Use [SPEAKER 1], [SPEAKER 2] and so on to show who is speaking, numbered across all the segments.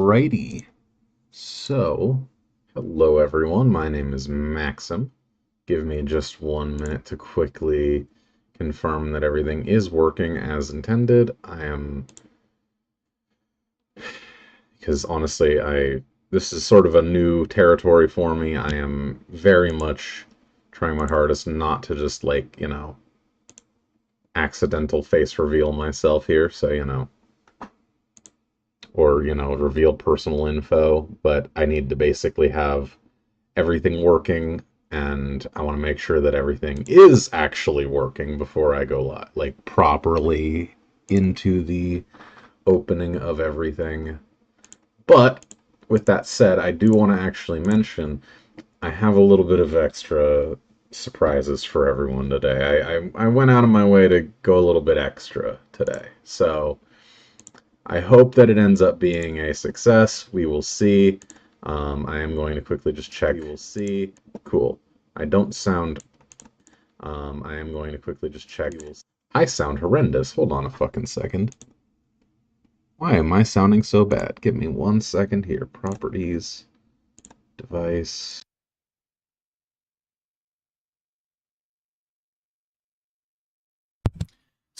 [SPEAKER 1] Alrighty, so hello everyone, my name is Maxim. Give me just 1 minute to quickly confirm that everything is working as intended. Because honestly, this is sort of a new territory for me. I am very much trying my hardest not to just accidental face reveal myself here, so or reveal personal info, but I need to basically have everything working, and I want to make sure that everything is actually working before I go live, like properly into the opening of everything. But with that said, I do want to actually mention I have a little bit of extra surprises for everyone today. I went out of my way to go a little bit extra today. So I hope that it ends up being a success. We will see. I am going to quickly just check. We will see. Cool. I don't sound... I am going to quickly just check. I sound horrendous. Hold on a fucking second. Why am I sounding so bad? Give me 1 second here. Properties. Device.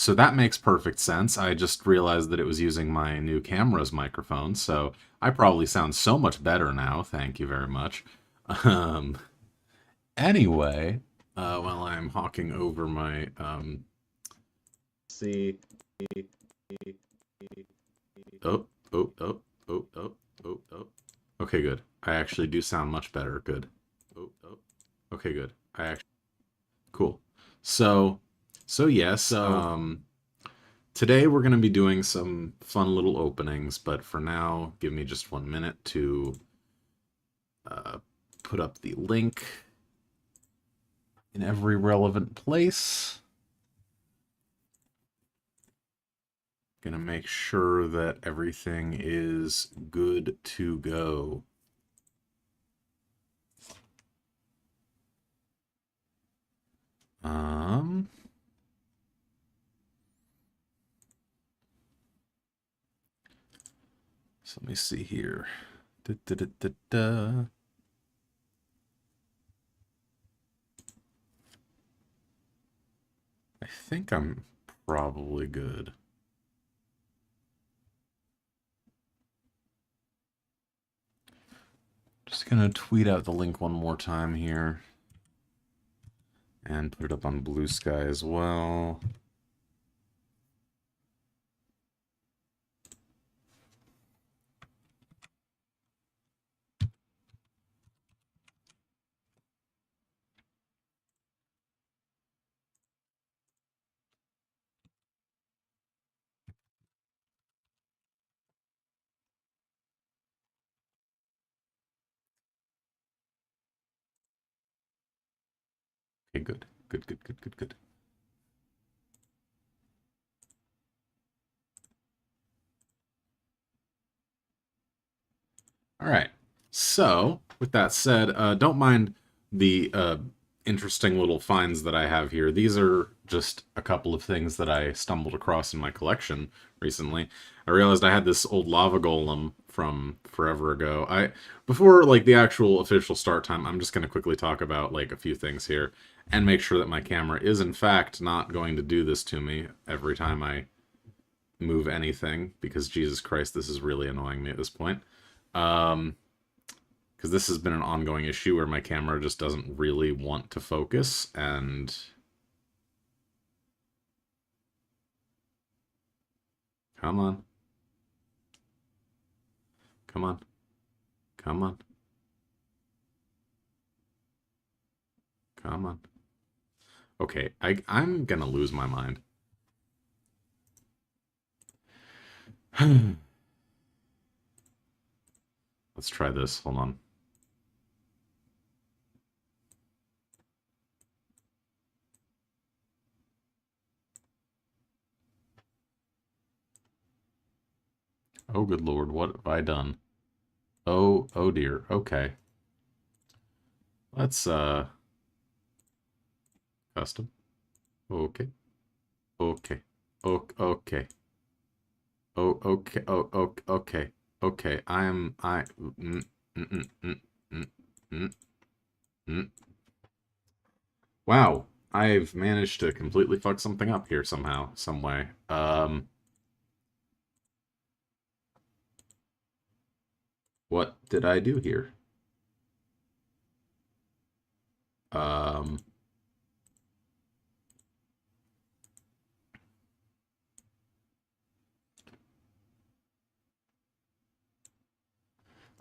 [SPEAKER 1] So that makes perfect sense. I just realized that it was using my new camera's microphone, so I probably sound so much better now. Thank you very much. Um, anyway, while I'm hawking over my see. Oh, oh, oh, oh, oh, oh, oh. Okay, good. I actually do sound much better. Good. Oh, oh. Okay, good. Cool. So yes, today we're going to be doing some fun little openings, but for now, give me just 1 minute to put up the link in every relevant place. Gonna make sure that everything is good to go. So let me see here. Da, da, da, da, da. I think I'm probably good. Just gonna tweet out the link one more time here. And put it up on Blue Sky as well. Okay, good. Good, good, good, good, good. All right. So, with that said, don't mind the interesting little finds that I have here. These are just a couple of things that I stumbled across in my collection recently. I realized I had this old lava golem from forever ago. Before like the actual official start time, I'm just going to quickly talk about like a few things here and make sure that my camera is in fact not going to do this to me every time I move anything, because Jesus Christ, this is really annoying me at this point. Because this has been an ongoing issue where my camera just doesn't really want to focus, and come on. Come on. Come on. Come on. Okay, I'm gonna lose my mind. Let's try this. Hold on. Oh, good lord, what have I done? Oh dear. Okay. Let's, custom. Okay. Okay. Okay. Oh, okay. Oh, okay. Okay, mm, mm, mm, mm, mm, mm. Wow, I've managed to completely fuck something up here somehow, some way. What did I do here? Um,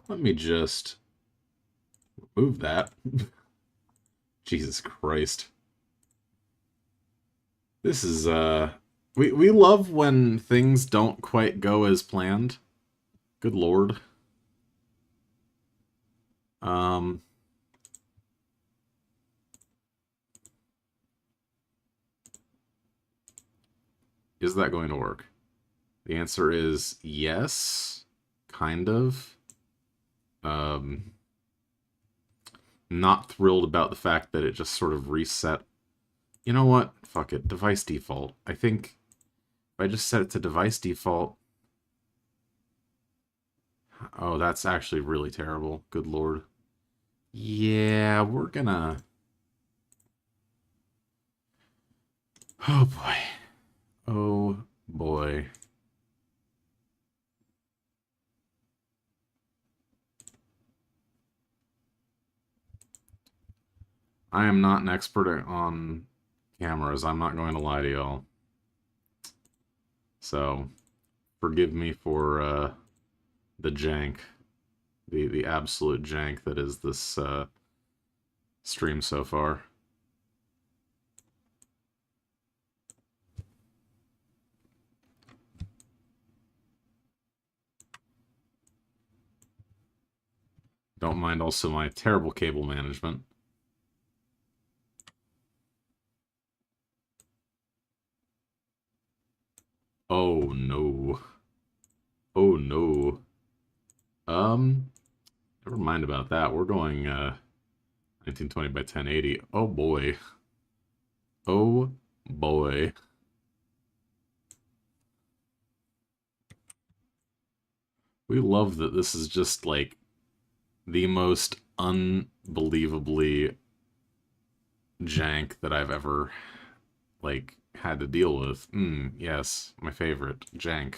[SPEAKER 1] Let me just move that. Jesus Christ. This is, we love when things don't quite go as planned. Good lord. Um, is that going to work? The answer is yes, kind of. Not thrilled about the fact that it just sort of reset. You know what? Fuck it. Device default. I think if I just set it to device default... Oh, that's actually really terrible. Good lord. Yeah, we're gonna... Oh boy. Oh boy. I am not an expert on cameras. I'm not going to lie to y'all. So, forgive me for the jank. The absolute jank that is this stream so far. Don't mind also my terrible cable management. Oh no. Oh no. Never mind about that. We're going 1920 by 1080. Oh boy. Oh boy. We love that this is just like the most unbelievably jank that I've ever like had to deal with. Yes, my favorite. Jank.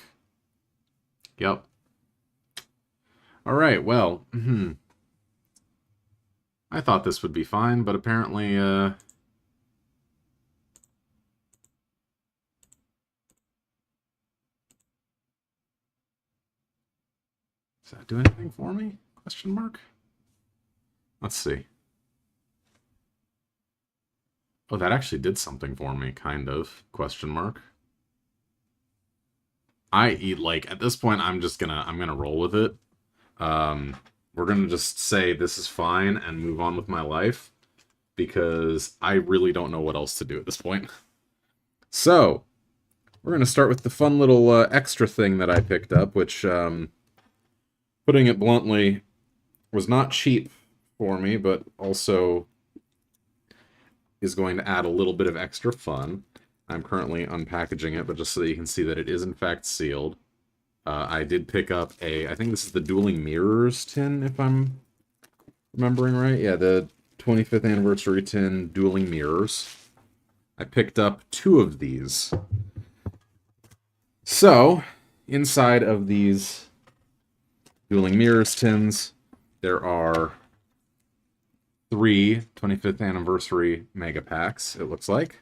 [SPEAKER 1] Yep. Alright, well, I thought this would be fine, but apparently, does that do anything for me? Question mark? Let's see. Oh, that actually did something for me, kind of. Question mark. Like, at this point, I'm gonna roll with it. We're gonna just say this is fine and move on with my life, because I really don't know what else to do at this point. So, we're gonna start with the fun little extra thing that I picked up, which, putting it bluntly, was not cheap for me, but also is going to add a little bit of extra fun. I'm currently unpackaging it, but just so that you can see that it is in fact sealed. I did pick up I think this is the Dueling Mirrors tin, if I'm remembering right. Yeah, the 25th anniversary tin Dueling Mirrors. I picked up 2 of these. So, inside of these Dueling Mirrors tins, there are 3 25th anniversary mega packs, it looks like.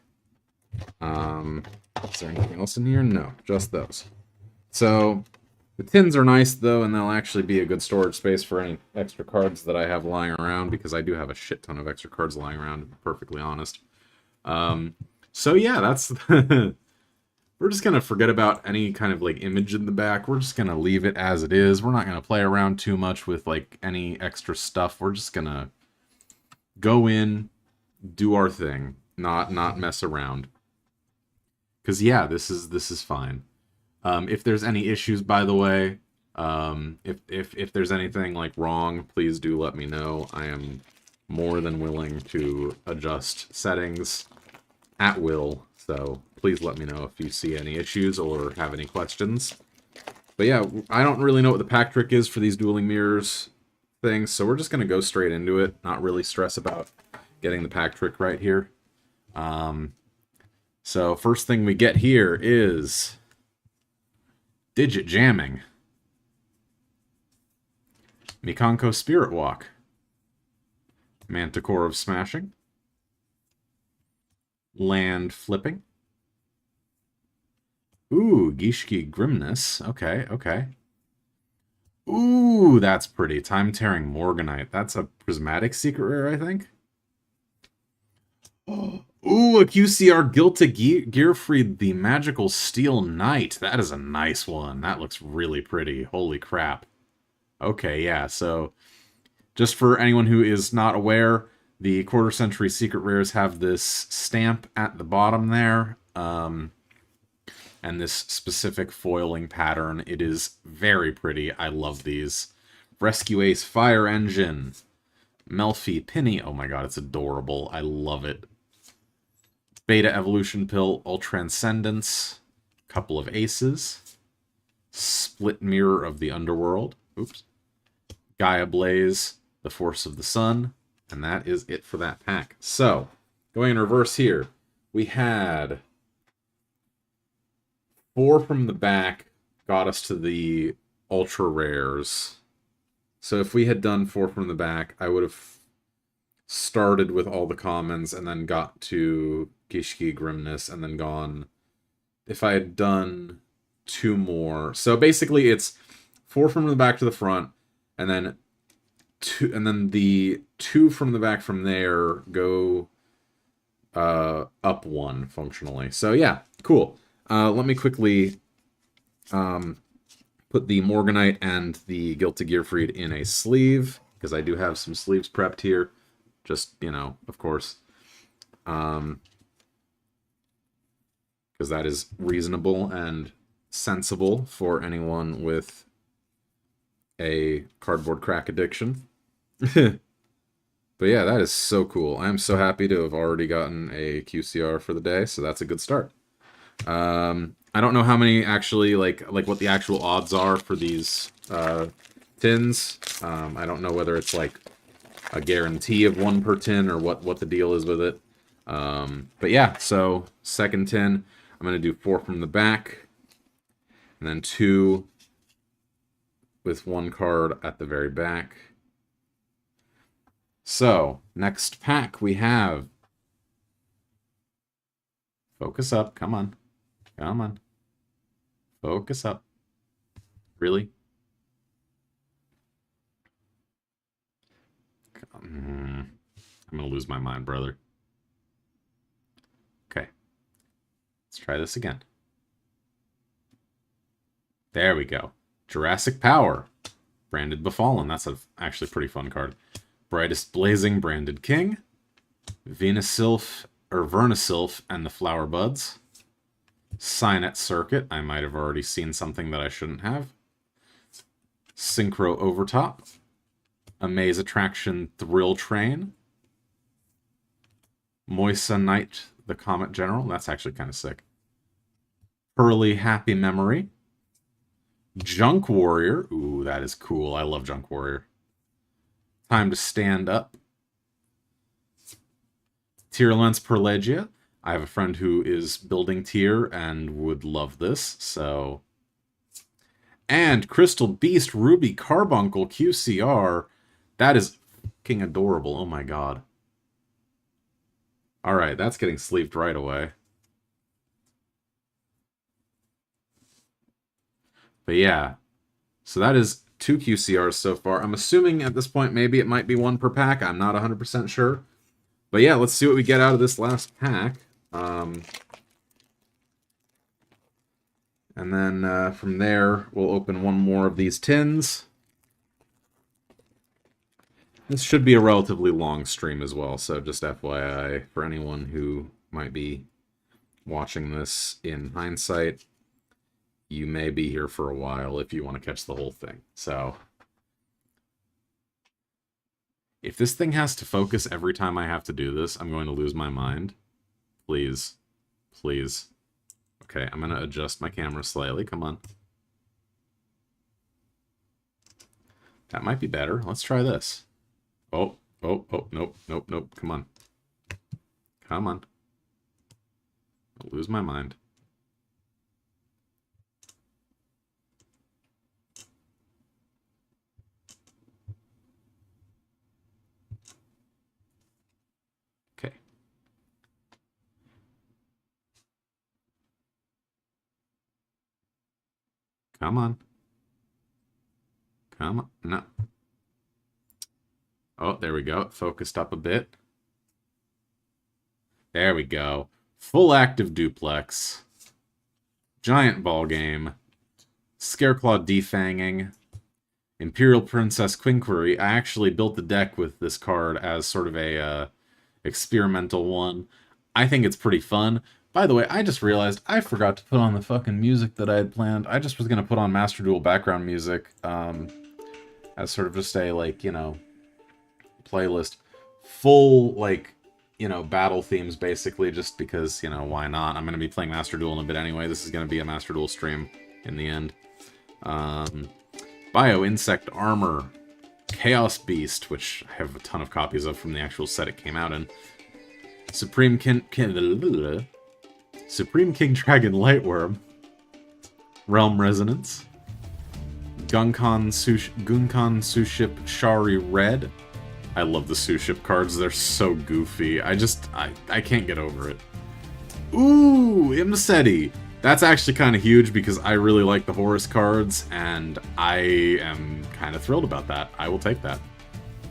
[SPEAKER 1] Is there anything else in here? No, just those. So, the tins are nice, though, and they'll actually be a good storage space for any extra cards that I have lying around, because I do have a shit ton of extra cards lying around, to be perfectly honest. So yeah, that's... We're just gonna forget about any kind of, like, image in the back. We're just gonna leave it as it is. We're not gonna play around too much with, like, any extra stuff. We're just gonna go in, do our thing, not mess around. Because, yeah, this is fine. If there's any issues, by the way, if there's anything, like, wrong, please do let me know. I am more than willing to adjust settings at will, so please let me know if you see any issues or have any questions.
[SPEAKER 2] But yeah, I don't really know what the pack trick is for these dueling mirrors things, so we're just going to go straight into it, not really stress about getting the pack trick right here. So first thing we get here is Digit Jamming, Mikanko Spirit Walk, Manticore of Smashing, Land Flipping, ooh, Gishki Grimness, okay. Ooh, that's pretty. Time Tearing Morganite. That's a prismatic secret rare, I think. Ooh, a QCR Gilta Gearfried, the Magical Steel Knight. That is a nice one. That looks really pretty. Holy crap. Okay, yeah, so just for anyone who is not aware, the quarter century secret rares have this stamp at the bottom there. And this specific foiling pattern. It is very pretty. I love these. Rescue Ace Fire Engine. Melfi Penny. Oh my god, it's adorable. I love it. Beta Evolution Pill, Ultranscendence. Couple of aces. Split Mirror of the Underworld. Oops. Gaia Blaze, The Force of the Sun. And that is it for that pack. So, going in reverse here, we had 4 from the back got us to the ultra rares. So if we had done 4 from the back, I would have started with all the commons and then got to Gishki Grimness and then gone. If I had done 2 more, so basically it's 4 from the back to the front, and then the 2 from the back from there go up 1 functionally. So yeah, cool. Let me quickly put the Morganite and the Gilta Gearfried in a sleeve, because I do have some sleeves prepped here. Just, you know, of course. Because that is reasonable and sensible for anyone with a cardboard crack addiction. But yeah, that is so cool. I am so happy to have already gotten a QCR for the day, so that's a good start. I don't know how many actually, like what the actual odds are for these tins. I don't know whether it's like a guarantee of 1 per tin or what the deal is with it. But yeah, so second tin, I'm going to do 4 from the back, and then 2 with 1 card at the very back. So, next pack we have... Focus up, come on. Come on. Focus up. Really? I'm gonna lose my mind, brother. Okay. Let's try this again. There we go. Jurassic Power. Branded Befallen. That's actually pretty fun card. Brightest Blazing, Branded King. Venusilph and the Flower Buds. Signet Circuit. I might have already seen something that I shouldn't have. Synchro Overtop. Amaze Attraction Thrill Train. Moisa Knight, the Comet General. That's actually kind of sick. Pearly Happy Memory. Junk Warrior. Ooh, that is cool. I love Junk Warrior. Time to Stand Up. Tyrlance Perlegia. I have a friend who is building tier and would love this, so... And Crystal Beast Ruby Carbuncle QCR. That is fucking adorable. Oh my god. Alright, that's getting sleeved right away. But yeah. So that is 2 QCRs so far. I'm assuming at this point maybe it might be 1 per pack. I'm not 100% sure. But yeah, let's see what we get out of this last pack. And then from there, we'll open 1 more of these tins. This should be a relatively long stream as well, so just FYI for anyone who might be watching this in hindsight, you may be here for a while if you want to catch the whole thing. So, if this thing has to focus every time I have to do this, I'm going to lose my mind. Please. Please. Okay, I'm going to adjust my camera slightly. Come on. That might be better. Let's try this. Oh, oh, oh, nope, nope, nope. Come on. Come on. I'll lose my mind. Okay. Come on. Come on. No. Oh, there we go. It focused up a bit. There we go. Full active duplex. Giant ball game. Scareclaw defanging. Imperial Princess Quinquery. I actually built the deck with this card as sort of a experimental one. I think it's pretty fun. By the way, I just realized I forgot to put on the fucking music that I had planned. I just was going to put on Master Duel background music as sort of just a, like, you know, playlist. Full, like, you know, battle themes, basically, just because, you know, why not? I'm going to be playing Master Duel in a bit anyway. This is going to be a Master Duel stream in the end. Bio Insect Armor. Chaos Beast, which I have a ton of copies of from the actual set it came out in. Supreme King Dragon Lightworm. Realm Resonance. Gunkan Suship Shari Red. I love the Suship cards, they're so goofy. I can't get over it. Ooh, Imseti. That's actually kind of huge because I really like the Horus cards, and I am kind of thrilled about that. I will take that.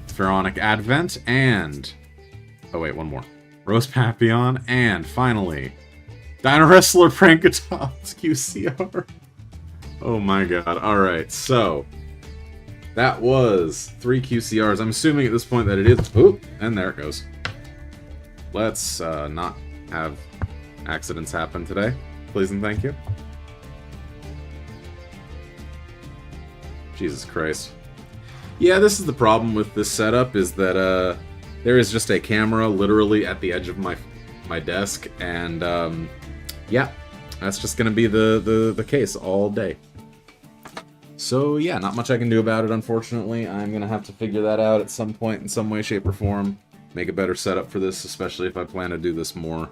[SPEAKER 2] Pharaonic Advent, and... oh wait, one more. Rose Papillon, and finally... Dino Wrestler Prankatops QCR. Oh my god. Alright, so... that was 3 QCRs. I'm assuming at this point that it is... oop, and there it goes. Let's not have accidents happen today. Please and thank you. Jesus Christ. Yeah, this is the problem with this setup, is that there is just a camera literally at the edge of my desk, and yeah, that's just gonna be the case all day. So yeah, not much I can do about it, unfortunately. I'm gonna have to figure that out at some point in some way, shape, or form. Make a better setup for this, especially if I plan to do this more.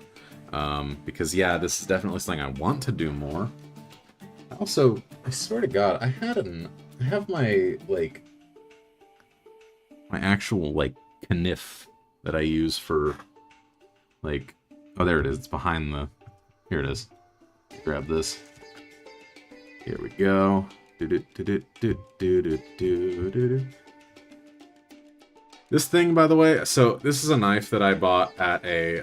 [SPEAKER 2] Because yeah, this is definitely something I want to do more. Also, I swear to God, I have my, like, my actual, like, kniff that I use for, like, oh, there it is, it's behind the, here it is. Grab this. Here we go. This thing, by the way, so this is a knife that I bought at a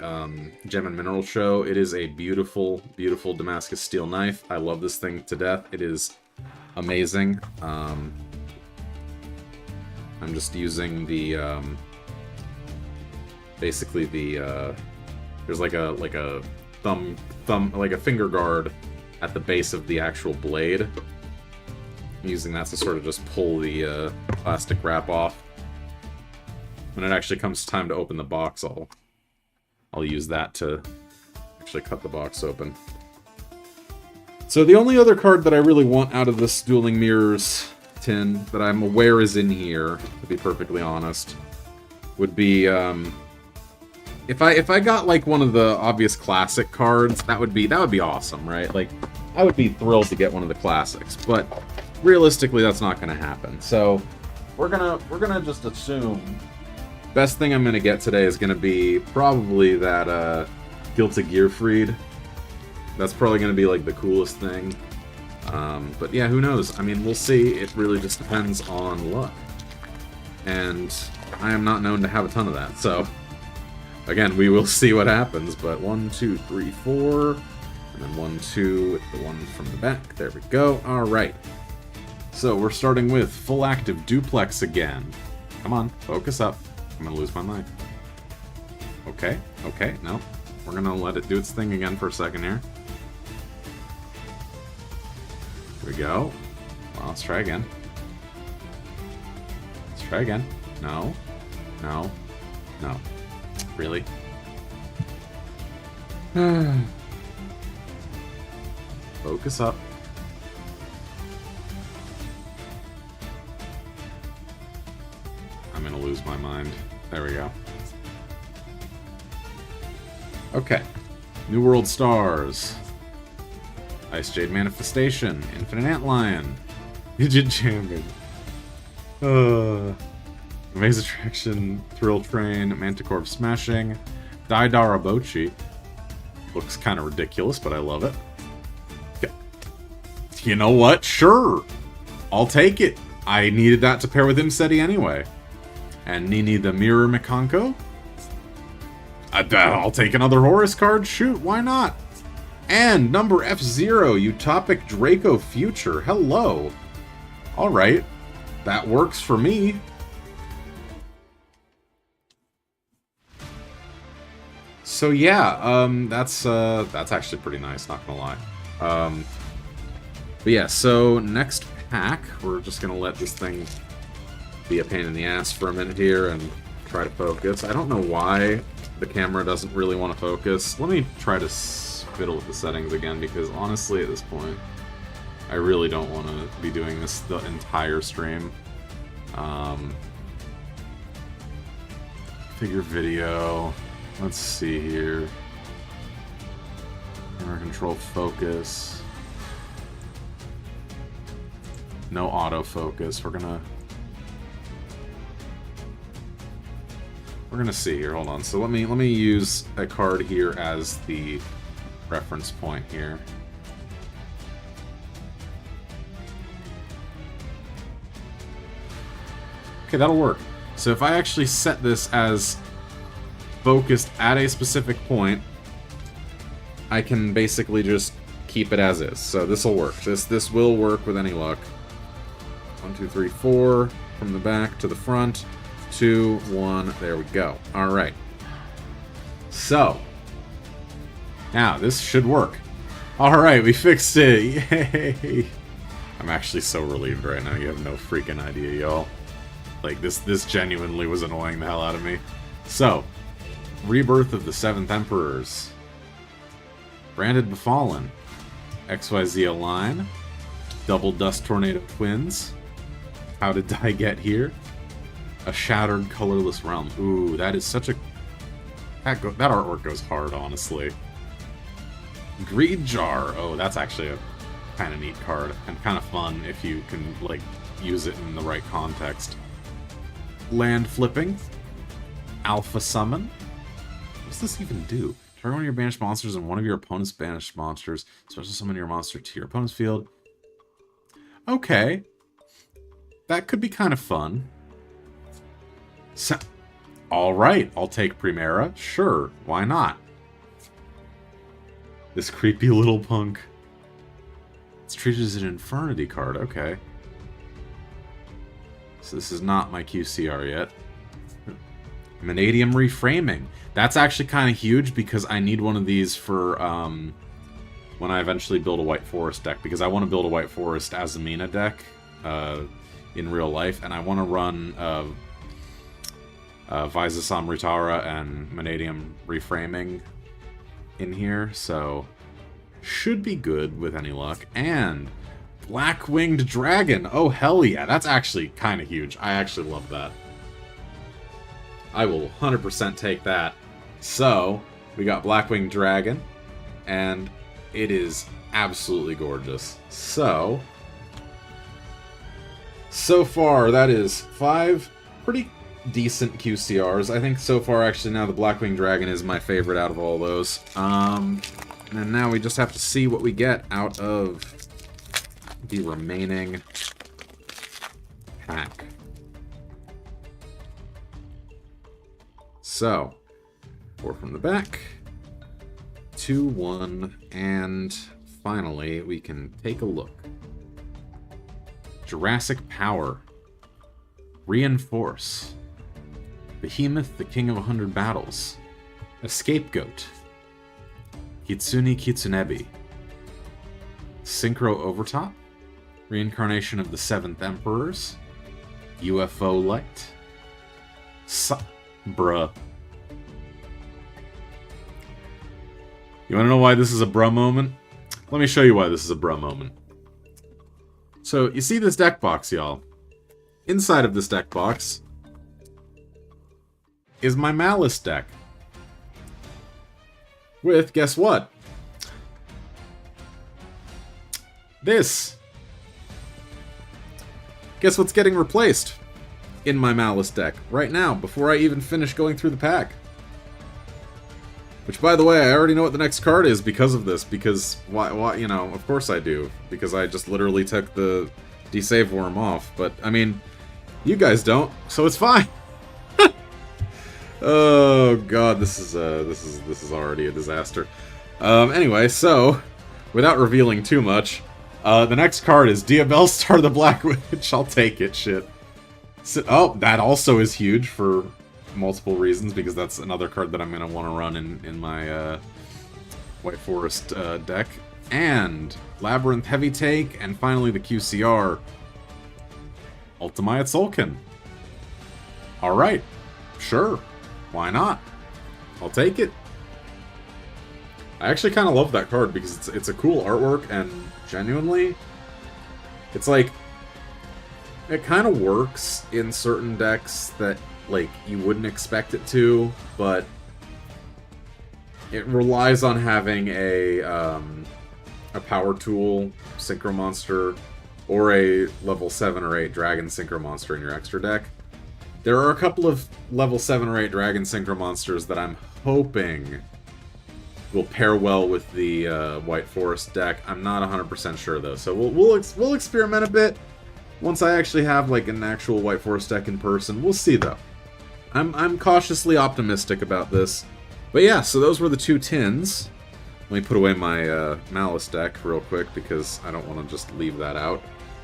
[SPEAKER 2] gem and mineral show. It is a beautiful, beautiful Damascus steel knife. I love this thing to death. It is amazing. I'm just using the basically the there's like a thumb like a finger guard at the base of the actual blade. I'm using that to sort of just pull the plastic wrap off. When it actually comes time to open the box, I'll use that to actually cut the box open. So the only other card that I really want out of this Dueling Mirrors tin that I'm aware is in here, to be perfectly honest, would be if I got like one of the obvious classic cards, that would be awesome, right? Like, I would be thrilled to get one of the classics, but realistically that's not gonna happen. So we're gonna just assume best thing I'm gonna get today is gonna be probably that Gilta Gearfried. That's probably gonna be like the coolest thing. But yeah, who knows? I mean, we'll see. It really just depends on luck. And I am not known to have a ton of that, so again, we will see what happens. But 1, 2, 3, 4, and then 1, 2 with the one from the back. There we go. Alright. So we're starting with full active duplex again. Come on, focus up. I'm gonna lose my mind. Okay, okay, no. We're gonna let it do its thing again for a second here. Here we go. Well, let's try again. Let's try again. No. No. No. Really? Focus up. I'm gonna lose my mind. There we go. Okay. New World Stars. Ice Jade Manifestation. Infinite Antlion. Digit Champion. Maze Attraction. Thrill Train. Manticore Smashing. Daidara Bochi. Looks kind of ridiculous, but I love it. Okay. You know what? Sure. I'll take it. I needed that to pair with Imseti anyway. And Nini the Mirror Mikanko. I'll take another Horus card. Shoot, why not? And number F0, Utopic Draco Future. Hello. Alright. That works for me. So yeah, that's actually pretty nice, not gonna lie. But yeah, so next pack, we're just gonna let this thing be a pain in the ass for a minute here and try to focus. I don't know why the camera doesn't really want to focus. Let me try to fiddle with the settings again, because honestly at this point, I really don't want to be doing this the entire stream. Figure video. Let's see here. Camera control focus. No autofocus. We're gonna see here. Hold on. So let me use a card here as the reference point here. Okay, that'll work. So if I actually set this as focused at a specific point, I can basically just keep it as is. So this will work. This will work with any luck. 1, 2, 3, 4 from the back to the front. 2, 1. There we go. All right. So now this should work. All right, we fixed it. Yay! I'm actually so relieved right now. You have no freaking idea, y'all. Like this genuinely was annoying the hell out of me. So, Rebirth of the Seventh Emperors. Branded Befallen. XYZ Align. Double Dust Tornado Twins. How did I get here? A Shattered Colorless Realm. Ooh, that is such a... That artwork goes hard, honestly. Greed Jar. Oh, that's actually a kind of neat card. And kind of fun if you can, like, use it in the right context. Land Flipping. Alpha Summon. What does this even do? Turn one of your banished monsters and one of your opponent's banished monsters. Special summon your monster to your opponent's field. Okay. That could be kind of fun. So, alright, I'll take Primera. Sure, why not? This creepy little punk. It's treated as an Infernity card, okay. So this is not my QCR yet. Vanadium Reframing. That's actually kind of huge because I need one of these for when I eventually build a White Forest deck, because I want to build a White Forest as a Mina deck in real life, and I want to run Visas Amritara and Vanadium Reframing in here, so should be good with any luck. And Black-Winged Dragon. Oh, hell yeah. That's actually kind of huge. I actually love that. I will 100% take that. So, we got Black-Winged Dragon, and it is absolutely gorgeous. So far, that is 5 pretty decent QCRs. I think so far, actually, now the Black-Winged Dragon is my favorite out of all those. And now we just have to see what we get out of the remaining pack. So, 4 from the back, 2, 1, and finally we can take a look. Jurassic Power. Reinforce. Behemoth, the King of 100 Battles. A Scapegoat. Kitsune Kitsunebi. Synchro Overtop. Reincarnation of the Seventh Emperors. UFO Light. Bruh. You wanna know why this is a bruh moment? Let me show you why this is a bruh moment. So, you see this deck box, y'all. Inside of this deck box, is my Malice deck. With, guess what? This. Guess what's getting replaced in my Malice deck right now, before I even finish going through the pack? Which, by the way, I already know what the next card is because of this, because, why, you know, of course I do, because I just literally took the desave worm off, but, I mean, you guys don't, so it's fine. Oh god, this is already a disaster. Anyway, so, without revealing too much, the next card is Diabellstar the Black Witch. I'll take it, shit. So, oh, that also is huge for multiple reasons, because that's another card that I'm going to want to run in my White Forest deck. And Labyrinth Heavy Take, and finally the QCR, Ultimate Sulkin. Alright, sure, why not? I'll take it. I actually kind of love that card, because it's a cool artwork, and genuinely, it's like, it kind of works in certain decks that, like, you wouldn't expect it to, but it relies on having a Power Tool Synchro Monster or a level 7 or 8 Dragon Synchro Monster in your extra deck. There are a couple of level 7 or 8 Dragon Synchro Monsters that I'm hoping will pair well with the White Forest deck. I'm not 100% sure, though, so we'll experiment a bit once I actually have, like, an actual White Forest deck in person. We'll see, though. I'm cautiously optimistic about this. But yeah, so those were the 2 tins. Let me put away my Malice deck real quick, because I don't want to just leave that out.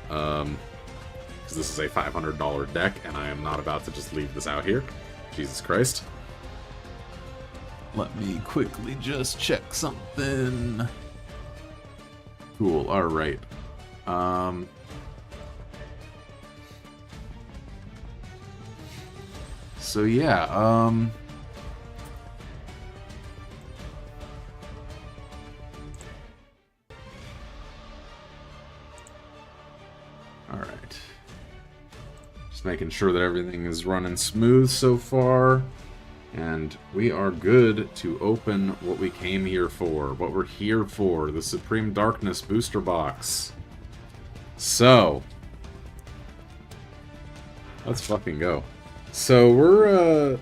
[SPEAKER 2] Because this is a $500 deck, and I am not about to just leave this out here. Jesus Christ. Let me quickly just check something. Cool, alright. So yeah, alright. Just making sure that everything is running smooth so far. And we are good to open what we came here for. What we're here for. The Supreme Darkness Booster Box. So, let's fucking go. So we're,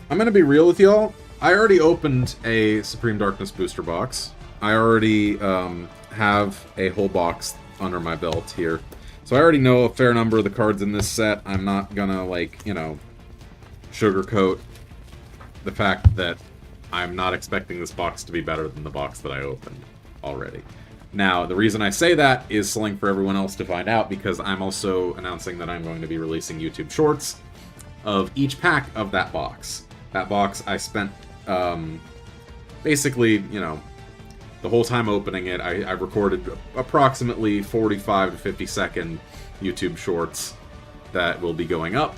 [SPEAKER 2] I'm gonna be real with y'all. I already opened a Supreme Darkness booster box. I already have a whole box under my belt here. So I already know a fair number of the cards in this set. I'm not gonna, like, you know, sugarcoat the fact that I'm not expecting this box to be better than the box that I opened already. Now, the reason I say that is something for everyone else to find out, because I'm also announcing that I'm going to be releasing YouTube Shorts of each pack of that box. That box, I spent, basically, you know, the whole time opening it, I recorded approximately 45 to 50 second YouTube Shorts that will be going up.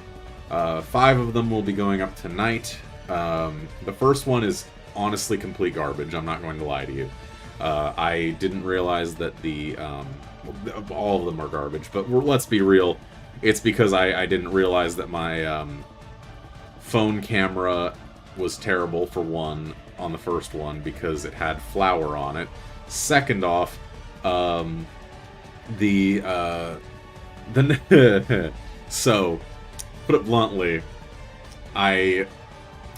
[SPEAKER 2] 5 of them will be going up tonight. The first one is honestly complete garbage, I'm not going to lie to you. I didn't realize that all of them are garbage, but let's be real. It's because I didn't realize that my phone camera was terrible, for one, on the first one, because it had flour on it. Second off, so, put it bluntly, I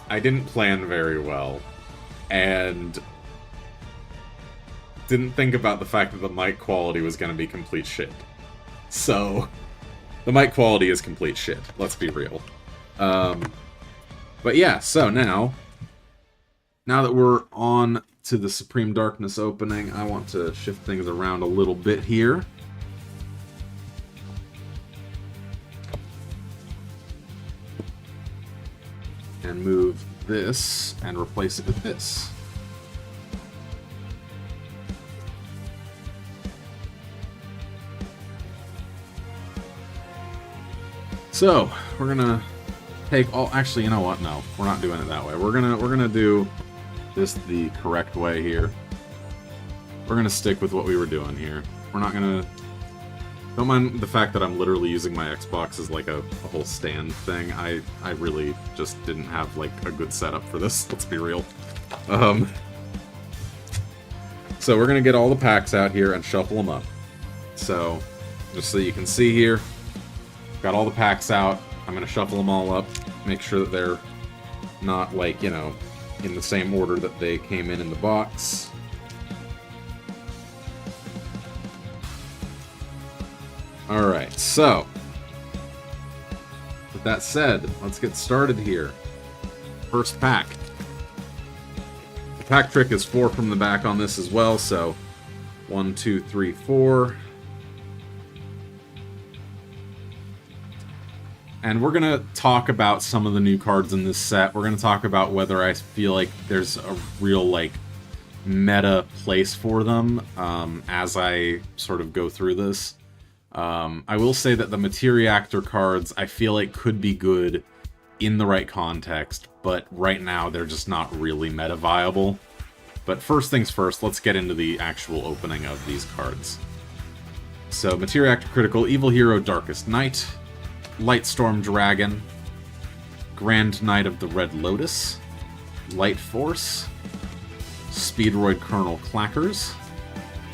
[SPEAKER 2] didn't plan very well, and didn't think about the fact that the mic quality was going to be complete shit. So, the mic quality is complete shit, let's be real. But yeah, so now that we're on to the Supreme Darkness opening, I want to shift things around a little bit here. And move this and replace it with this. So, we're gonna take all... Actually, you know what? No, we're not doing it that way. We're gonna do this the correct way here. We're gonna stick with what we were doing here. We're not gonna Don't mind the fact that I'm literally using my Xbox as like a whole stand thing. I really just didn't have like a good setup for this, let's be real. So we're gonna get all the packs out here and shuffle them up. So, just so you can see here, got all the packs out. I'm gonna shuffle them all up, make sure that they're not like, you know, in the same order that they came in the box. Alright, so, with that said, let's get started here. First pack. The pack trick is 4 from the back on this as well, so 1, 2, 3, 4. And we're going to talk about some of the new cards in this set. We're going to talk about whether I feel like there's a real, like, meta place for them as I sort of go through this. I will say that the Materiactor cards I feel like could be good in the right context, but right now they're just not really meta viable. But first things first, let's get into the actual opening of these cards. So, Materiactor Critical, Evil Hero Darkest Night, Lightstorm Dragon, Grand Knight of the Red Lotus, Light Force, Speedroid Colonel Clackers,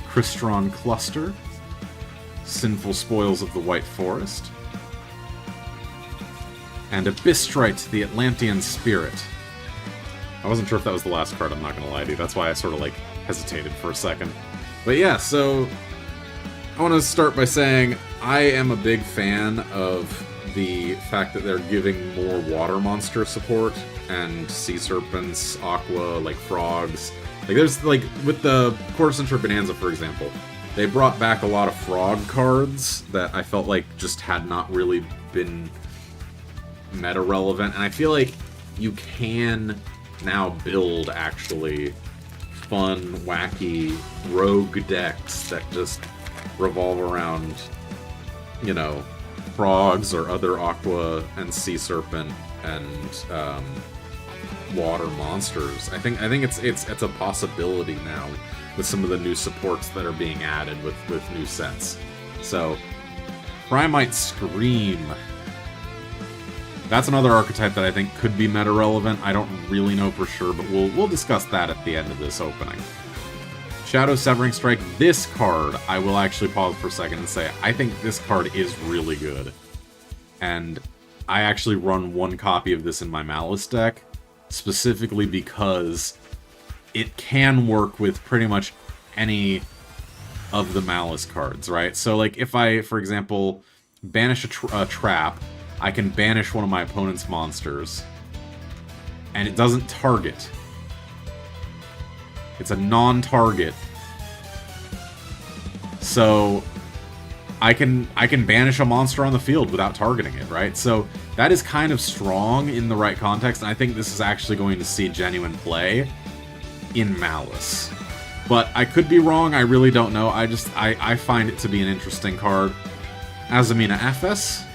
[SPEAKER 2] Crystron Cluster, Sinful Spoils of the White Forest, and Abysstrite, the Atlantean Spirit. I wasn't sure if that was the last card, I'm not gonna lie to you. That's why I sort of, like, hesitated for a second. But yeah, so I want to start by saying I am a big fan of the fact that they're giving more water monster support and sea serpents, aqua, like frogs. Like there's like with the Quarter Century Bonanza, for example, they brought back a lot of frog cards that I felt like just had not really been meta relevant, and I feel like you can now build actually fun, wacky rogue decks that just revolve around, you know, frogs or other aqua and sea serpent and water monsters. I think it's a possibility now with some of the new supports that are being added with new sets. So, Primite Scream. That's another archetype that I think could be meta relevant. I don't really know for sure, but we'll discuss that at the end of this opening. Shadow Severing Strike, this card, I will actually pause for a second and say, I think this card is really good. And I actually run one copy of this in my Malice deck, specifically because it can work with pretty much any of the Malice cards, right? So, like, if I, for example, banish a trap, I can banish one of my opponent's monsters, and it doesn't target. It's a non-target. So I can banish a monster on the field without targeting it, right? So that is kind of strong in the right context, and I think this is actually going to see genuine play in Malice. But I could be wrong, I really don't know. I find it to be an interesting card. Azamina FS.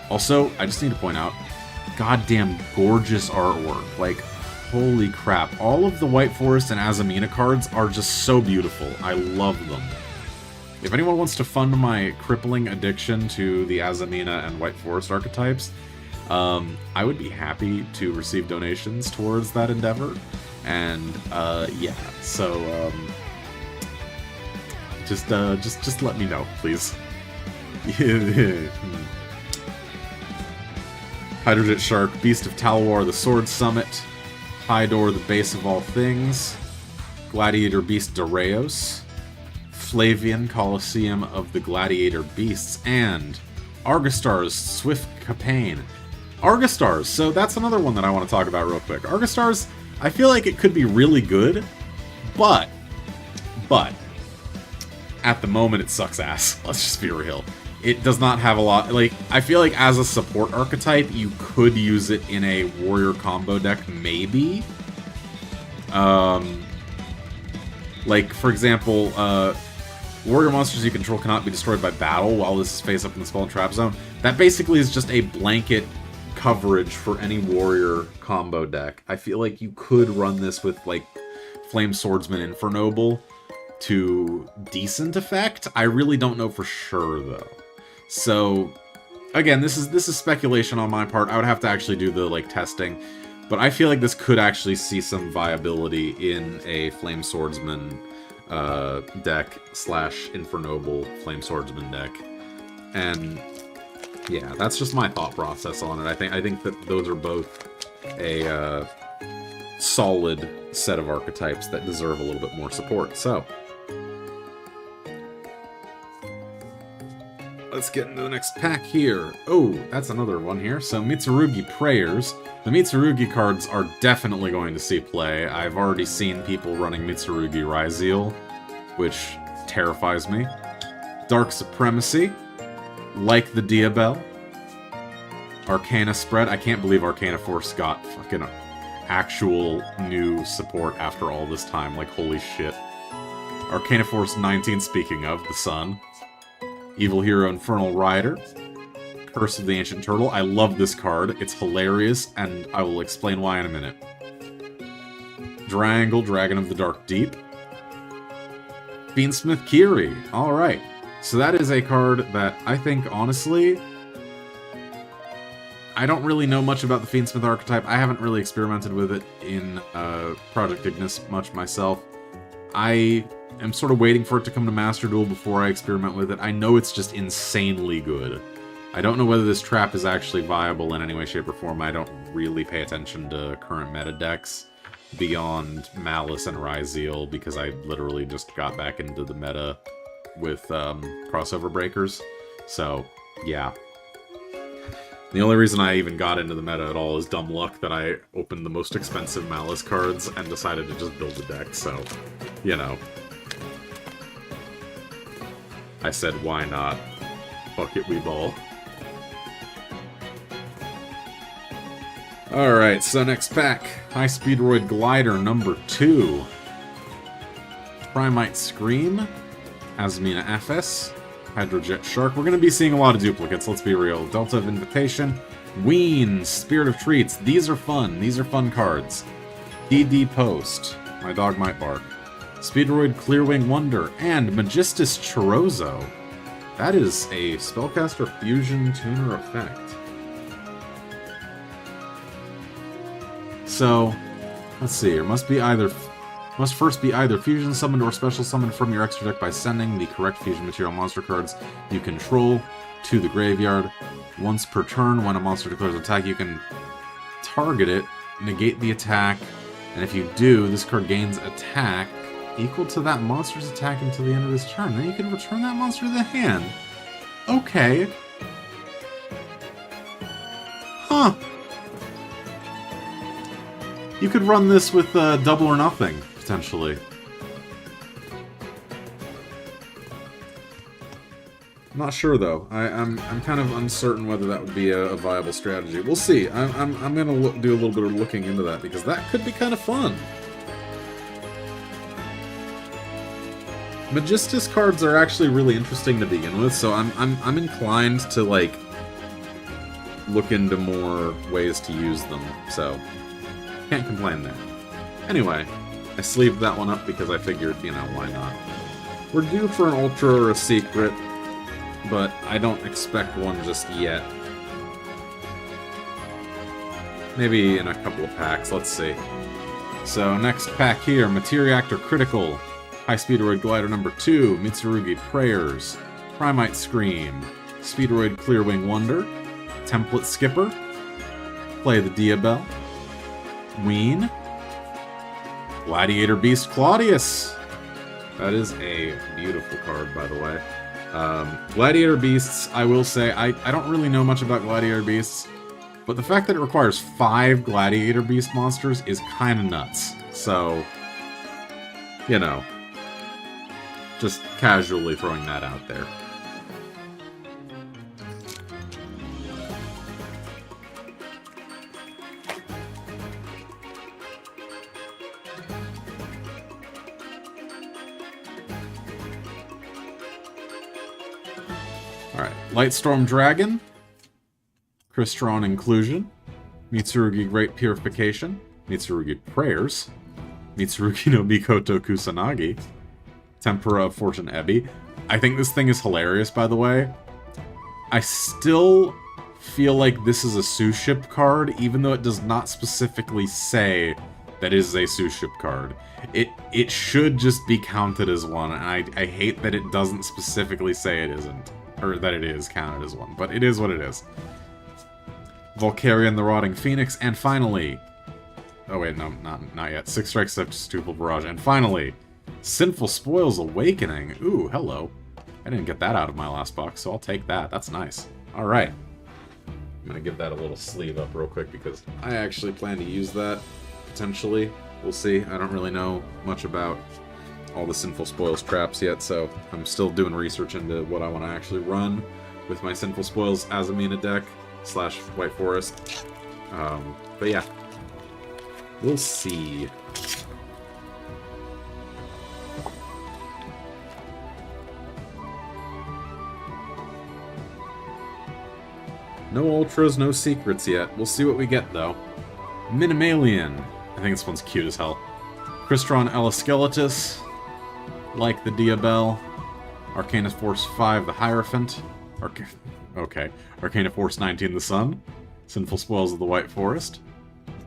[SPEAKER 2] Also, I just need to point out, goddamn gorgeous artwork. Like, holy crap. All of the White Forest and Azamina cards are just so beautiful. I love them. If anyone wants to fund my crippling addiction to the Azamina and White Forest archetypes, I would be happy to receive donations towards that endeavor. And, yeah, so, just let me know, please. Hydrojet Shark, Beast of Talwar, the Sword Summit, Hydor, the Base of All Things, Gladiator Beast Dareos, Flavian, Colosseum of the Gladiator Beasts, and Argostars, Swift Capane. Argostars, so that's another one that I want to talk about real quick. Argostars, I feel like it could be really good, but, at the moment it sucks ass. Let's just be real. It does not have a lot, like, I feel like as a support archetype, you could use it in a warrior combo deck, maybe. Like, for example, warrior monsters you control cannot be destroyed by battle while this is face up in the spell and trap zone. That basically is just a blanket coverage for any warrior combo deck. I feel like you could run this with, like, Flame Swordsman Infernoble, to decent effect. I really don't know for sure, though. So, again, this is speculation on my part. I would have to actually do the, like, testing. But I feel like this could actually see some viability in a Flame Swordsman deck / Infernoble Flame Swordsman deck. And yeah, that's just my thought process on it. I think that those are both a solid set of archetypes that deserve a little bit more support. So let's get into the next pack here. Oh, that's another one here. So Mitsurugi Prayers. The Mitsurugi cards are definitely going to see play. I've already seen people running Mitsurugi Ryzeal, which terrifies me. Dark Supremacy, like the Diabell. Arcana Spread. I can't believe Arcana Force got fucking actual new support after all this time. Like, holy shit. Arcana Force 19, speaking of, the sun. Evil Hero Infernal Rider. Curse of the Ancient Turtle. I love this card. It's hilarious, and I will explain why in a minute. Drangle, Dragon of the Dark Deep. Fiendsmith Kiri. Alright. So that is a card that I think, honestly, I don't really know much about the Fiendsmith archetype. I haven't really experimented with it in Project Ignis much myself. I am sort of waiting for it to come to Master Duel before I experiment with it. I know it's just insanely good. I don't know whether this trap is actually viable in any way, shape, or form. I don't really pay attention to current meta decks beyond Malice and Ryzeal because I literally just got back into the meta with crossover breakers. So, yeah. The only reason I even got into the meta at all is dumb luck that I opened the most expensive Malice cards and decided to just build a deck, so, you know. I said, why not? Fuck it, we ball. Alright, so next pack. High Speedroid Glider number 2. Primite Scream. Azmina FS. Hydrojet Shark. We're going to be seeing a lot of duplicates, let's be real. Delta of Invitation. Ween. Spirit of Treats. These are fun. These are fun cards. DD Post. My dog might bark. Speedroid Clearwing Wonder. And Magistus Chorozo. That is a Spellcaster Fusion Tuner effect. So, let's see here. Must first be either fusion summoned or special summoned from your extra deck by sending the correct fusion material monster cards you control to the graveyard. Once per turn, when a monster declares an attack, you can target it, negate the attack, and if you do, this card gains attack equal to that monster's attack until the end of this turn. Then you can return that monster to the hand. Okay. Huh. You could run this with double or nothing, potentially. I'm not sure though. I'm kind of uncertain whether that would be a viable strategy. We'll see. I'm gonna do a little bit of looking into that because that could be kind of fun. Magistus cards are actually really interesting to begin with, so I'm inclined to like look into more ways to use them. So. Can't complain there. Anyway, I sleeved that one up because I figured, you know, why not? We're due for an Ultra or a Secret, but I don't expect one just yet. Maybe in a couple of packs, let's see. So, next pack here, Materiactor Critical, High Speedroid Glider number 2, Mitsurugi Prayers, Primite Scream, Speedroid Clearwing Wonder, Template Skipper, Play the Diabell, Ween, Gladiator Beast Claudius. That is a beautiful card, by the way. Gladiator Beasts, I will say, I don't really know much about Gladiator Beasts, but the fact that it requires 5 Gladiator Beast monsters is kind of nuts. So, you know, just casually throwing that out there. Alright, Lightstorm Dragon, Crystron Inclusion, Mitsurugi Great Purification, Mitsurugi Prayers, Mitsurugi no Mikoto Kusanagi, Tempera of Fortune Ebby. I think this thing is hilarious, by the way. I still feel like this is a Suship card, even though it does not specifically say that it is a Suship card. It should just be counted as one, and I hate that it doesn't specifically say it isn't. Or that it is counted as one, but it is what it is. Volcarion the Rotting Phoenix, and finally... Oh wait, no, not yet. 6 strikes, Stupid Barrage, and finally... Sinful Spoils Awakening. Ooh, hello. I didn't get that out of my last box, so I'll take that. That's nice. Alright. I'm gonna give that a little sleeve up real quick, because I actually plan to use that, potentially. We'll see. I don't really know much about all the Sinful Spoils traps yet, so I'm still doing research into what I want to actually run with my Sinful Spoils Azamina deck / White Forest. But yeah, we'll see. No ultras, no secrets yet. We'll see what we get, though. Minimalian. I think this one's cute as hell. Crystron Elaskeletus. Like the Diabell. Arcana Force 5, the Hierophant. Okay. Arcana Force 19, the Sun. Sinful Spoils of the White Forest.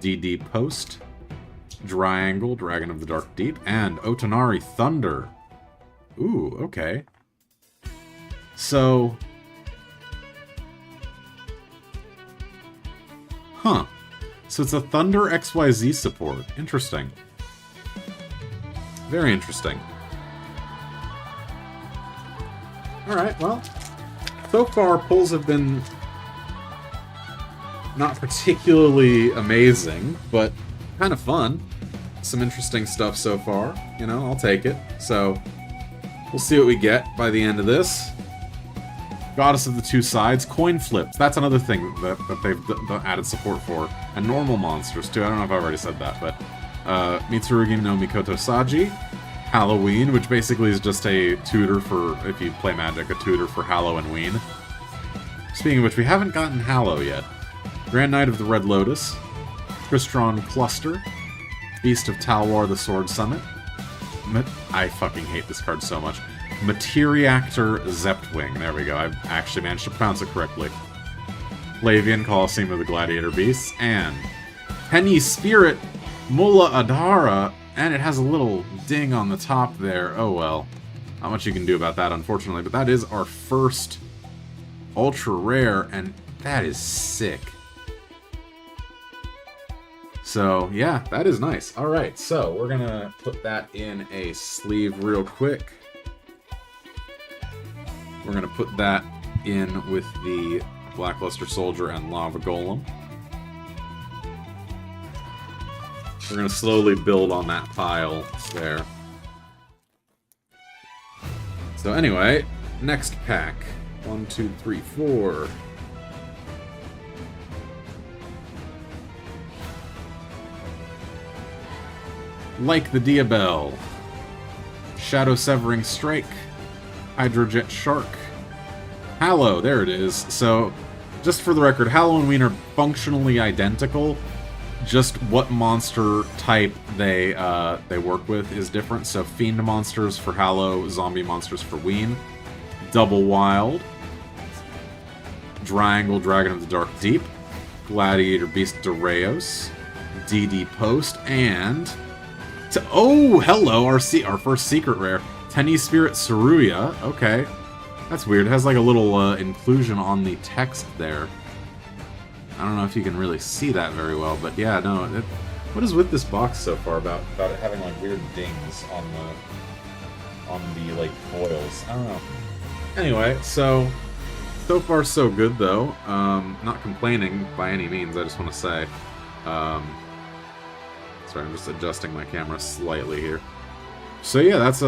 [SPEAKER 2] DD Post. Triangle, Dragon of the Dark Deep. And Otonari Thunder. Ooh, okay. So... Huh. So it's a Thunder XYZ support. Interesting. Very interesting. Alright, well, so far pulls have been not particularly amazing, but kind of fun. Some interesting stuff so far. You know, I'll take it. So, we'll see what we get by the end of this. Goddess of the Two Sides, coin flips. That's another thing that they've added support for. And normal monsters, too. I don't know if I've already said that, but... Mitsurugi no Mikoto Saji. Halloween, which basically is just a tutor for, if you play Magic, a tutor for Hallow and Ween. Speaking of which, we haven't gotten Hallow yet. Grand Knight of the Red Lotus. Crystron Cluster. Beast of Talwar the Sword Summit. I fucking hate this card so much. Materiactor Zeptwing. There we go. I actually managed to pronounce it correctly. Lavian, Colosseum of the Gladiator Beasts. And Penny Spirit Mulla Adhara. And it has a little ding on the top there. Oh well. Not much you can do about that, unfortunately. But that is our first ultra rare, and that is sick. So, yeah, that is nice. Alright, so we're gonna put that in a sleeve real quick. We're gonna put that in with the Blackluster Soldier and Lava Golem. We're gonna slowly build on that pile there. So anyway, next pack. 1, 2, 3, 4. Like the Diabell. Shadow Severing Strike. Hydrojet Shark. Hallow, there it is. So, just for the record, Hallow and Ween are functionally identical. Just what monster type they work with is different. So Fiend monsters for Hallow, Zombie monsters for Ween. Double Wild. Triangle, Dragon of the Dark Deep. Gladiator Beast Doreos. DD Post, and... oh, hello, our first secret rare. Tenny Spirit Saruya. Okay. That's weird. It has like a little inclusion on the text there. I don't know if you can really see that very well, but yeah, no. What is with this box so far about it having like weird dings on the like foils? I don't know. Anyway, so far so good though. Not complaining by any means. I just want to say. Sorry, I'm just adjusting my camera slightly here. So yeah, that's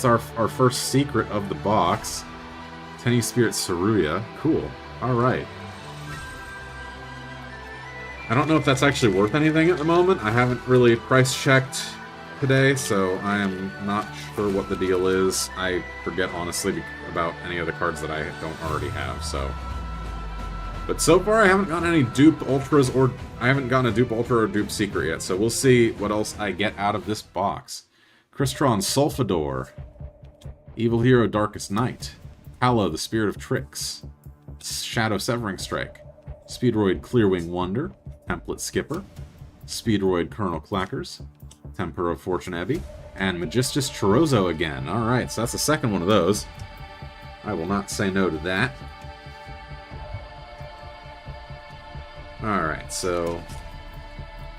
[SPEAKER 2] our first secret of the box. Tenny Spirit Saruya. Cool. All right. I don't know if that's actually worth anything at the moment. I haven't really price checked today, so I am not sure what the deal is. I forget, honestly, about any of the cards that I don't already have, so... But so far, I haven't gotten any dupe ultras, or I haven't gotten a dupe ultra or dupe secret yet, so we'll see what else I get out of this box. Crystron Sulfador. Evil Hero Darkest Night, Hallow the Spirit of Tricks, Shadow Severing Strike, Speedroid Clearwing Wonder, Template Skipper, Speedroid Colonel Clackers, Temper of Fortune Ebby, and Magistus Chorozo again. Alright, so that's the second one of those. I will not say no to that. Alright, so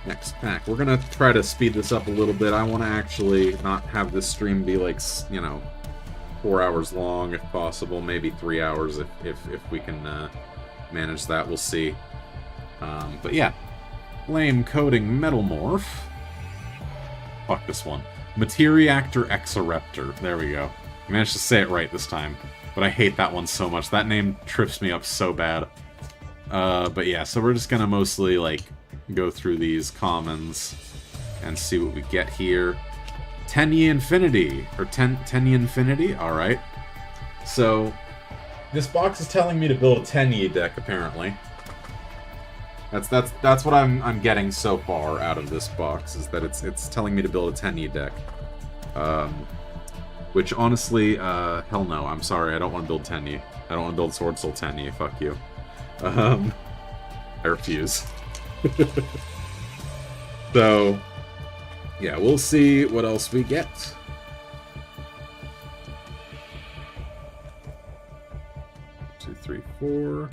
[SPEAKER 2] next pack. We're going to try to speed this up a little bit. I want to actually not have this stream be like, 4 hours long if possible. Maybe 3 hours if we can manage that. We'll see. But yeah. Flame Coating Metalmorph. Fuck this one. Materiactor Exoraptor. There we go. I managed to say it right this time. But I hate that one so much. That name trips me up so bad. But yeah, so we're just gonna mostly, like, go through these commons and see what we get here. Tenyi Infinity. Or Tenyi Infinity? Alright. So, this box is telling me to build a Tenyi deck, apparently. That's what I'm getting so far out of this box, is that it's telling me to build a Tenyi deck. Which, honestly, hell no. I'm sorry, I don't want to build Tenyi. I don't want to build Sword Soul Tenyi, fuck you. I refuse. So, yeah, we'll see what else we get. Two, three, four.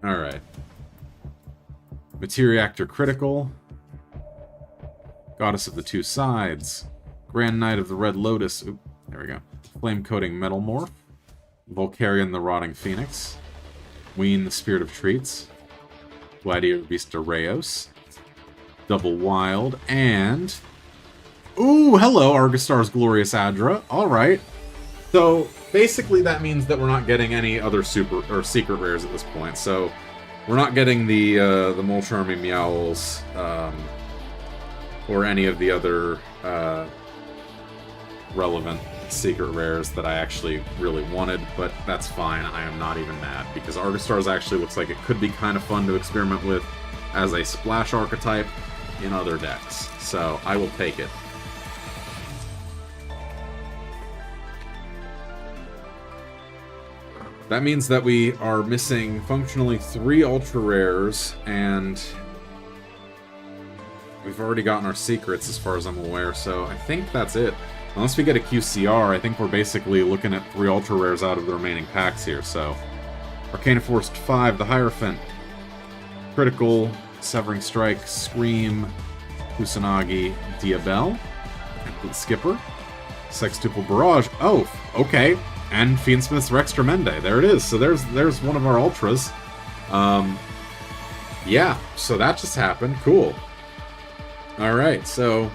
[SPEAKER 2] Alright. Materiactor Critical. Goddess of the Two Sides. Grand Knight of the Red Lotus. Oop, there we go. Flame Coating Metalmorph. Volcarion the Rotting Phoenix. Ween the Spirit of Treats. Gladiator Beast of Rayos. Double Wild. And... ooh, hello, Argostar's Glorious Adra. Alright. So, basically that means that we're not getting any other super or secret rares at this point. So, we're not getting the Mole Charming Meowls, or any of the other relevant secret rares that I actually really wanted, but that's fine. I am not even mad, because Argostars actually looks like it could be kind of fun to experiment with as a splash archetype in other decks. So, I will take it. That means that we are missing functionally 3 ultra rares, and we've already gotten our secrets as far as I'm aware, so I think that's it. Unless we get a QCR, I think we're basically looking at 3 ultra rares out of the remaining packs here, so... Arcana Force 5, the Hierophant. Critical, Severing Strike, Scream, Kusanagi, Diabel, Template Skipper, Sextuple Barrage. Oh, okay. And Fiendsmith's Rex Tremende. There it is. So there's one of our ultras. Yeah, so that just happened. Cool. Alright, so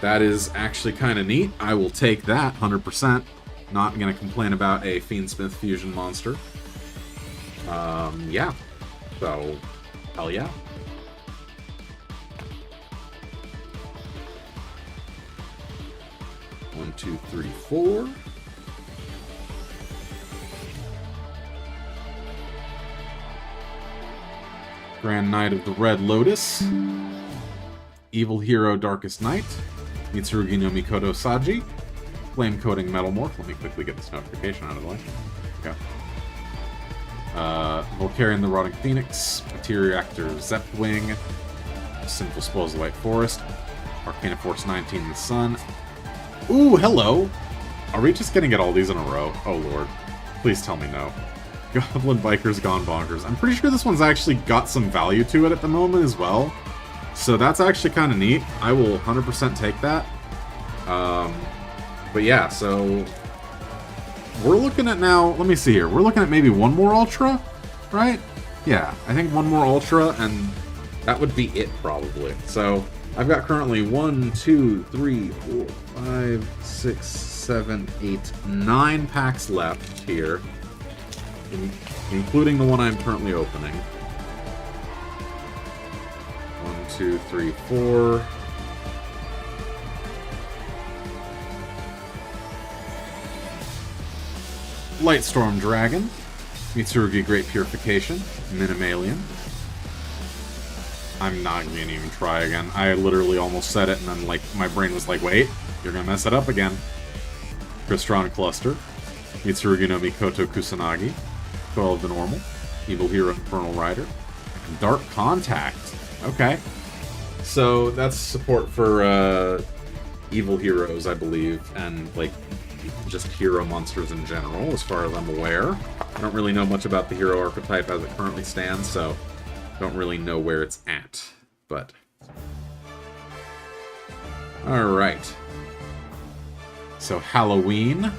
[SPEAKER 2] that is actually kind of neat. I will take that 100%. Not going to complain about a Fiendsmith fusion monster. Yeah. So, hell yeah. One, two, three, four. Grand Knight of the Red Lotus. Evil Hero Darkest Night. Mitsurugi no Mikoto Saji. Flame Coating Metalmorph. Let me quickly get this notification out of the way. Okay. Volcarion the Rotting Phoenix. Materiactor Zepwing. Sinful Spoils the White Forest. Arcana Force 19 the Sun. Ooh, hello! Are we just gonna get all these in a row? Oh lord. Please tell me no. Goblin Bikers Gone Bonkers. I'm pretty sure this one's actually got some value to it at the moment as well. So that's actually kind of neat. I will 100% take that. But yeah, so... we're looking at now... let me see here. We're looking at maybe one more Ultra, right? Yeah, I think one more Ultra, and that would be it, probably. So, I've got currently 1, 2, 3, 4, 5, 6, 7, 8, 9 packs left here. Including the one I'm currently opening. 1, 2, 3, 4. Lightstorm Dragon. Mitsurugi Great Purification. Minimalian. I'm not gonna even try again. I literally almost said it, and then, like, my brain was like, wait, you're gonna mess it up again. Crystron Cluster. Mitsurugi no Mikoto Kusanagi. 12 the normal. Evil Hero Infernal Rider. And Dark Contact. Okay. So, that's support for, evil heroes, I believe, and, like, just hero monsters in general, as far as I'm aware. I don't really know much about the hero archetype as it currently stands, so don't really know where it's at, but... Alright. So, Halloween,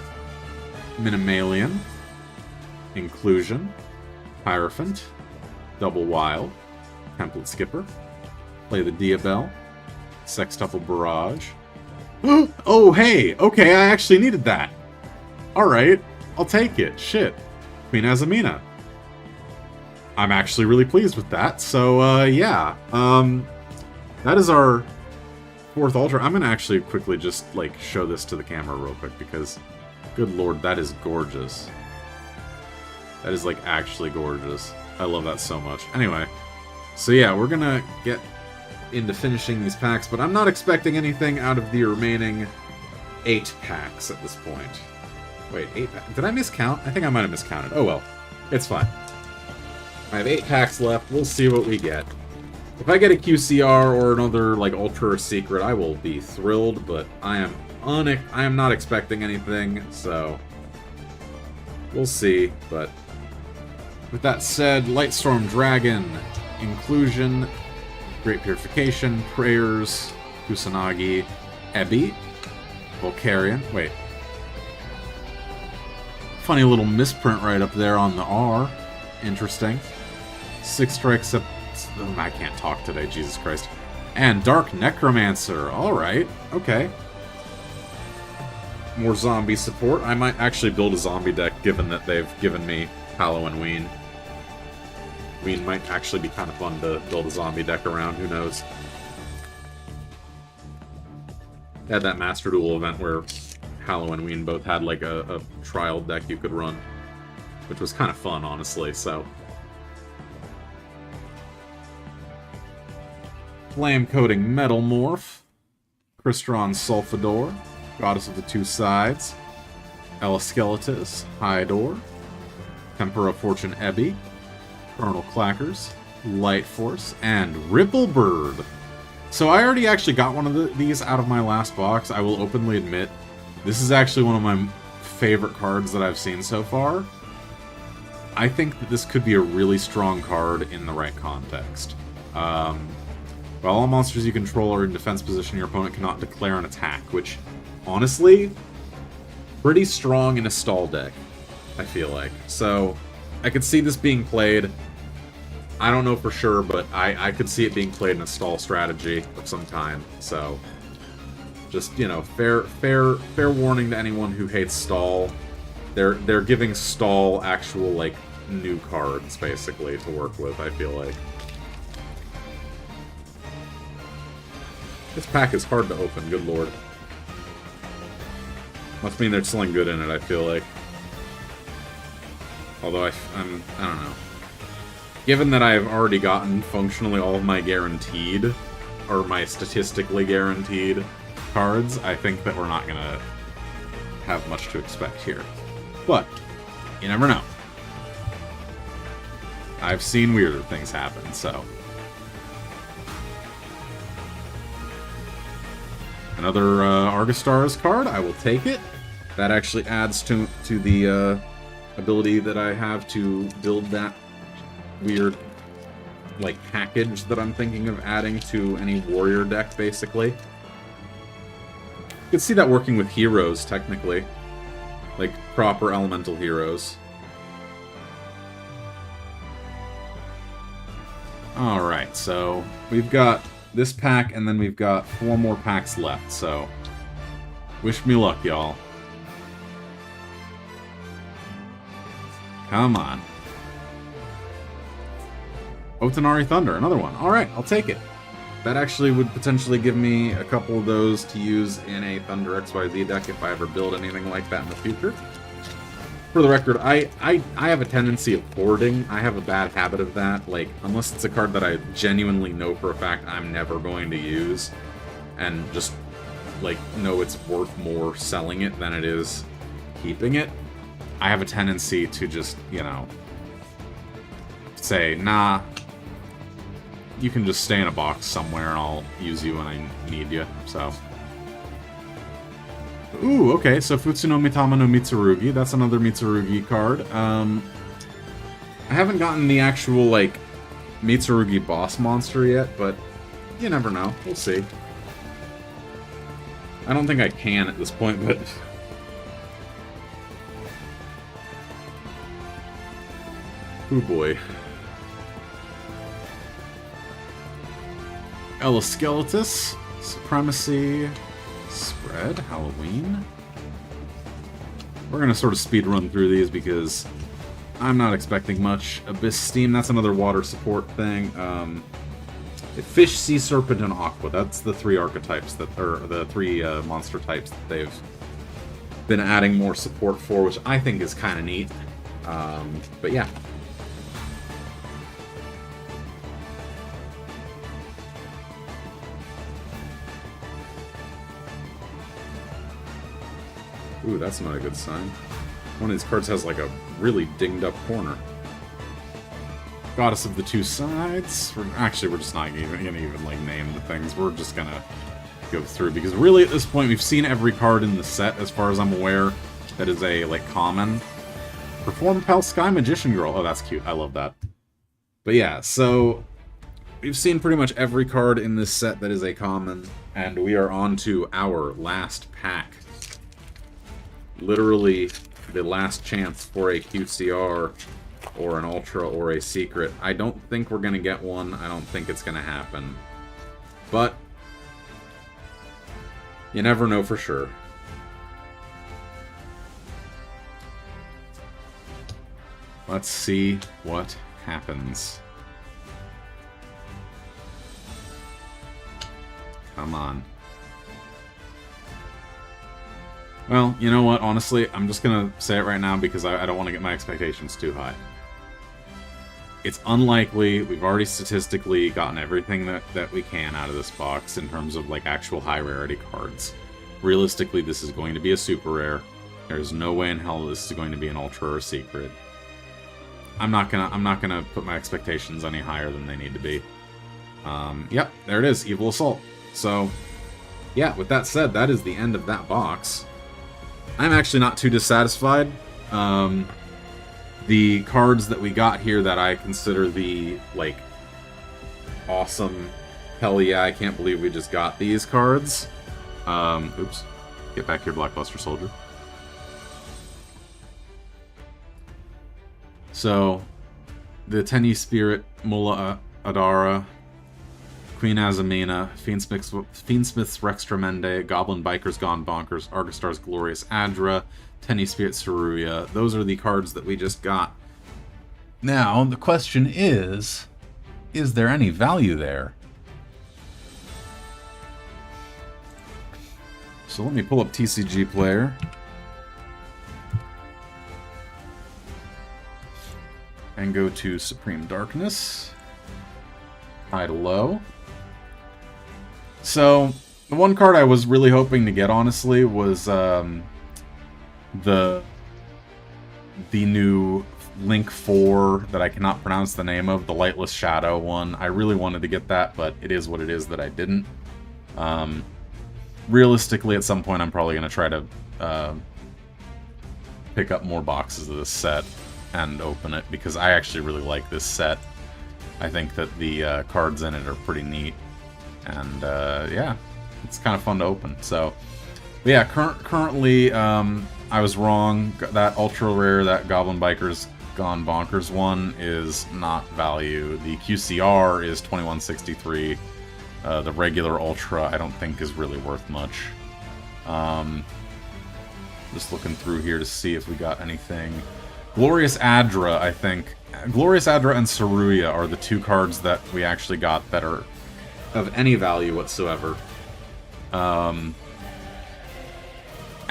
[SPEAKER 2] Minimalian, Inclusion, Hierophant, Double Wild, Template Skipper, Play the Diabell, Sextuple Barrage. Oh, hey! Okay, I actually needed that. Alright, I'll take it. Shit. Queen Azamina. I'm actually really pleased with that, so, yeah. That is our 4th Ultra. I'm gonna actually quickly just, like, show this to the camera real quick, because, good lord, that is gorgeous. That is, like, actually gorgeous. I love that so much. Anyway, so yeah, we're gonna get into finishing these packs, but I'm not expecting anything out of the remaining 8 packs at this point. Wait, 8 packs? Did I miscount? I think I might have miscounted. Oh well. It's fine. I have 8 packs left. We'll see what we get. If I get a QCR or another, like, Ultra or Secret, I will be thrilled, but I am not expecting anything, so we'll see. But with that said, Lightstorm Dragon, Inclusion, Great Purification, Prayers, Kusanagi, Ebi, Volcarian. Wait. Funny little misprint right up there on the R. Interesting. 6 strikes up. I can't talk today, Jesus Christ. And Dark Necromancer. Alright, okay. More zombie support. I might actually build a zombie deck given that they've given me Hallow and Ween. Ween might actually be kind of fun to build a zombie deck around, who knows. They had that Master Duel event where Hallow and Ween both had like a trial deck you could run, which was kind of fun, honestly, so. Flame Coating Metal Morph, Crystron Sulfador, Goddess of the Two Sides, Elaskeletus, Hydor, Tempera Fortune Ebi, Colonel Clackers, Light Force, and Ripplebird. So I already actually got one of these out of my last box. I will openly admit, this is actually one of my favorite cards that I've seen so far. I think that this could be a really strong card in the right context. While all monsters you control are in defense position, your opponent cannot declare an attack, which, honestly, pretty strong in a stall deck, I feel like. So, I could see this being played. I don't know for sure, but I could see it being played in a stall strategy of some kind. So, just, you know, fair warning to anyone who hates stall. They're giving stall actual, like, new cards, basically, to work with, I feel like. This pack is hard to open, good lord. Must mean there's something good in it, I feel like. Although I don't know. Given that I've already gotten functionally all of my guaranteed, or my statistically guaranteed cards, I think that we're not gonna have much to expect here. But, you never know. I've seen weirder things happen, so. Another Argostars card, I will take it. That actually adds to the ability that I have to build that weird, like, package that I'm thinking of adding to any warrior deck, basically. You can see that working with heroes, technically. Like, proper elemental heroes. Alright, so we've got this pack, and then we've got 4 more packs left, so wish me luck, y'all. Come on. Otanari Thunder, another one. Alright, I'll take it. That actually would potentially give me a couple of those to use in a Thunder XYZ deck if I ever build anything like that in the future. for the record, I have a tendency of hoarding. I have a bad habit of that. Like, unless it's a card that I genuinely know for a fact I'm never going to use, and just, like, know it's worth more selling it than it is keeping it, I have a tendency to just, you know, say, nah, you can just stay in a box somewhere and I'll use you when I need you, so... Ooh, okay, so Futsuno Mitama no Mitsurugi. That's another Mitsurugi card. I haven't gotten the actual, like, Mitsurugi boss monster yet, but you never know. We'll see. I don't think I can at this point, but... Ooh, boy. Eloskeletus, Supremacy... Spread, Halloween. We're gonna sort of speed run through these because I'm not expecting much. Abyss Steam, that's another water support thing. Fish, Sea Serpent, and Aqua. That's the three archetypes that, or the three monster types that they've been adding more support for, which I think is kind of neat. But yeah. Ooh, that's not a good sign. One of these cards has like a really dinged up corner. Goddess of the Two Sides. We're just not gonna even like name the things. We're just gonna go through because really at this point we've seen every card in the set as far as I'm aware that is a like common. Perform Pal Sky Magician Girl. Oh, that's cute. I love that. But yeah, so we've seen pretty much every card in this set that is a common, and we are on to our last pack. Literally the last chance for a QCR or an Ultra or a Secret. I don't think we're going to get one. I don't think it's going to happen. But you never know for sure. Let's see what happens. Come on. Well, you know what, honestly, I'm just gonna say it right now because I don't want to get my expectations too high. It's unlikely. We've already statistically gotten everything that we can out of this box in terms of, like, actual high-rarity cards. Realistically, this is going to be a super rare. There's no way in hell this is going to be an Ultra or a Secret. I'm not gonna put my expectations any higher than they need to be. Yep, there it is, Evil Assault. So, yeah, with that said, that is the end of that box. I'm actually not too dissatisfied. The cards that we got here that I consider the, like, awesome, hell yeah, I can't believe we just got these cards. Oops. Get back here, Blockbuster Soldier. So, the Tenyi Spirit, Mulla Adara, Queen Azamina, Fiendsmith's Rex Tremende, Goblin Bikers Gone Bonkers, Argostar's Glorious Adra, Tenyi Spirit Saruya. Those are the cards that we just got. Now, the question is there any value there? So let me pull up TCG Player. And go to Supreme Darkness. High to low. So, the one card I was really hoping to get, honestly, was the new Link 4 that I cannot pronounce the name of, the Lightless Shadow one. I really wanted to get that, but it is what it is that I didn't. Realistically, at some point, I'm probably going to try to pick up more boxes of this set and open it, because I actually really like this set. I think that the cards in it are pretty neat. And, yeah, it's kind of fun to open. So, but yeah, currently, I was wrong. That Ultra Rare, that Goblin Bikers Gone Bonkers one is not value. The QCR is 2163. The regular Ultra, I don't think is really worth much. Just looking through here to see if we got anything. Glorious Adra, I think. Glorious Adra and Saruya are the two cards that we actually got that are of any value whatsoever. And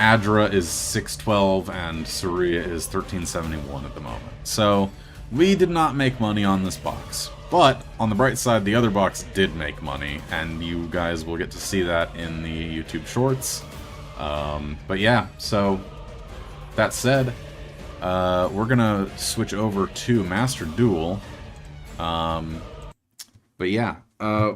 [SPEAKER 2] Adra is 612 and Saria is 1371 at the moment. So we did not make money on this box. But on the bright side, the other box did make money, and you guys will get to see that in the YouTube shorts. But yeah, so that said, we're gonna switch over to Master Duel. But yeah, I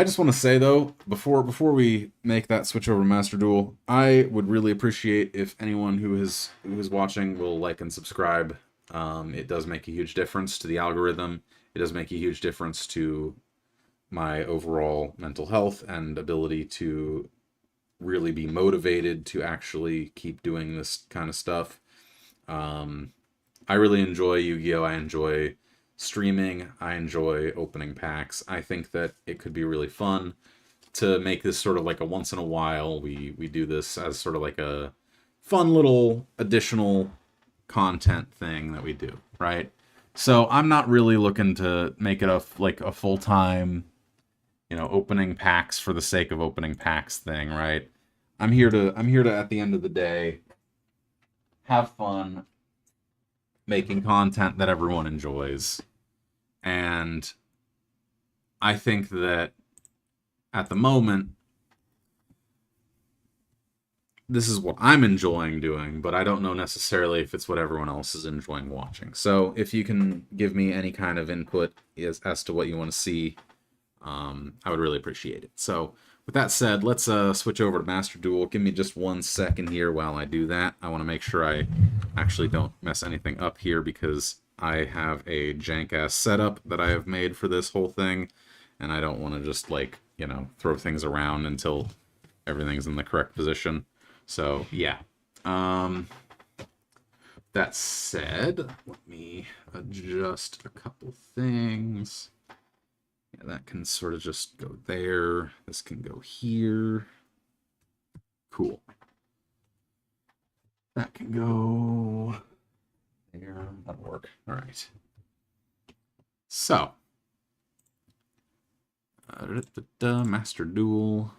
[SPEAKER 2] just want to say though, before we make that switch over to Master Duel, I would really appreciate if anyone who is watching will like and subscribe. It does make a huge difference to the algorithm. It does make a huge difference to my overall mental health and ability to really be motivated to actually keep doing this kind of stuff. I really enjoy Yu-Gi-Oh! I enjoy streaming. I enjoy opening packs. I think that it could be really fun to make this sort of like a once in a while. We do this as sort of like a fun little additional content thing that we do, right? So I'm not really looking to make it a full-time, opening packs for the sake of opening packs thing, right? I'm here to at the end of the day have fun making content that everyone enjoys. And I think that at the moment, this is what I'm enjoying doing, but I don't know necessarily if it's what everyone else is enjoying watching. So if you can give me any kind of input as to what you want to see, I would really appreciate it. So with that said, let's switch over to Master Duel. Give me just 1 second here while I do that. I want to make sure I actually don't mess anything up here, because I have a jank-ass setup that I have made for this whole thing, and I don't want to just, throw things around until everything's in the correct position. So, yeah. That said, let me adjust a couple things. Yeah, that can sort of just go there. This can go here. Cool. That can go there. That'll work. All right. So, Master Duel.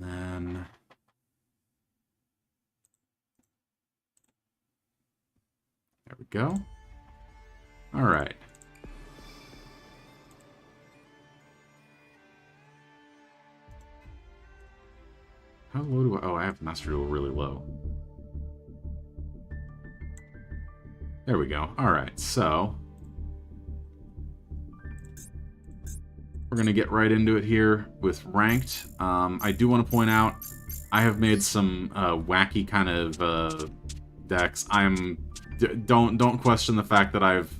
[SPEAKER 2] And then there we go. All right. How low do I... Oh, I have Master Duel really low. There we go. Alright, so... we're going to get right into it here with Ranked. I do want to point out, I have made some wacky kind of decks. Don't question the fact that I've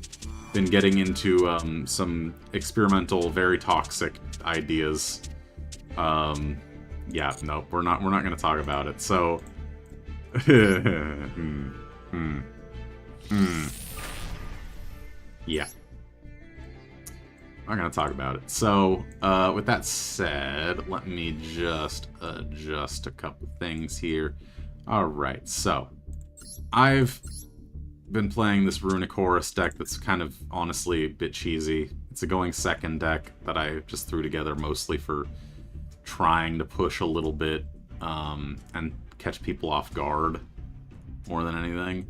[SPEAKER 2] been getting into some experimental, very toxic ideas. Yeah, no, we're not going to talk about it. So, yeah, not going to talk about it. So, with that said, let me just adjust a couple things here. All right, so I've been playing this Runic Horus deck that's kind of honestly a bit cheesy. It's a going second deck that I just threw together mostly for trying to push a little bit and catch people off guard more than anything.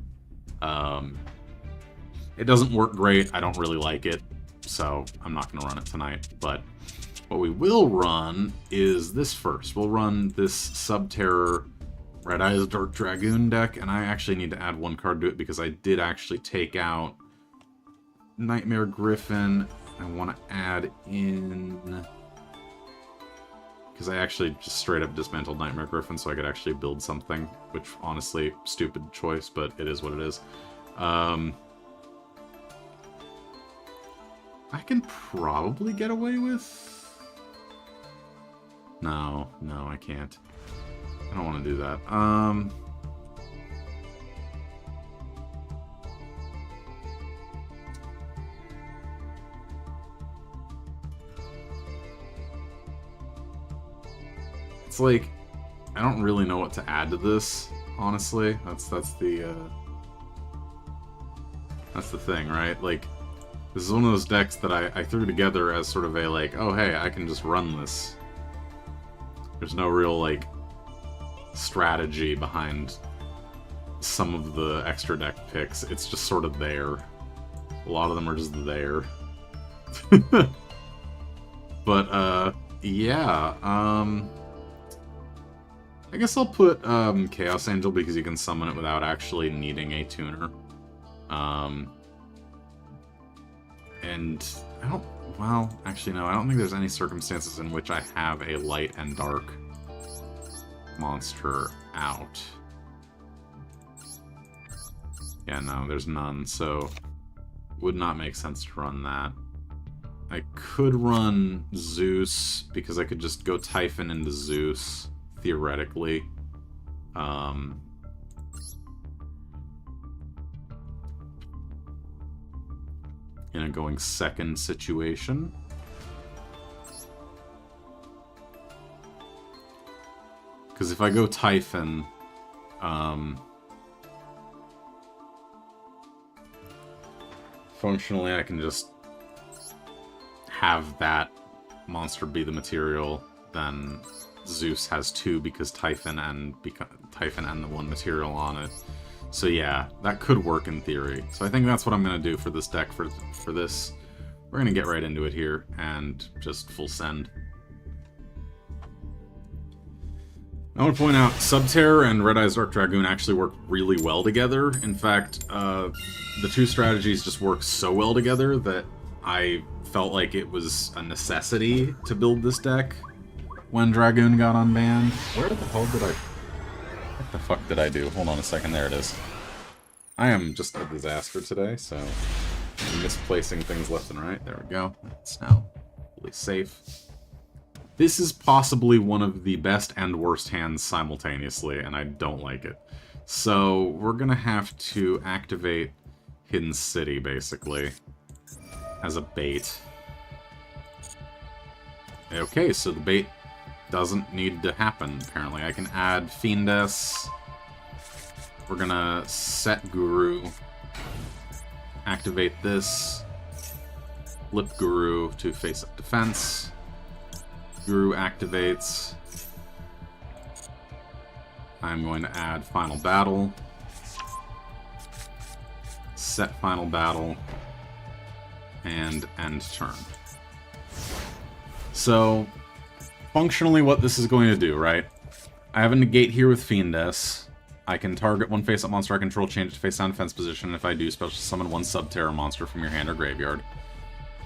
[SPEAKER 2] It doesn't work great. I don't really like it, so I'm not going to run it tonight. But what we will run is this first. We'll run this Subterror Red Eyes Dark Dragoon deck, and I actually need to add one card to it because I did actually take out Nightmare Griffin. I want to add in... because I actually just straight up dismantled Nightmare Griffin so I could actually build something, which honestly, stupid choice, but it is what it is. I can probably get away with... No, I can't. I don't want to do that. It's like, I don't really know what to add to this, honestly. That's the thing, right? Like, this is one of those decks that I threw together as sort of a, like, oh, hey, I can just run this. There's no real, like, strategy behind some of the extra deck picks. It's just sort of there. A lot of them are just there. But, yeah, I guess I'll put, Chaos Angel because you can summon it without actually needing a tuner. And I don't, well, actually no, I don't think there's any circumstances in which I have a light and dark monster out. Yeah, no, there's none, so would not make sense to run that. I could run Zeus, because I could just go Typhon into Zeus, theoretically. In a going second situation. Because if I go Typhon, functionally I can just have that monster be the material, then Zeus has two because Typhon and the one material on it. So yeah, that could work in theory. So I think that's what I'm going to do for this deck for this. We're going to get right into it here and just full send. I want to point out, Subterror and Red Eyes Dark Dragoon actually work really well together. In fact, the two strategies just work so well together that I felt like it was a necessity to build this deck when Dragoon got unbanned. Where the hell did I... What the fuck did I do? Hold on a second, there it is. I am just a disaster today, so I'm misplacing things left and right. There we go. It's now fully safe. This is possibly one of the best and worst hands simultaneously, and I don't like it. So we're gonna have to activate Hidden City, basically, as a bait. Okay, so the bait doesn't need to happen, apparently. I can add Fiendess. We're gonna set Guru. Activate this. Flip Guru to face-up defense. Guru activates. I'm going to add Final Battle. Set Final Battle. And end turn. So, functionally what this is going to do, right? I have a negate here with Fiendess. I can target one face-up monster I control, change it to face-down defense position. If I do, special summon one Subterror monster from your hand or graveyard.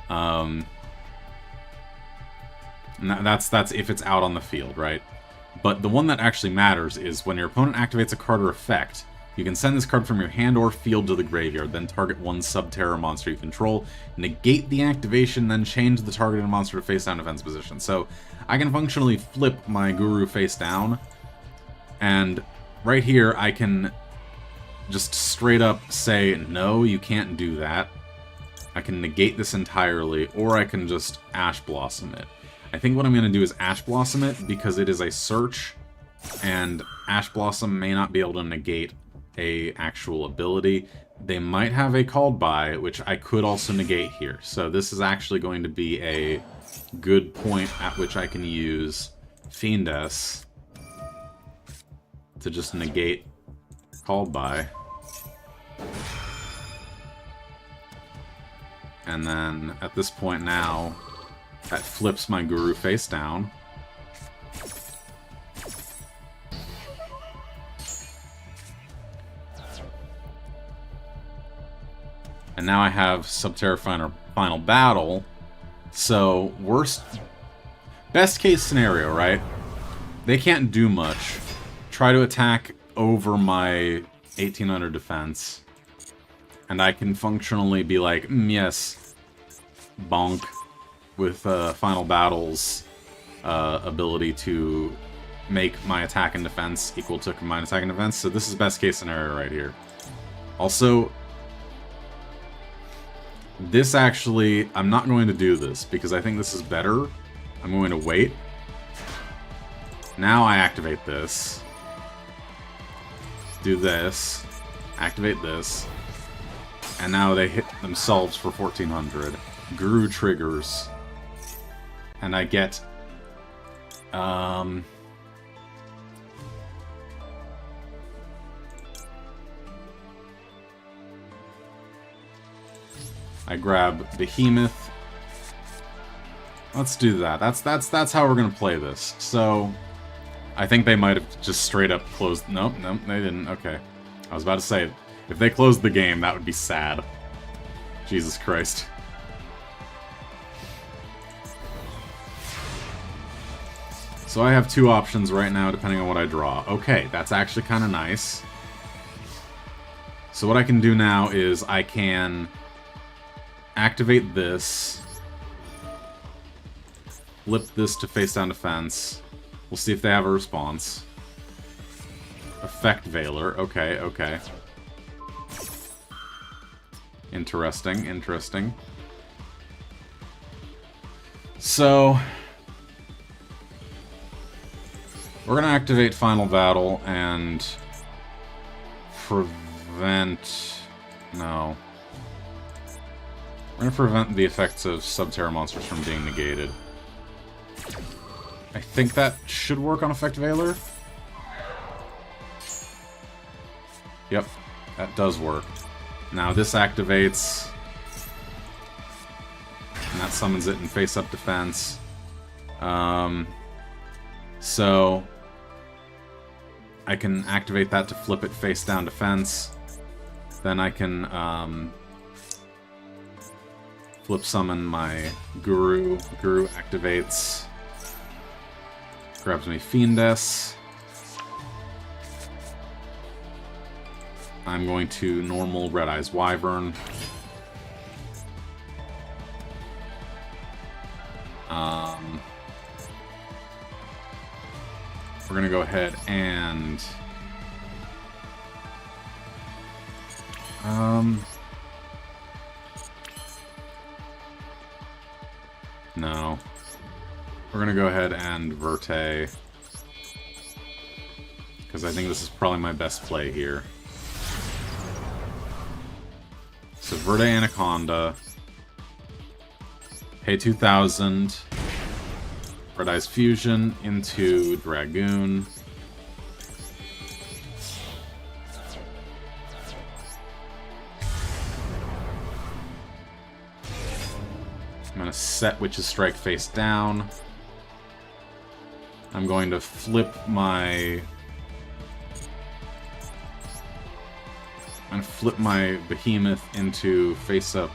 [SPEAKER 2] And that's if it's out on the field, right? But the one that actually matters is when your opponent activates a card or effect, you can send this card from your hand or field to the graveyard, then target one Subterror monster you control, negate the activation, then change the targeted monster to face-down defense position. So I can functionally flip my Guru face down, and right here I can just straight up say, no, you can't do that. I can negate this entirely, or I can just Ash Blossom it. I think what I'm going to do is Ash Blossom it because it is a search, and Ash Blossom may not be able to negate a actual ability. They might have a called by, which I could also negate here. So this is actually going to be a good point at which I can use Fiendess to just negate called by. And then at this point now, that flips my Guru face down. And now I have Subterror Final Battle. So, best case scenario, right? They can't do much. Try to attack over my 1800 defense. And I can functionally be like, yes, bonk, with Final Battle's ability to make my attack and defense equal to combined attack and defense. So this is best case scenario right here. Also, this actually, I'm not going to do this because I think this is better. I'm going to wait. Now I activate this. Do this. Activate this. And now they hit themselves for 1400. Guru triggers. And I get... I grab Behemoth. Let's do that. That's how we're gonna play this. So, I think they might have just straight up closed. Nope, they didn't. Okay, I was about to say, if they closed the game, that would be sad. Jesus Christ. So I have two options right now, depending on what I draw. Okay, that's actually kind of nice. So what I can do now is I can activate this, flip this to face down defense. We'll see if they have a response. Effect Veiler. Okay, okay. Interesting, interesting. So we're gonna activate Final Battle and prevent... No. We're gonna prevent the effects of Subterra monsters from being negated. I think that should work on Effect Veiler. Yep, that does work. Now this activates, and that summons it in face-up defense. So I can activate that to flip it face-down defense. Then I can flip summon my Guru. Guru activates, grabs me Fiendess. I'm going to normal Red Eyes Wyvern. We're gonna go ahead and no. We're gonna go ahead and Verte, because I think this is probably my best play here. So Verde Anaconda, pay 2,000, Red Eyes Fusion into Dragoon. I'm going to set Witch's Strike face down. I'm going to flip my... Behemoth into face-up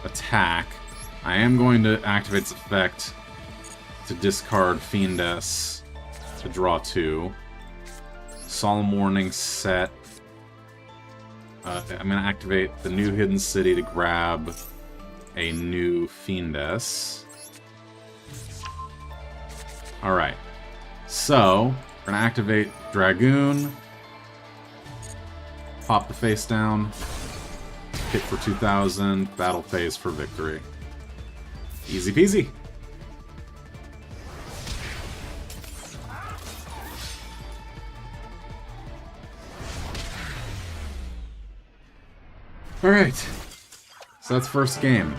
[SPEAKER 2] attack. I am going to activate its effect to discard Fiendess to draw 2. Solemn Warning set. I'm going to activate the new Hidden City to grab a new Fiendess. Alright. So, we're going to activate Dragoon. Pop the face down. Hit for 2,000. Battle phase for victory. Easy peasy. Alright. So that's first game.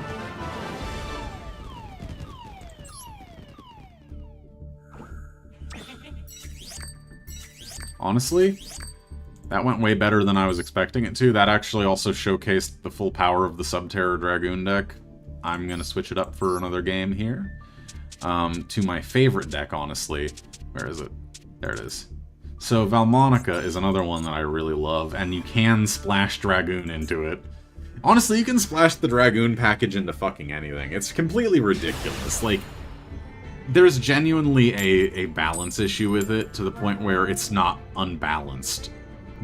[SPEAKER 2] Honestly, that went way better than I was expecting it to. That actually also showcased the full power of the Subterra Dragoon deck. I'm going to switch it up for another game here. To my favorite deck, honestly. Where is it? There it is. So Valmonica is another one that I really love, and you can splash Dragoon into it. Honestly, you can splash the Dragoon package into fucking anything. It's completely ridiculous. Like, there's genuinely a balance issue with it, to the point where it's not unbalanced.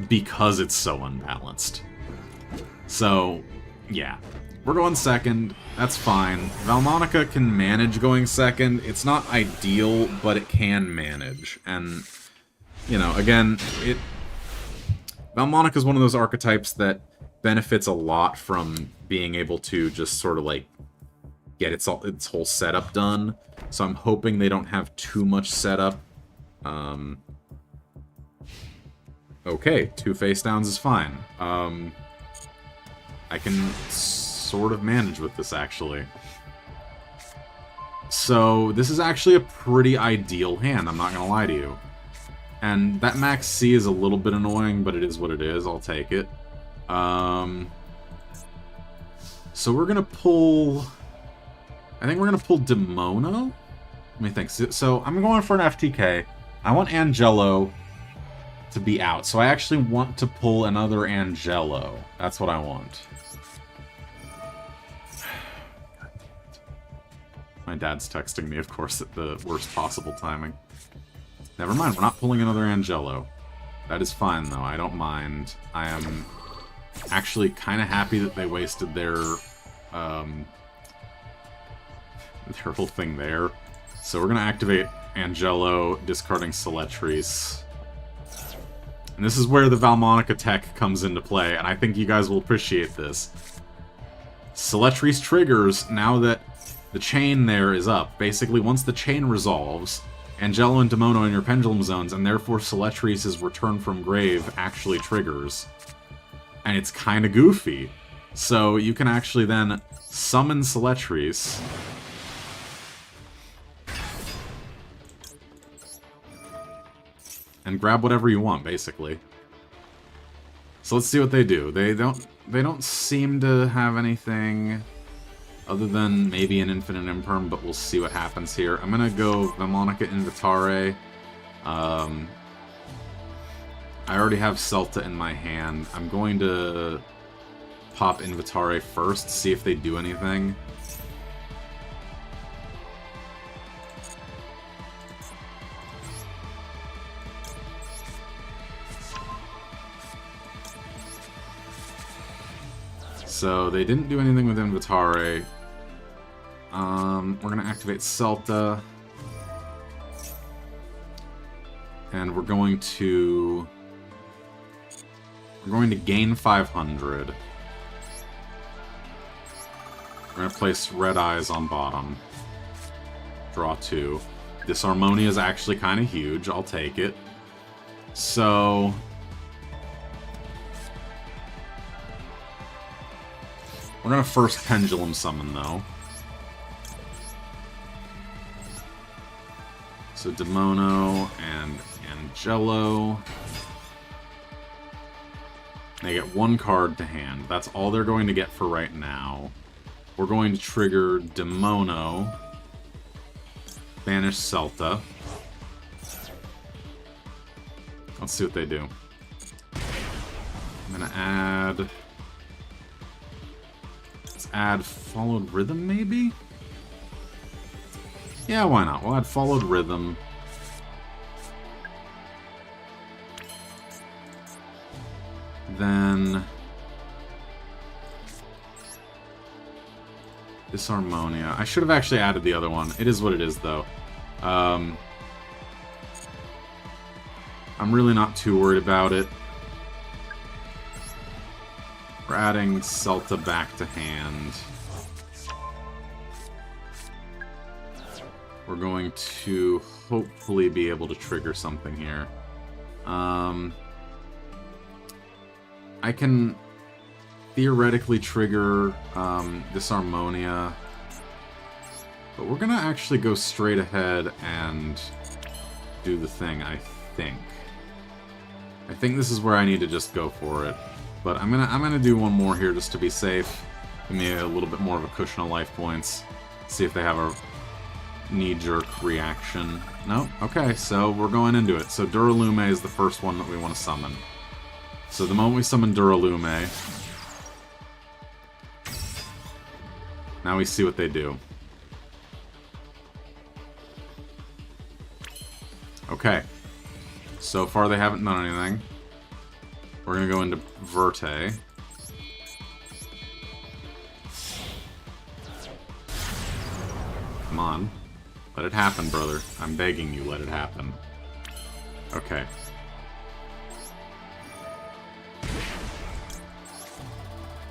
[SPEAKER 2] Because it's so unbalanced. So, yeah. We're going second. That's fine. Valmonica can manage going second. It's not ideal, but it can manage. And, you know, again, Valmonica is one of those archetypes that benefits a lot from being able to just sort of, like, get its whole setup done. So I'm hoping they don't have too much setup. Okay, 2 face downs is fine. I can sort of manage with this, actually. So, this is actually a pretty ideal hand, I'm not gonna lie to you. And that max C is a little bit annoying, but it is what it is, I'll take it. So we're gonna pull... I think we're gonna pull Demono? Let me think. So I'm going for an FTK. I want Angelo to be out. So I actually want to pull another Angelo. That's what I want. My dad's texting me, of course, at the worst possible timing. Never mind, we're not pulling another Angelo. That is fine, though. I don't mind. I am actually kind of happy that they wasted their whole thing there. So we're going to activate Angelo, discarding Celetrice. And this is where the Valmonica tech comes into play, and I think you guys will appreciate this. Celetrice triggers now that the chain there is up. Basically, once the chain resolves, Angelo and Demono in your pendulum zones, and therefore Celetrice's return from grave actually triggers. And it's kind of goofy. So you can actually then summon Celetrice. And grab whatever you want, basically. So let's see what they do. They don't seem to have anything other than maybe an infinite imperm, but we'll see what happens here. I'm gonna go Valmonica Invitare. I already have Celta in my hand. I'm going to pop Invitare first, see if they do anything. So they didn't do anything with Invitare. We're gonna activate Celta. And we're going to gain 500. We're gonna place Red Eyes on bottom. Draw 2. Disharmonia is actually kind of huge. I'll take it. So we're gonna first Pendulum Summon, though. So Demono and Angelo. They get one card to hand. That's all they're going to get for right now. We're going to trigger Demono. Banish Celta. Let's see what they do. I'm gonna add... Let's add Followed Rhythm, maybe? Yeah, why not? We'll add Followed Rhythm. Then... Disharmonia. I should have actually added the other one. It is what it is, though. I'm really not too worried about it. We're adding Celta back to hand. We're going to hopefully be able to trigger something here. I can theoretically trigger Disharmonia, but we're gonna actually go straight ahead and do the thing, I think. I think this is where I need to just go for it. But I'm gonna do one more here just to be safe. Give me a little bit more of a cushion of life points. See if they have a knee-jerk reaction. No? Okay, so we're going into it. So Duralume is the first one that we want to summon. So the moment we summon Duralume, now we see what they do. Okay. So far they haven't done anything. We're gonna go into Verte. Come on. Let it happen, brother. I'm begging you, let it happen. Okay.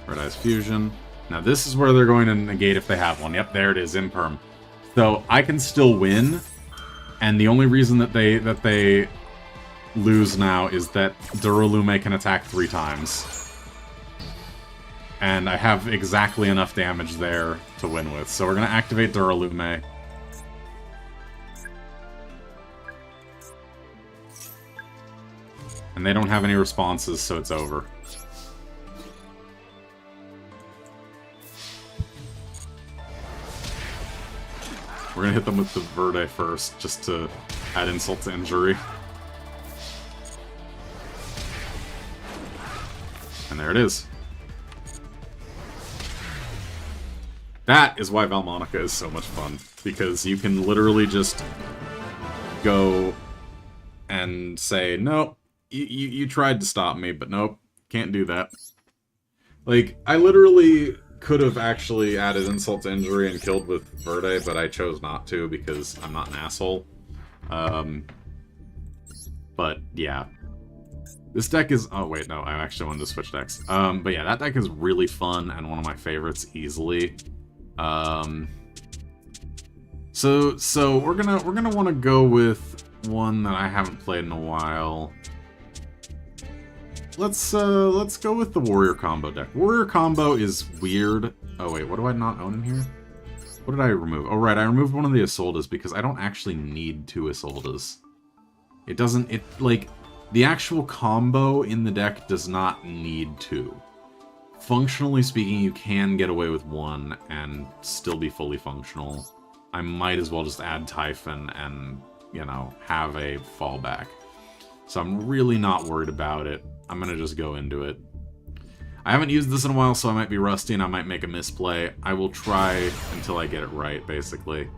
[SPEAKER 2] Red Eyes Fusion. Now this is where they're going to negate if they have one. Yep, there it is, Imperm. So I can still win, and the only reason that they lose now is that Duralume can attack 3 times. And I have exactly enough damage there to win with. So we're going to activate Duralume. And they don't have any responses, so it's over. We're gonna hit them with the Verde first, just to add insult to injury. And there it is. That is why Valmonica is so much fun, because you can literally just go and say, nope, you tried to stop me, but nope, can't do that. Like, I literally could have actually added insult to injury and killed with Verde, but I chose not to because I'm not an asshole. But yeah. This deck is... Oh, wait, no, I actually wanted to switch decks. But yeah, that deck is really fun and one of my favorites, easily. So we're gonna want to go with one that I haven't played in a while. Let's go with the Warrior Combo deck. Warrior Combo is weird. Oh wait, what do I not own in here? What did I remove? Oh right, I removed one of the Isoldas because I don't actually need 2 Isoldas. It doesn't, like, the actual combo in the deck does not need 2. Functionally speaking, you can get away with 1 and still be fully functional. I might as well just add Typhon and, you know, have a fallback. So I'm really not worried about it. I'm gonna just go into it. I haven't used this in a while, so I might be rusty and I might make a misplay. I will try until I get it right, basically.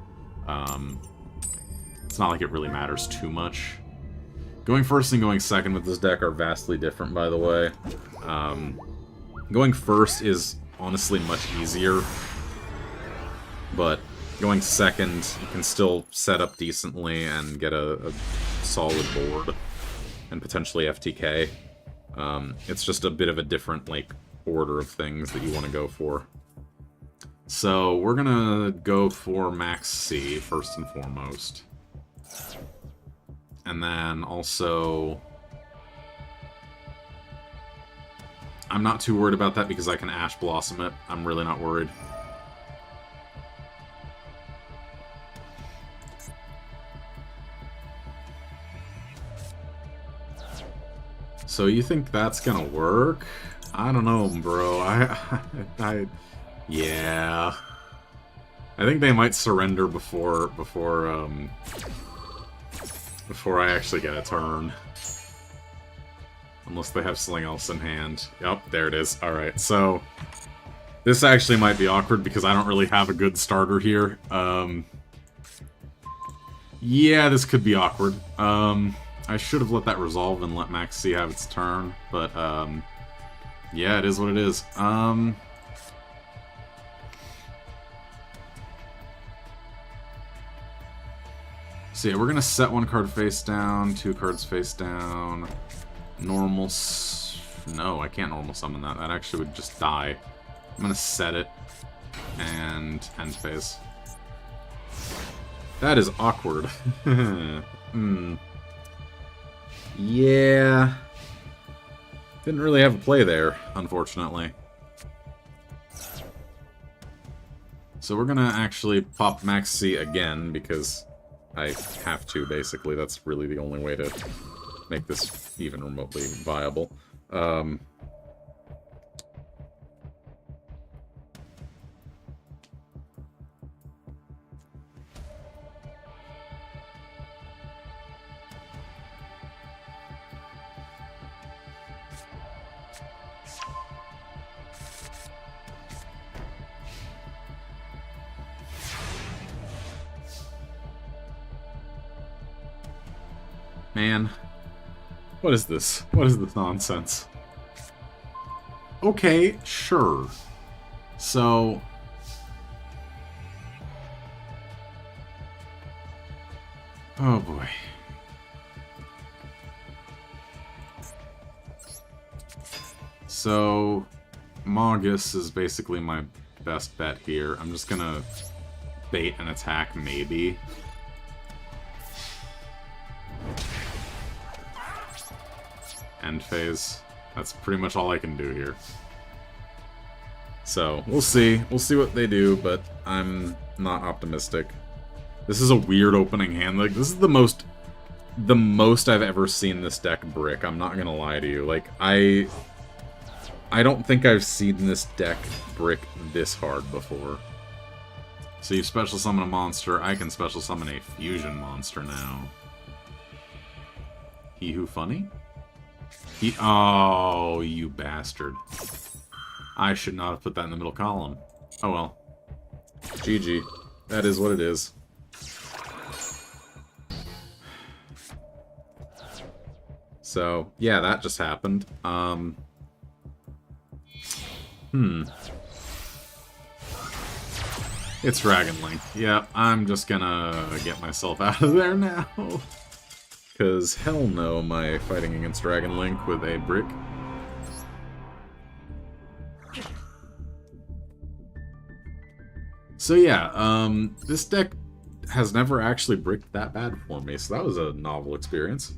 [SPEAKER 2] It's not like it really matters too much. Going first and going second with this deck are vastly different, by the way. Going first is honestly much easier, but going second, you can still set up decently and get a solid board, and potentially FTK. It's just a bit of a different, like, order of things that you want to go for. So, we're gonna go for Max C, first and foremost. And then also... I'm not too worried about that because I can Ash Blossom it. I'm really not worried. So you think that's gonna work? I don't know, bro. Yeah. I think they might surrender before I actually get a turn. Unless they have something else in hand. Yep, there it is. Alright, so... This actually might be awkward because I don't really have a good starter here. Yeah, this could be awkward. I should have let that resolve and let Max C have its turn, but, yeah, it is what it is. So yeah, we're gonna set 1 card face down, 2 cards face down. Normal... No, I can't normal summon that. That actually would just die. I'm gonna set it and end phase. That is awkward. Yeah. Didn't really have a play there, unfortunately. So we're gonna actually pop Max C again, because I have to, basically. That's really the only way to make this even remotely viable. Man. What is this? What is this nonsense? Okay, sure. So... Oh boy. So... Magus is basically my best bet here. I'm just gonna bait an attack, maybe. End phase. That's pretty much all I can do here. So, we'll see. We'll see what they do, but I'm not optimistic. This is a weird opening hand. Like, this is the most I've ever seen this deck brick. I'm not gonna lie to you. Like, I don't think I've seen this deck brick this hard before. So you special summon a monster, I can special summon a fusion monster now. He who funny? Oh, you bastard. I should not have put that in the middle column. Oh well. GG. That is what it is. So, yeah, that just happened. It's Dragon Link. Yeah, I'm just gonna get myself out of there now. Because hell no, am I fighting against Dragon Link with a brick. So yeah, this deck has never actually bricked that bad for me, so that was a novel experience.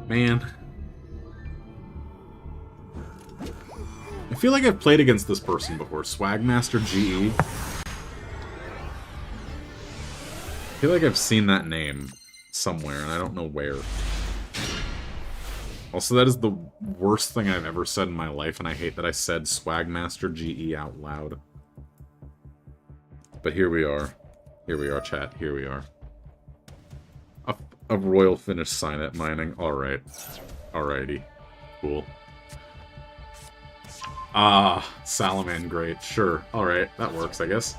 [SPEAKER 2] Man. I feel like I've played against this person before. Swagmaster GE. I feel like I've seen that name somewhere, and I don't know where. Also, that is the worst thing I've ever said in my life, and I hate that I said Swagmaster GE out loud. But here we are. Here we are, chat. Here we are. A royal finish sign at mining. Alright. Alrighty. Cool. Ah, Salaman great. Sure. Alright, that works, I guess.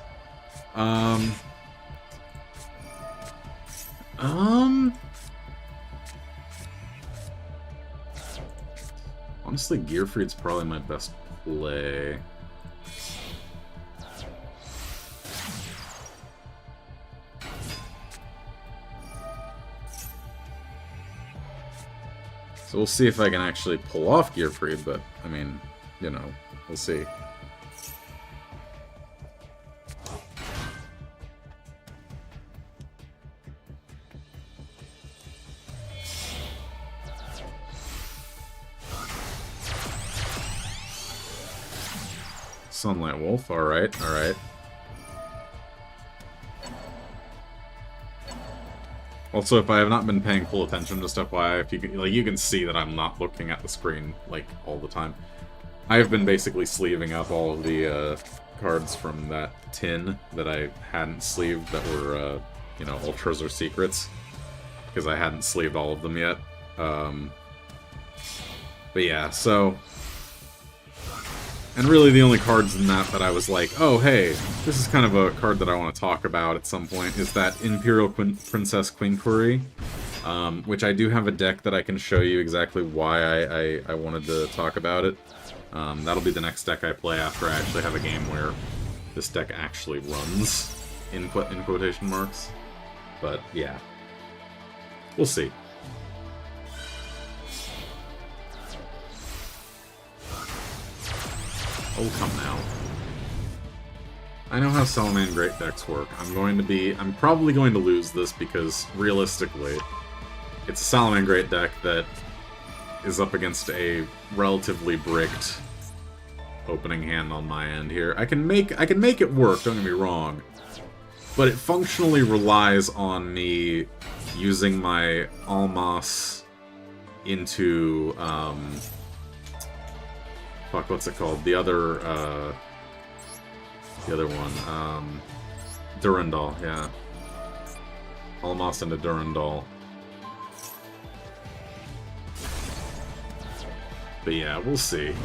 [SPEAKER 2] Honestly, Gearfried's probably my best play. So we'll see if I can actually pull off Gearfried, but, I mean, you know, we'll see. Sunlight Wolf, alright, alright. Also, if I have not been paying full attention, just FYI, if you can, like, you can see that I'm not looking at the screen, like, all the time. I have been basically sleeving up all of the cards from that tin that I hadn't sleeved that were, you know, Ultras or Secrets, because I hadn't sleeved all of them yet. But yeah, so... And really the only cards in that I was like, oh hey, this is kind of a card that I want to talk about at some point, is that Imperial Princess Quinquery, which I do have a deck that I can show you exactly why I wanted to talk about it. That'll be the next deck I play after I actually have a game where this deck actually runs, in quotation marks. But yeah, we'll see. Oh, come now. I know how Salaman Great decks work. I'm probably going to lose this because, realistically, it's a Salaman Great deck that is up against a relatively bricked opening hand on my end here. I can make it work, don't get me wrong, but it functionally relies on me using my Almas into, fuck, what's it called? The other one. Durandal, yeah. Almas into Durandal. But yeah, we'll see.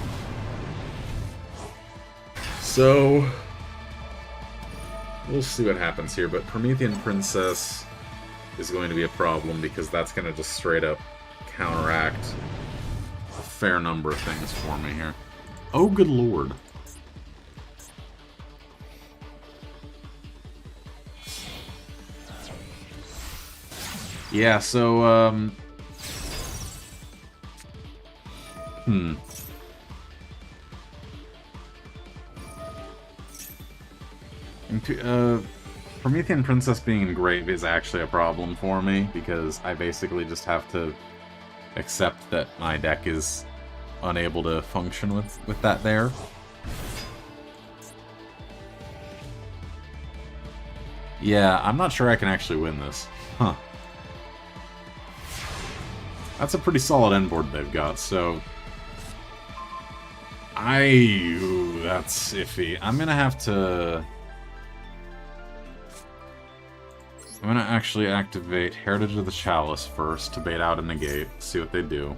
[SPEAKER 2] So... we'll see what happens here, but Promethean Princess is going to be a problem because that's going to just straight up counteract a fair number of things for me here. Oh, good lord. Yeah, so, Promethean Princess being in Grave is actually a problem for me, because I basically just have to accept that my deck is unable to function with that there. Yeah, I'm not sure I can actually win this. Huh. That's a pretty solid end board they've got, so... Ooh, that's iffy. I'm gonna have to... I'm gonna actually activate Heritage of the Chalice first to bait out a negate, see what they do.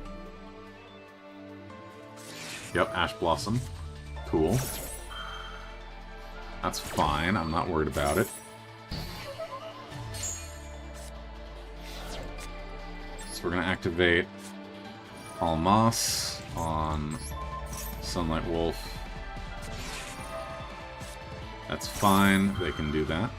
[SPEAKER 2] Yep, Ash Blossom. Cool. That's fine, I'm not worried about it. So we're gonna activate Almas on Sunlight Wolf. That's fine, they can do that.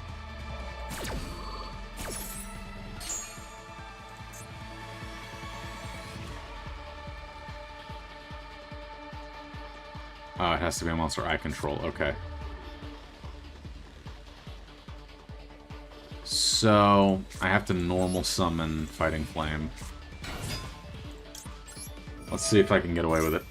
[SPEAKER 2] It has to be a monster I control, okay. So, I have to normal summon Fighting Flame. Let's see if I can get away with it.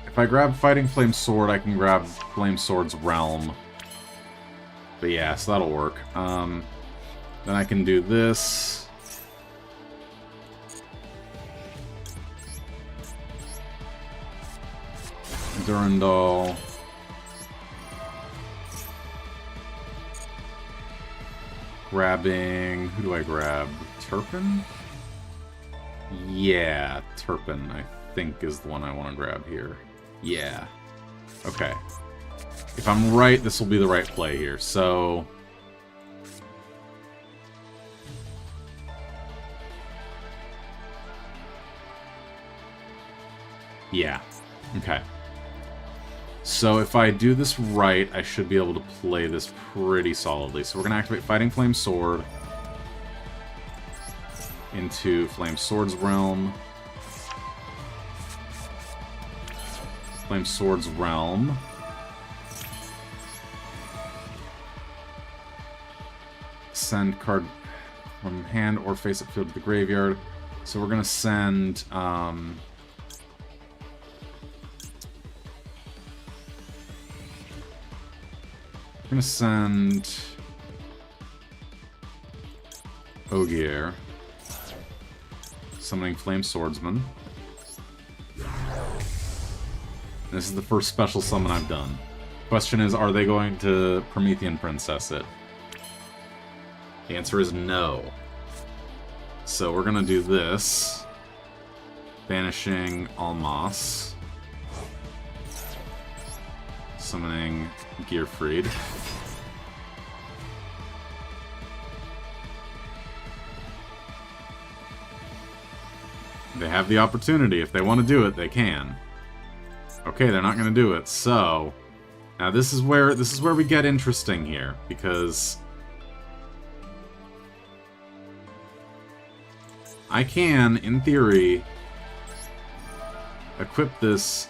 [SPEAKER 2] If I grab Fighting Flame Sword, I can grab Flame Sword's Realm. But yeah, so that'll work. Then I can do this. Durandal. Grabbing... Who do I grab? Turpin? Yeah, Turpin, I think, is the one I want to grab here. Yeah. Okay. If I'm right, this will be the right play here, so... Yeah. Okay. So if I do this right, I should be able to play this pretty solidly. So we're going to activate Fighting Flame Sword into Flame Sword's Realm. Flame Sword's Realm. Send card from hand or face up field to the graveyard. So we're going to send... we're going to send... Ogier. Summoning Flame Swordsman. This is the first special summon I've done. Question is, are they going to Promethean Princess it? The answer is no. So we're gonna do this. Banishing Almas. Summoning Gearfried. They have the opportunity. If they want to do it, they can. Okay, they're not gonna do it, so... Now this is where we get interesting here, because... I can, in theory, equip this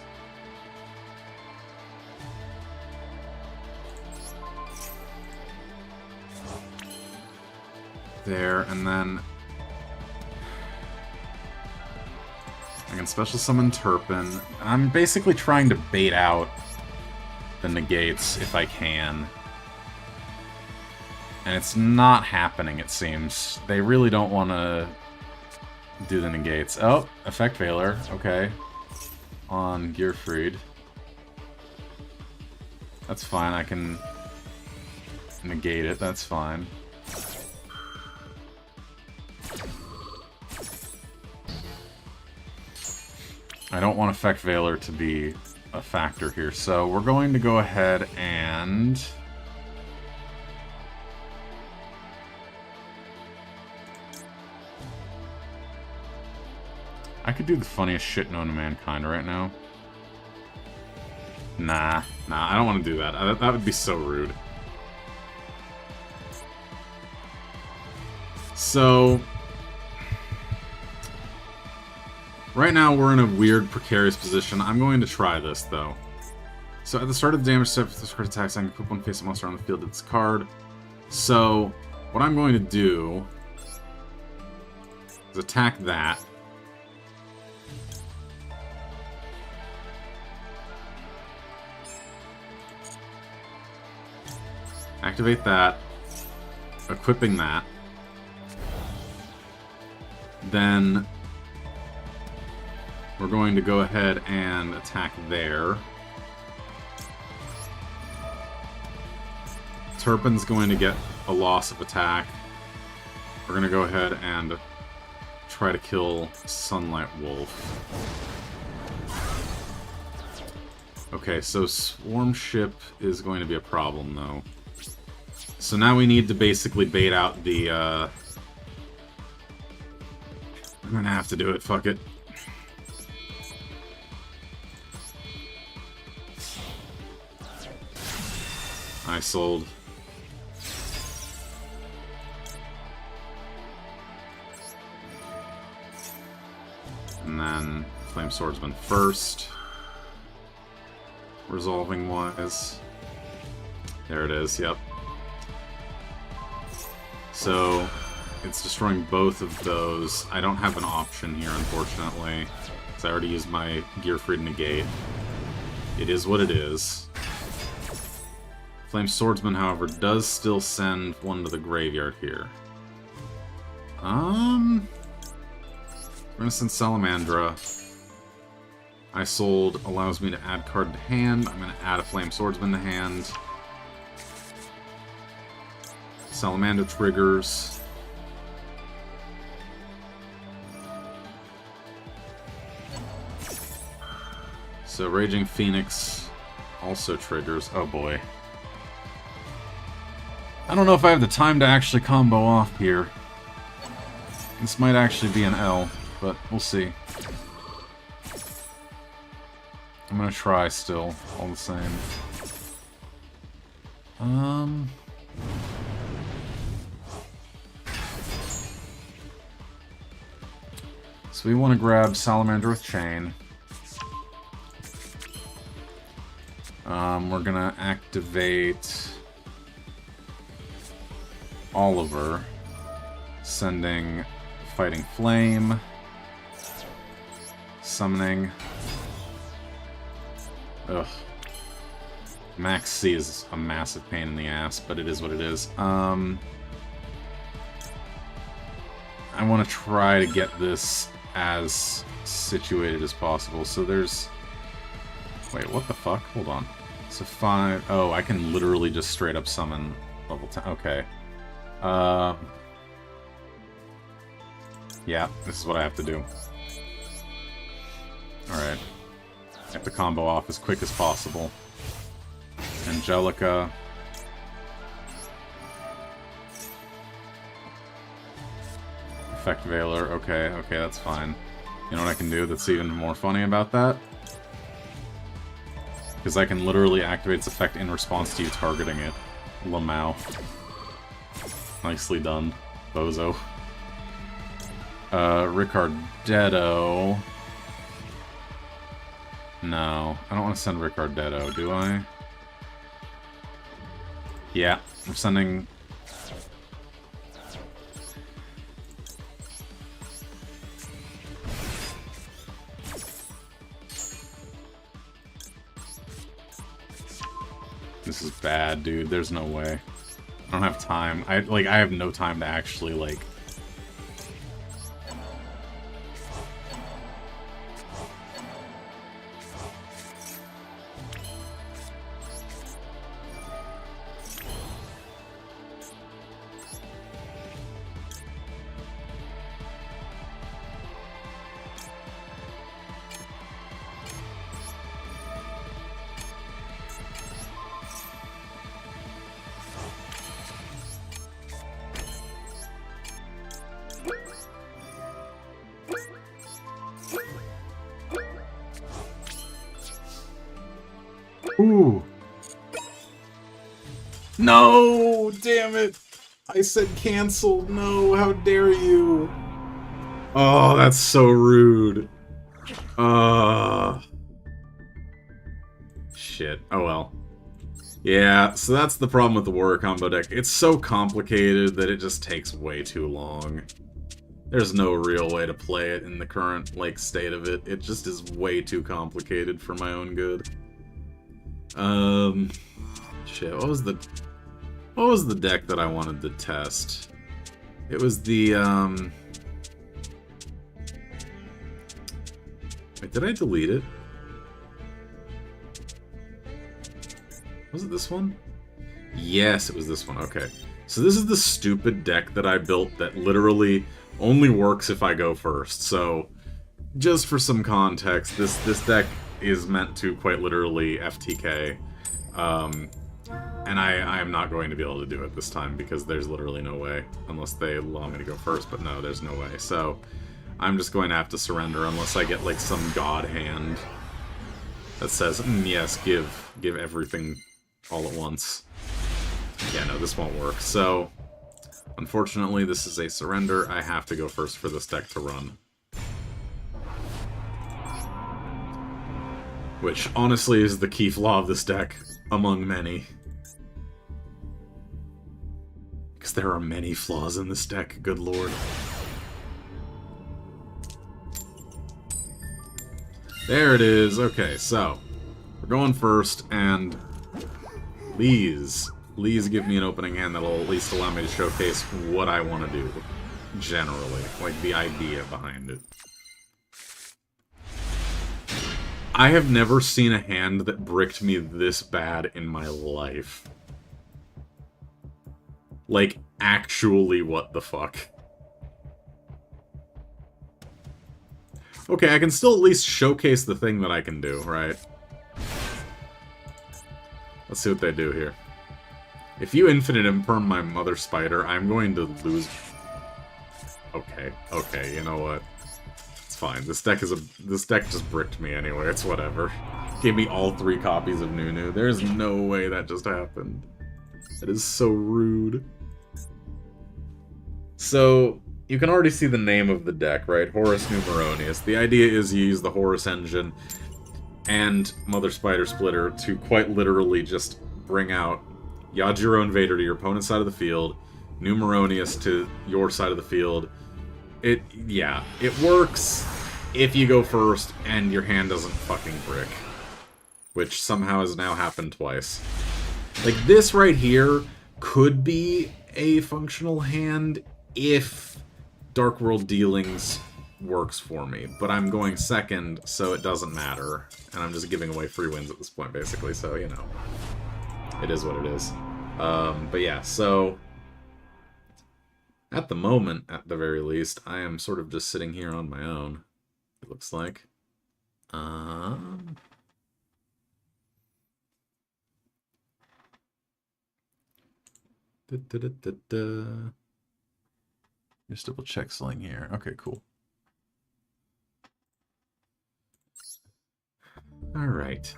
[SPEAKER 2] there, and then I can special summon Turpin. I'm basically trying to bait out the negates if I can. And it's not happening, it seems. They really don't want to do the negates. Oh, effect failure. Okay. On Gearfried. That's fine. I can negate it. That's fine. I don't want effect failure to be a factor here, so we're going to go ahead and... I could do the funniest shit known to mankind right now. Nah, I don't want to do that. That would be so rude. So... right now we're in a weird, precarious position. I'm going to try this, though. So at the start of the damage step, if this card attacks, I can put one face monster on the field that's card. So, what I'm going to do is attack that. Activate that. equipping that. Then we're going to go ahead and attack there. Turpin's going to get a loss of attack. We're going to go ahead and try to kill Sunlight Wolf. Okay, so Swarm Ship is going to be a problem, though. So now we need to basically bait out the, I'm gonna have to do it, fuck it. I sold. And then Flame Swordsman first. Resolving wise. There it is, yep. So, it's destroying both of those. I don't have an option here, unfortunately, because I already used my Gearfried Negate. It is what it is. Flame Swordsman, however, does still send one to the graveyard here. We're gonna send Salamandra. I sold allows me to add card to hand. I'm gonna add a Flame Swordsman to hand. Salamander triggers. So Raging Phoenix also triggers. Oh boy. I don't know if I have the time to actually combo off here. This might actually be an L, but we'll see. I'm gonna try still, all the same. So we want to grab Salamander with Chain. We're gonna activate Oliver, sending Fighting Flame, summoning. Ugh. Max C is a massive pain in the ass, but it is what it is. I want to try to get this as situated as possible. So there's... Wait, what the fuck? Hold on. So 5... Oh, I can literally just straight up summon level 10. Okay. Yeah, this is what I have to do. Alright. I have to combo off as quick as possible. Angelica. Effect Veiler. Okay, that's fine. You know what I can do that's even more funny about that? Because I can literally activate its effect in response to you targeting it. LMAO. Nicely done, bozo. Ricardetto. No, I don't want to send Ricardetto, do I? Yeah, I'm sending... This is bad, dude. There's no way. I don't have time. I have no time to actually, like... Ooh. No! Damn it! I said cancel. No, how dare you? Oh, that's so rude. Shit. Oh well. Yeah, so that's the problem with the Warrior Combo deck. It's so complicated that it just takes way too long. There's no real way to play it in the current, like, state of it. It just is way too complicated for my own good. Shit, what What was the deck that I wanted to test? It was the, Wait, did I delete it? Was it this one? Yes, it was this one. Okay. So this is the stupid deck that I built that literally only works if I go first. So, just for some context, this deck is meant to quite literally FTK. And I am not going to be able to do it this time because there's literally no way. Unless they allow me to go first, but no, there's no way. So, I'm just going to have to surrender unless I get, like, some god hand that says, yes, give everything all at once. Yeah, no, this won't work. So, unfortunately, this is a surrender. I have to go first for this deck to run. Which, honestly, is the key flaw of this deck, among many. Because there are many flaws in this deck, good lord. There it is. Okay, so, we're going first, and please give me an opening hand that'll at least allow me to showcase what I want to do, generally. Like, the idea behind it. I have never seen a hand that bricked me this bad in my life. Like, actually, what the fuck? Okay, I can still at least showcase the thing that I can do, right? Let's see what they do here. If you infinite imperm my mother spider, I'm going to lose... Okay, you know what? It's fine. This deck just bricked me anyway, it's whatever. Gave me all 3 copies of Nunu. There's no way that just happened. That is so rude. So, you can already see the name of the deck, right? Horus Numeronius. The idea is you use the Horus engine and Mother Spider Splitter to quite literally just bring out Yugioh Invader to your opponent's side of the field, Numeronius to your side of the field. Yeah, it works if you go first and your hand doesn't fucking brick. Which somehow has now happened twice. Like, this right here could be a functional hand if Dark World Dealings works for me, but I'm going second, so it doesn't matter. And I'm just giving away free wins at this point, basically, so, you know. It is what it is. But yeah, so... At the moment, at the very least, I am sort of just sitting here on my own, it looks like. Just double check something here. Okay, cool. Alright.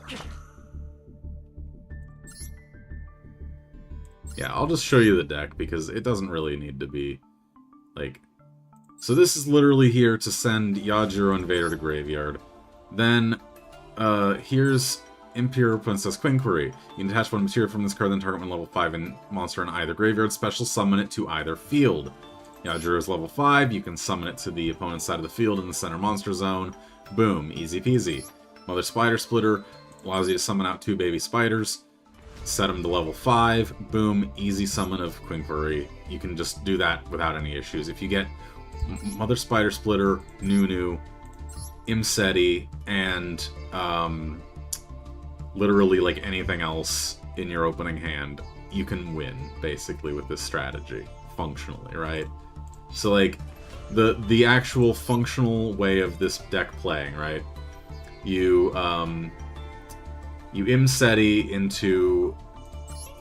[SPEAKER 2] Yeah, I'll just show you the deck, because it doesn't really need to be, like... So this is literally here to send Yugioh Invader to graveyard. Then, here's Imperial Princess Quinquery. You can detach one material from this card, then target one level 5 monster in either graveyard, special summon it to either field. Yugioh is level 5, you can summon it to the opponent's side of the field in the center monster zone. Boom, easy peasy. Mother Spider Splitter allows you to summon out 2 baby spiders. Set them to level 5, boom, easy summon of Quinquery. You can just do that without any issues. If you get Mother Spider Splitter, Nunu, Imseti, and literally like anything else in your opening hand, you can win, basically, with this strategy, functionally, right? So, like, the actual functional way of this deck playing, right? You Imseti into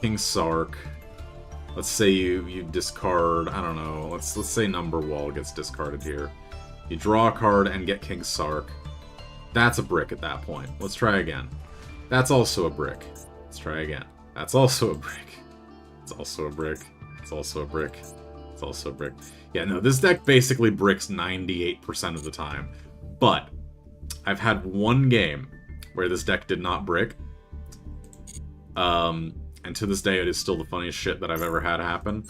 [SPEAKER 2] King Sark. Let's say you discard, I don't know, let's say Number Wall gets discarded here. You draw a card and get King Sark. That's a brick at that point. Let's try again. That's also a brick. Let's try again. That's also a brick. It's also a brick. It's also a brick. It's also a brick. Yeah, no, this deck basically bricks 98% of the time. But I've had one game where this deck did not brick. And to this day, it is still the funniest shit that I've ever had happen.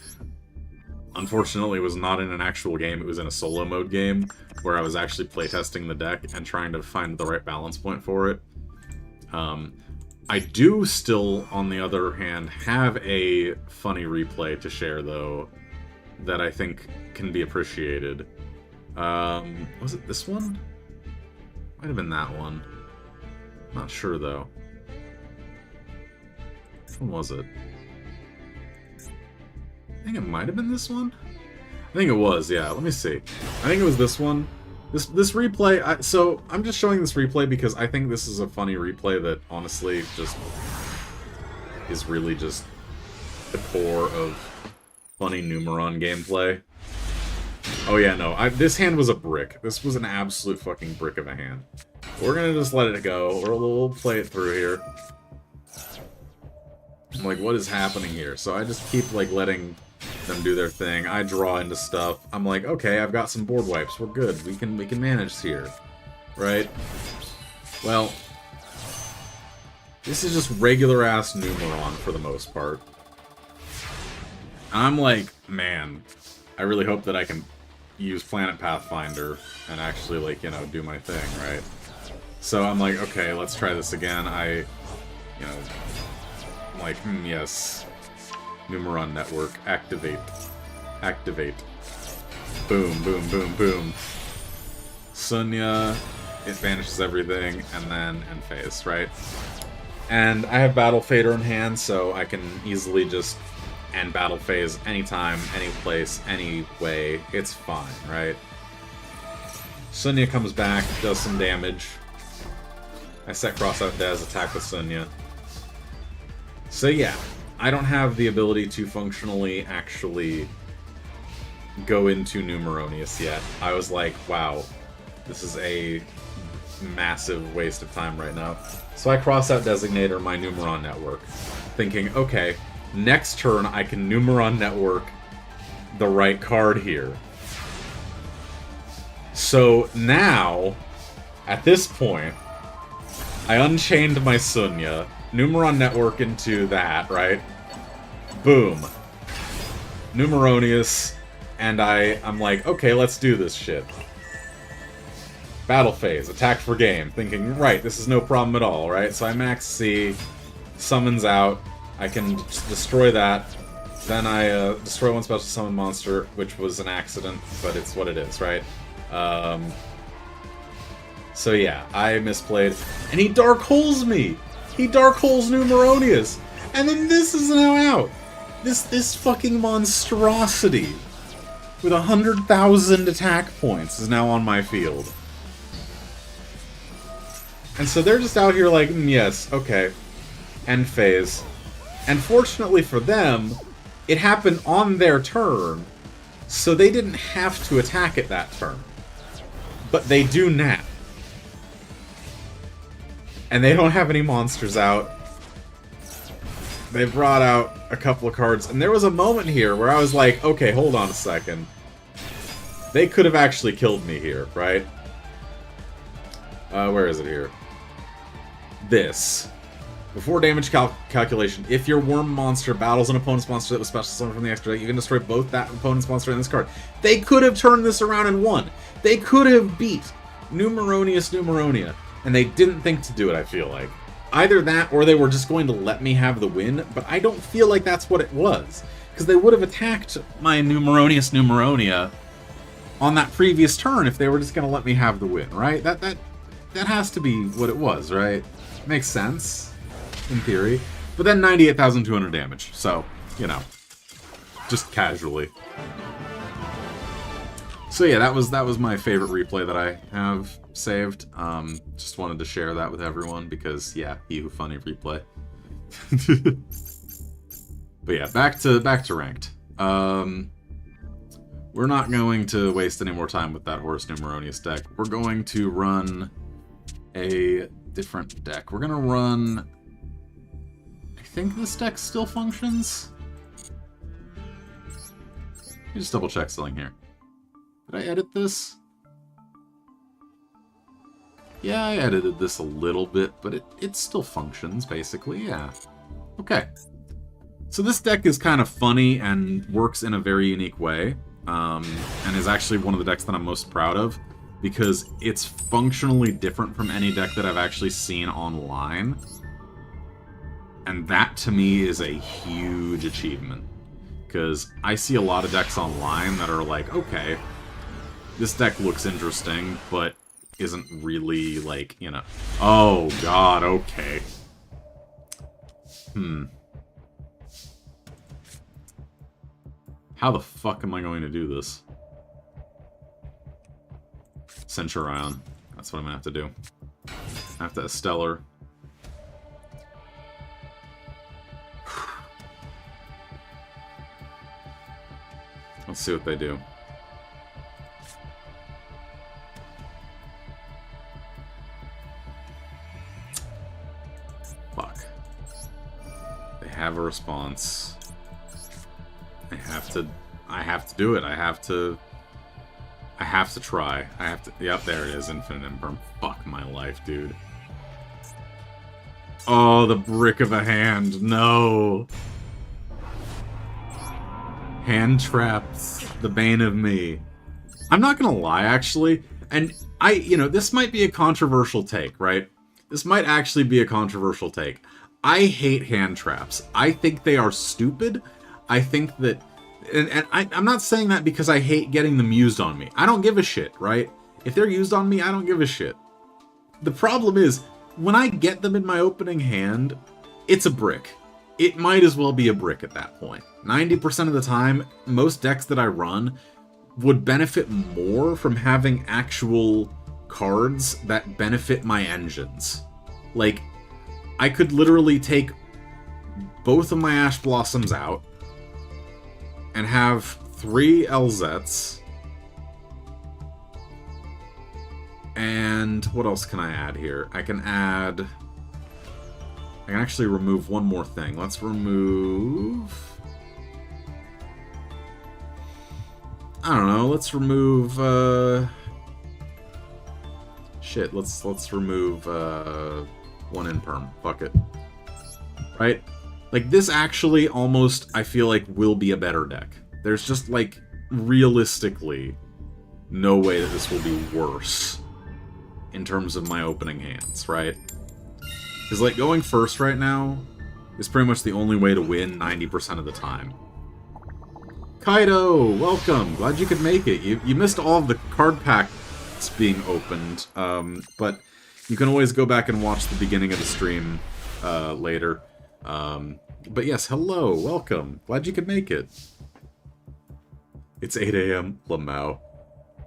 [SPEAKER 2] Unfortunately, it was not in an actual game, it was in a solo mode game, where I was actually playtesting the deck and trying to find the right balance point for it. I do still, on the other hand, have a funny replay to share, though, that I think can be appreciated. Was it this one? Might have been that one. Not sure, though. Which one was it? I think it might have been this one? I think it was, yeah. Let me see. I think it was this one. This replay, so I'm just showing this replay because I think this is a funny replay that honestly just is really just the core of funny Numeron gameplay. Oh yeah, no, this hand was a brick. This was an absolute fucking brick of a hand. We're gonna just let it go. We'll play it through here. I'm like, what is happening here? So I just keep like letting them do their thing. I draw into stuff. I'm like, okay, I've got some board wipes. We're good. We can manage here, right? Well, this is just regular ass Numeron for the most part. I'm like, man, I really hope that I can use Planet Pathfinder and actually, like, you know, do my thing, right? So I'm like, okay, let's try this again. I'm like, yes. Numeron network, activate. Activate. Boom, boom, boom, boom. Sunya, it vanishes everything, and then end phase, right? And I have Battle Fader in hand, so I can easily just end Battle Phase anytime, any place, any way. It's fine, right? Sunya comes back, does some damage. I set Cross Out Des, attack with Sunya. So yeah, I don't have the ability to functionally actually go into Numeronius yet. I was like, wow, this is a massive waste of time right now. So I cross out Designator my Numeron network, thinking, okay, next turn I can Numeron network the right card here. So now, at this point, I unchained my Sunya, Numeron network into that, right? Boom. Numeronius, and I'm like, okay, let's do this shit. Battle phase, attack for game, thinking, right, this is no problem at all, right? So I max C, summons out, I can destroy that, then I destroy one special summon monster, which was an accident, but it's what it is, right? So yeah, I misplayed, and he Dark Holes me! He Dark Holes Numeronius! And then this is now out! This fucking monstrosity with 100,000 attack points is now on my field. And so they're just out here like, yes, okay, end phase. And fortunately for them, it happened on their turn, so they didn't have to attack it that turn. But they do now. And they don't have any monsters out. They brought out a couple of cards, and there was a moment here where I was like, okay, hold on a second. They could have actually killed me here, right? Where is it here? This. Before damage calculation, if your worm monster battles an opponent's monster that was special summoned from the extra deck, you can destroy both that opponent's monster and this card. They could have turned this around and won. They could have beat Numeronius Numeronia, and they didn't think to do it, I feel like. Either that, or they were just going to let me have the win, but I don't feel like that's what it was. Because they would have attacked my Numeronius Numeronia on that previous turn if they were just going to let me have the win, right? That has to be what it was, right? Makes sense, in theory. But then 98,200 damage, so, you know, just casually. So yeah, that was my favorite replay that I have saved. Just wanted to share that with everyone because, yeah, he who funny replay. But yeah, back to ranked. We're not going to waste any more time with that Horus Numeronius deck. We're going to run a different deck. We're gonna run... I think this deck still functions? Let me just double check something here. Did I edit this? Yeah, I edited this a little bit, but it still functions, basically, yeah. Okay. So this deck is kind of funny and works in a very unique way, and is actually one of the decks that I'm most proud of, because it's functionally different from any deck that I've actually seen online. And that, to me, is a huge achievement. Because I see a lot of decks online that are like, okay, this deck looks interesting, but isn't really, like, you know... Oh, God, okay. How the fuck am I going to do this? Centurion. That's what I'm gonna have to do. I have to Stellar. Let's see what they do. Fuck. They have a response. I have to do it. I have to try. Yep, there it is. Infinite Imperm. Fuck my life, dude. Oh, the brick of a hand. No. Hand traps. The bane of me. I'm not gonna lie, actually. And this might be a controversial take, right? This might actually be a controversial take. I hate hand traps. I think they are stupid. I think that... And I'm not saying that because I hate getting them used on me. I don't give a shit, right? If they're used on me, I don't give a shit. The problem is, when I get them in my opening hand, it's a brick. It might as well be a brick at that point. 90% of the time, most decks that I run would benefit more from having actual cards that benefit my engines. Like, I could literally take both of my Ash Blossoms out and have 3 LZs. And what else can I add here? I can actually remove one more thing. Let's remove... I don't know, let's remove, shit, let's remove, 1 Imperm. Fuck it. Right? Like, this actually almost, I feel like, will be a better deck. There's just, like, realistically, no way that this will be worse in terms of my opening hands, right? Because, like, going first right now is pretty much the only way to win 90% of the time. Kaido, welcome! Glad you could make it. You missed all of the card packs being opened, but you can always go back and watch the beginning of the stream later. But yes, hello, welcome. Glad you could make it. It's 8 AM, LMAO.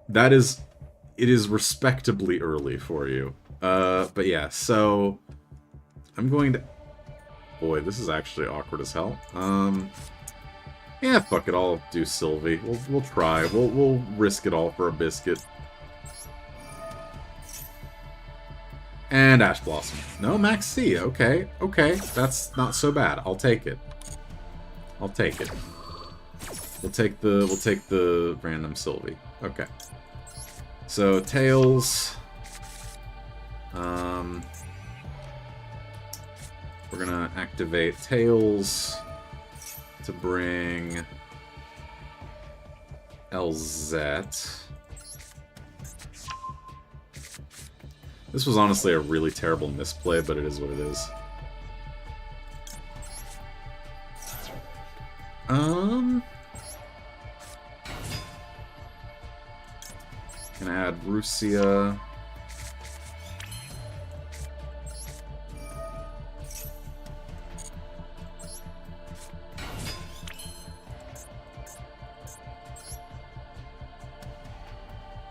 [SPEAKER 2] It is respectably early for you. But yeah, so I'm going to... Boy, this is actually awkward as hell. Yeah, fuck it, I'll do Sylvie. We'll try. We'll risk it all for a biscuit. And Ash Blossom. No, Max C. Okay, okay. That's not so bad. I'll take it. I'll take it. We'll take the random Sylvie. Okay. So Tails. We're gonna activate Tails to bring LZ. This was honestly a really terrible misplay, but it is what it is. Can add Rusia.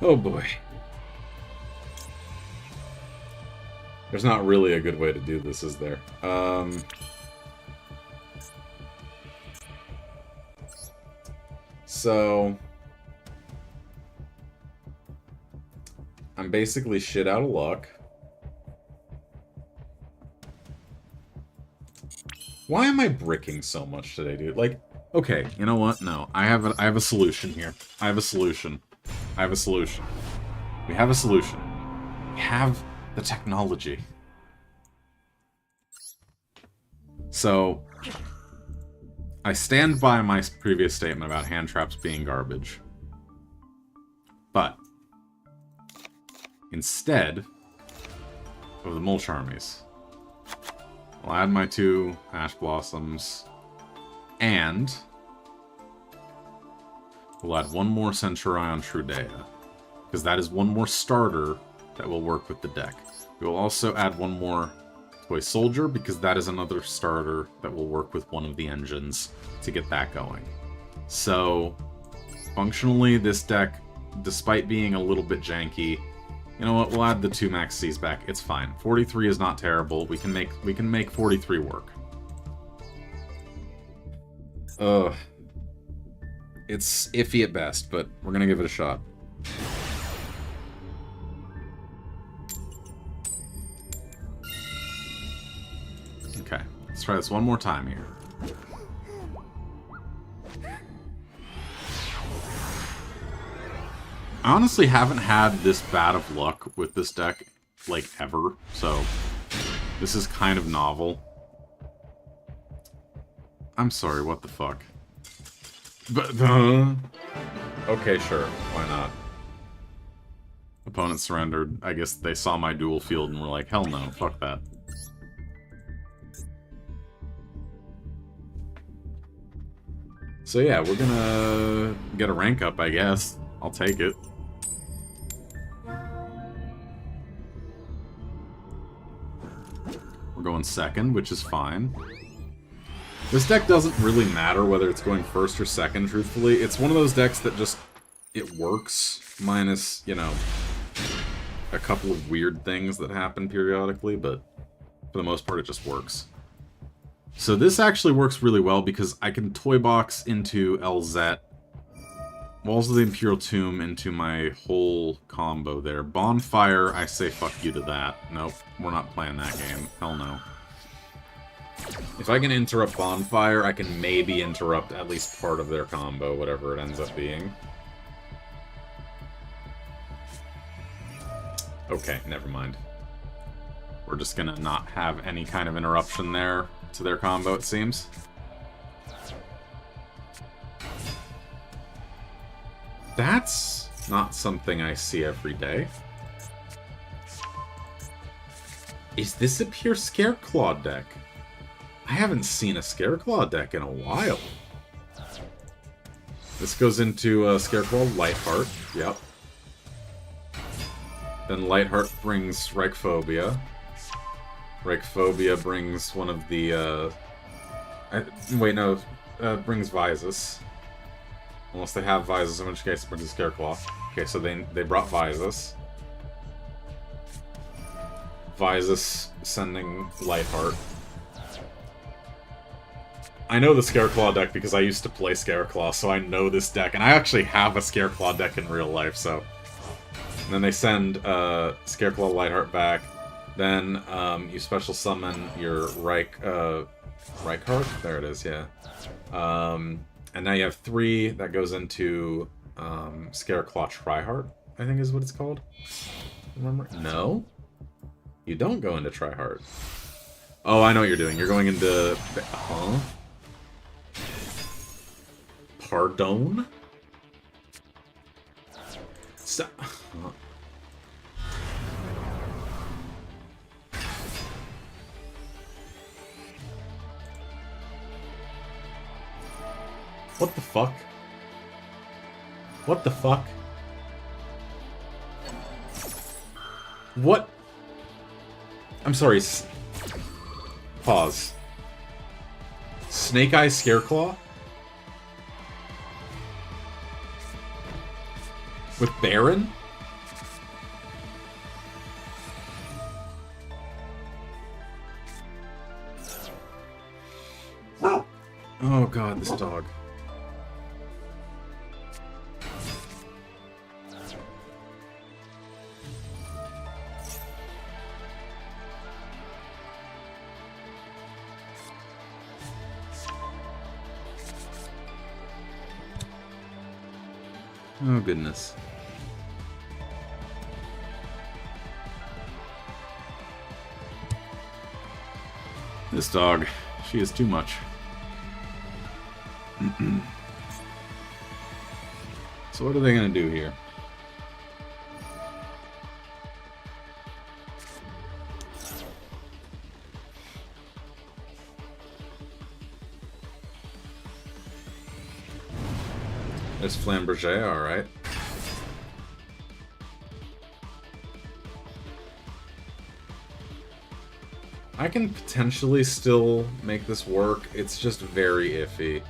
[SPEAKER 2] Oh boy. There's not really a good way to do this, is there? So... I'm basically shit out of luck. Why am I bricking so much today, dude? Like, okay, you know what? No, I have a solution here. I have a solution. I have a solution. We have a solution. We have the technology. So, I stand by my previous statement about hand traps being garbage. But, instead of the Mulch Armies, I'll add my 2 Ash Blossoms. And we'll add 1 more Centurion Shrudea. Because that is 1 more starter that will work with the deck. We will also add 1 more Toy Soldier, because that is another starter that will work with one of the engines to get that going. So, functionally, this deck, despite being a little bit janky, you know what, we'll add the 2 Max C's back. It's fine. 43 is not terrible. We can make 43 work. It's iffy at best, but we're gonna give it a shot. Okay, let's try this one more time here. I honestly haven't had this bad of luck with this deck, like, ever, so this is kind of novel. I'm sorry, what the fuck? But, okay, sure, why not? Opponent surrendered. I guess they saw my dual field and were like, hell no, fuck that. So yeah, we're gonna get a rank up, I guess. I'll take it. We're going second, which is fine. This deck doesn't really matter whether it's going first or second, truthfully. It's one of those decks that just, it works, minus, you know, a couple of weird things that happen periodically, but for the most part it just works. So this actually works really well because I can toy box into LZ, Walls of the Imperial Tomb into my whole combo there. Bonfire, I say fuck you to that. Nope, we're not playing that game. Hell no. If I can interrupt Bonfire, I can maybe interrupt at least part of their combo, whatever it ends up being. Okay, never mind. We're just gonna not have any kind of interruption there to their combo, it seems. That's not something I see every day. Is this a pure Scareclaw deck? I haven't seen a Scareclaw deck in a while. This goes into Scareclaw Lightheart, yep. Then Lightheart brings Reichphobia. Reichphobia brings one of the, brings Visus. Unless they have Visus, in which case it brings a Scareclaw. Okay, so they brought Visus. Visus sending Lightheart. I know the Scareclaw deck because I used to play Scareclaw, so I know this deck. And I actually have a Scareclaw deck in real life, so... And then they send Scareclaw Lightheart back. Then you special summon your Reichheart? There it is, yeah. And now you have 3 that goes into Scareclaw Triheart, I think is what it's called. Remember? No? You don't go into Triheart. Oh, I know what you're doing. You're going into... Huh? Pardon? Stop. What the fuck? What the fuck? What? I'm sorry. Pause. Snake Eye Scareclaw? With Baron? Oh god, this dog. Oh, goodness. This dog, she is too much. So what are they going to do here? There's Flamberger, alright. I can potentially still make this work, it's just very iffy.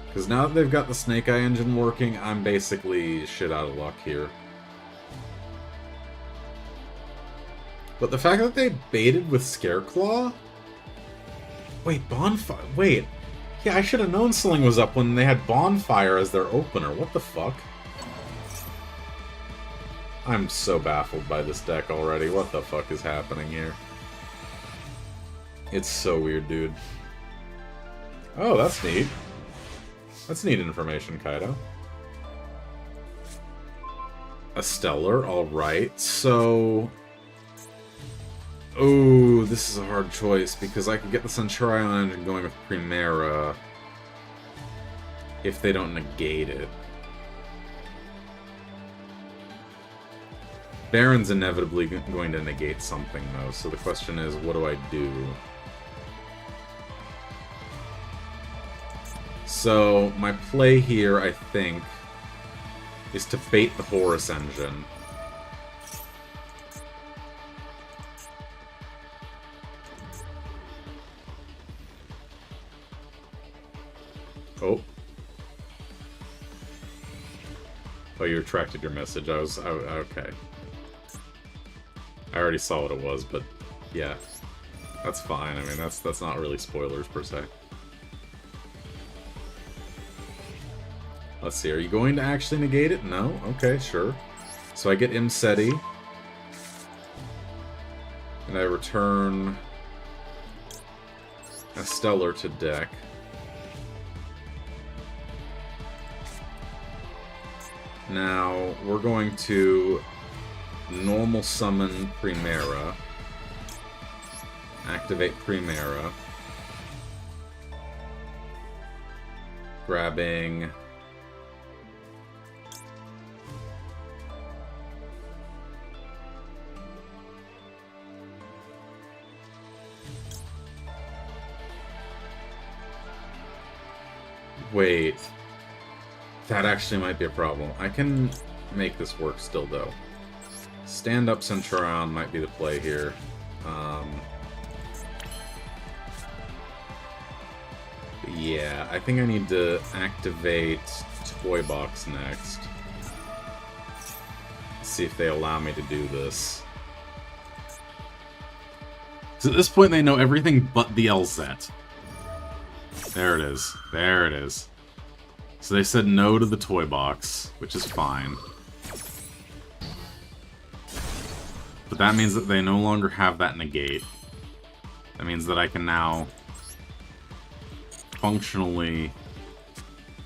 [SPEAKER 2] Because now that they've got the Snake Eye engine working, I'm basically shit out of luck here. But the fact that they baited with Scareclaw? Wait, Bonfire... Wait. Yeah, I should have known something was up when they had Bonfire as their opener. What the fuck? I'm so baffled by this deck already. What the fuck is happening here? It's so weird, dude. Oh, that's neat. That's neat information, Kaido. A Stellar, alright. So... Oh, this is a hard choice, because I could get the Centurion engine going with Primera if they don't negate it. Baron's inevitably going to negate something, though, so the question is, what do I do? So, my play here, I think, is to bait the Horus engine. Oh. Oh, you retracted your message. Okay. I already saw what it was, but yeah. That's fine. I mean, that's not really spoilers, per se. Let's see, are you going to actually negate it? No? Okay, sure. So I get Imseti. And I return a Stellar to deck. Now, we're going to normal summon Primera. Activate Primera. Grabbing... Wait. That actually might be a problem. I can make this work still, though. Stand-up Centurion might be the play here. Yeah, I think I need to activate Toy Box next. See if they allow me to do this. So at this point, they know everything but the LZ. There it is. There it is. So they said no to the toy box, which is fine. But that means that they no longer have that negate. That means that I can now functionally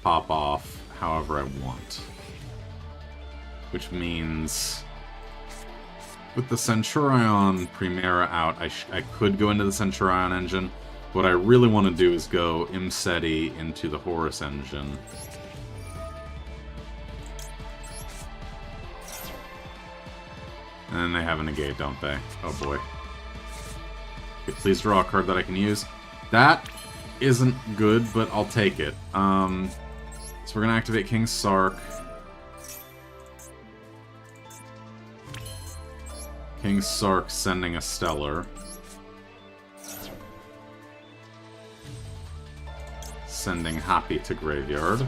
[SPEAKER 2] pop off however I want. Which means with the Centurion Primera out, I could go into the Centurion engine. What I really want to do is go Imseti into the Horus engine. And then they have a negate, don't they? Oh boy. Okay, please draw a card that I can use. That isn't good, but I'll take it. So we're going to activate King Sark. King Sark sending a Stellar. Sending Happy to Graveyard.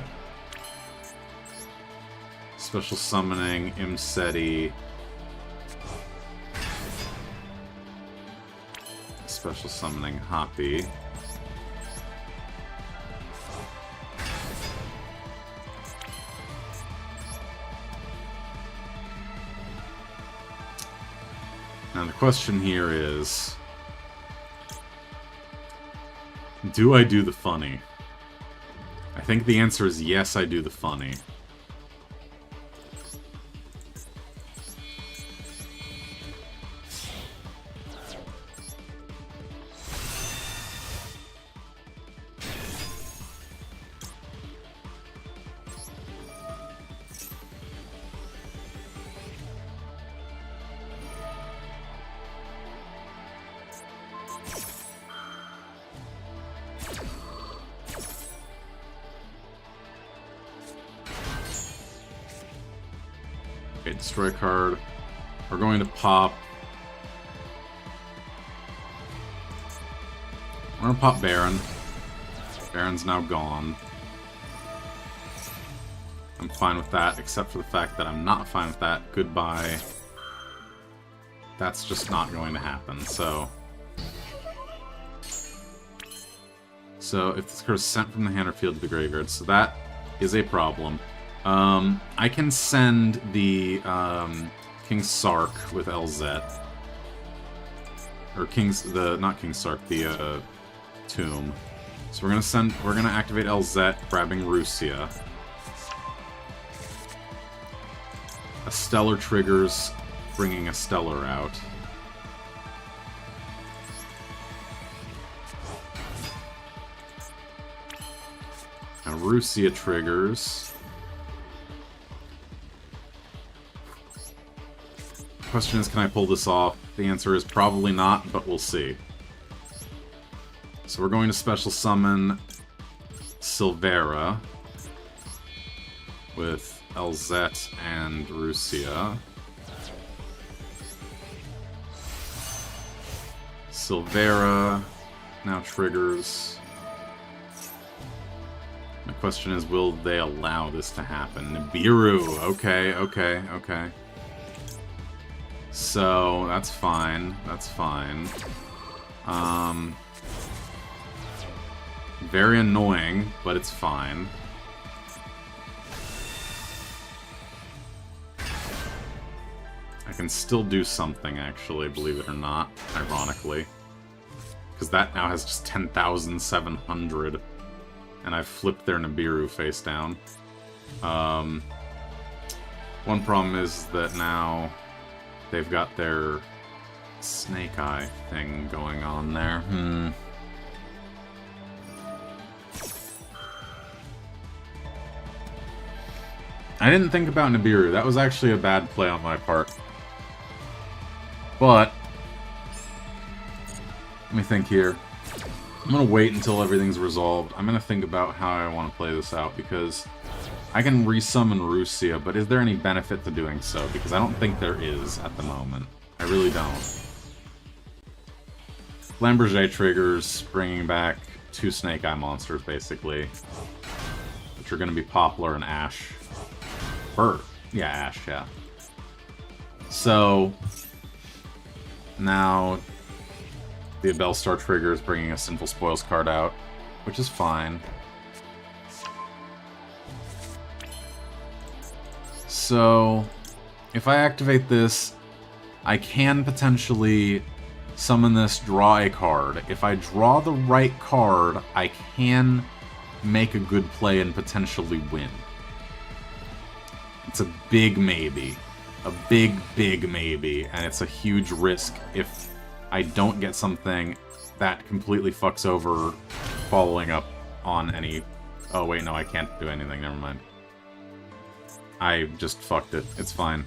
[SPEAKER 2] Special summoning Imseti. Special summoning Happy. Now the question here is, do I do the funny? I think the answer is yes, I do the funny. Okay, destroy a card. We're going to pop... We're gonna pop Baron. Baron's now gone. I'm fine with that, except for the fact that I'm not fine with that. Goodbye. That's just not going to happen, so... So, if this card is sent from the hand or field to the graveyard, so that is a problem. I can send the King Sark with LZ. Or not King Sark, the Tomb. So we're gonna activate LZ, grabbing Rusia. A Stellar triggers, bringing a Stellar out. Now Rusia triggers. Question is, can I pull this off? The answer is probably not, but we'll see. So we're going to special summon Silvera with Elzette and Rusia. Silvera now triggers. My question is, will they allow this to happen? Nibiru! Okay. So, that's fine. Very annoying, but it's fine. I can still do something, actually, believe it or not, ironically. Because that now has just 10,700. And I've flipped their Nibiru face down. One problem is that now they've got their Snake Eye thing going on there. I didn't think about Nibiru. That was actually a bad play on my part. But let me think here. I'm gonna wait until everything's resolved. I'm gonna think about how I want to play this out, because I can resummon Rusia, but is there any benefit to doing so? Because I don't think there is at the moment. I really don't. Lamberger triggers, bringing back 2 Snake Eye monsters, basically. Which are gonna be Poplar and Ash. Yeah, Ash, yeah. So, now the Bellstar trigger is bringing a Sinful Spoils card out, which is fine. So, if I activate this, I can potentially summon this, draw a card. If I draw the right card, I can make a good play and potentially win. It's a big maybe. A big maybe, and it's a huge risk if I don't get something that completely fucks over following up on any... Oh wait, no, I can't do anything, never mind. I just fucked it. It's fine.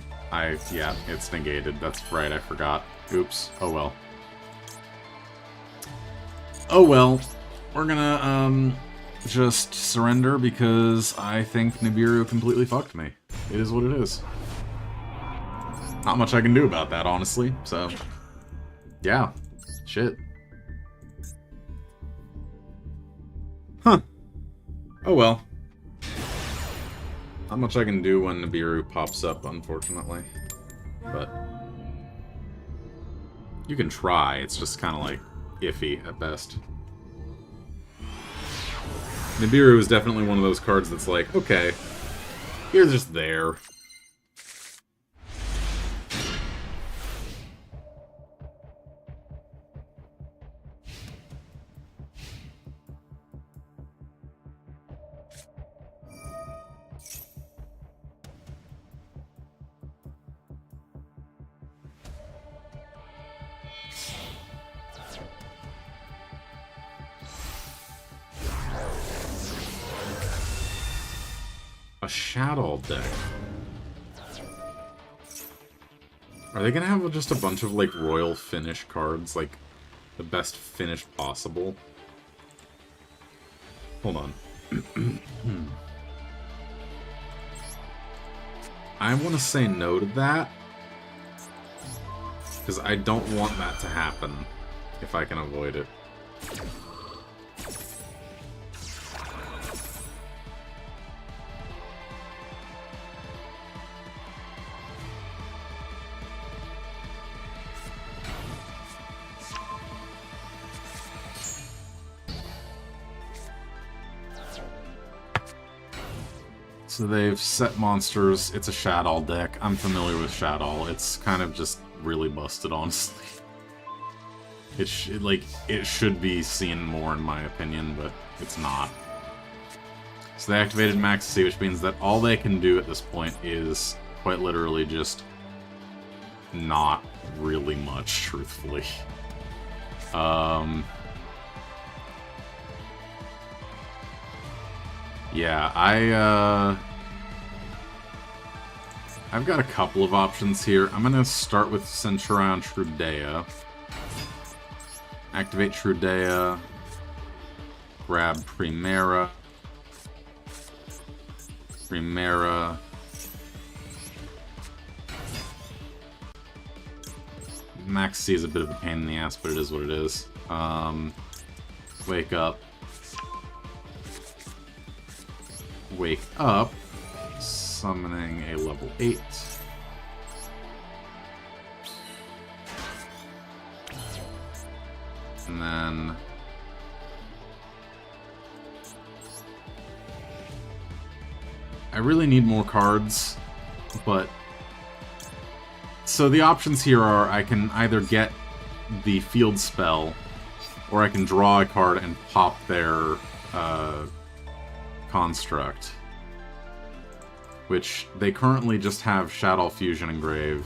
[SPEAKER 2] Yeah, it's negated. That's right, I forgot. Oops. Oh well. Oh well. We're gonna, just surrender because I think Nibiru completely fucked me. It is what it is. Not much I can do about that, honestly, so... Yeah. Shit. Huh. Oh well. Not much I can do when Nibiru pops up, unfortunately. But... you can try, it's just kind of like iffy at best. Nibiru is definitely one of those cards that's like, okay, you're just there. A Shadow deck. Are they gonna have just a bunch of, like, royal finish cards? Like, the best finish possible? Hold on. I want to say no to that, because I don't want that to happen, if I can avoid it. So they've set monsters. It's a Shadow deck. I'm familiar with Shadow. It's kind of just really busted, honestly. It should be seen more, in my opinion, but it's not. So they activated Maxim, which means that all they can do at this point is quite literally just not really much, truthfully. Yeah, I've got a couple of options here. I'm gonna start with Centurion Trudea. Activate Trudea. Grab Primera. Primera. Maxi is a bit of a pain in the ass, but it is what it is. Wake up. Wake up. Summoning a level 8. And then I really need more cards, but so the options here are I can either get the field spell, or I can draw a card and pop their construct, which they currently just have Shadow Fusion Engrave,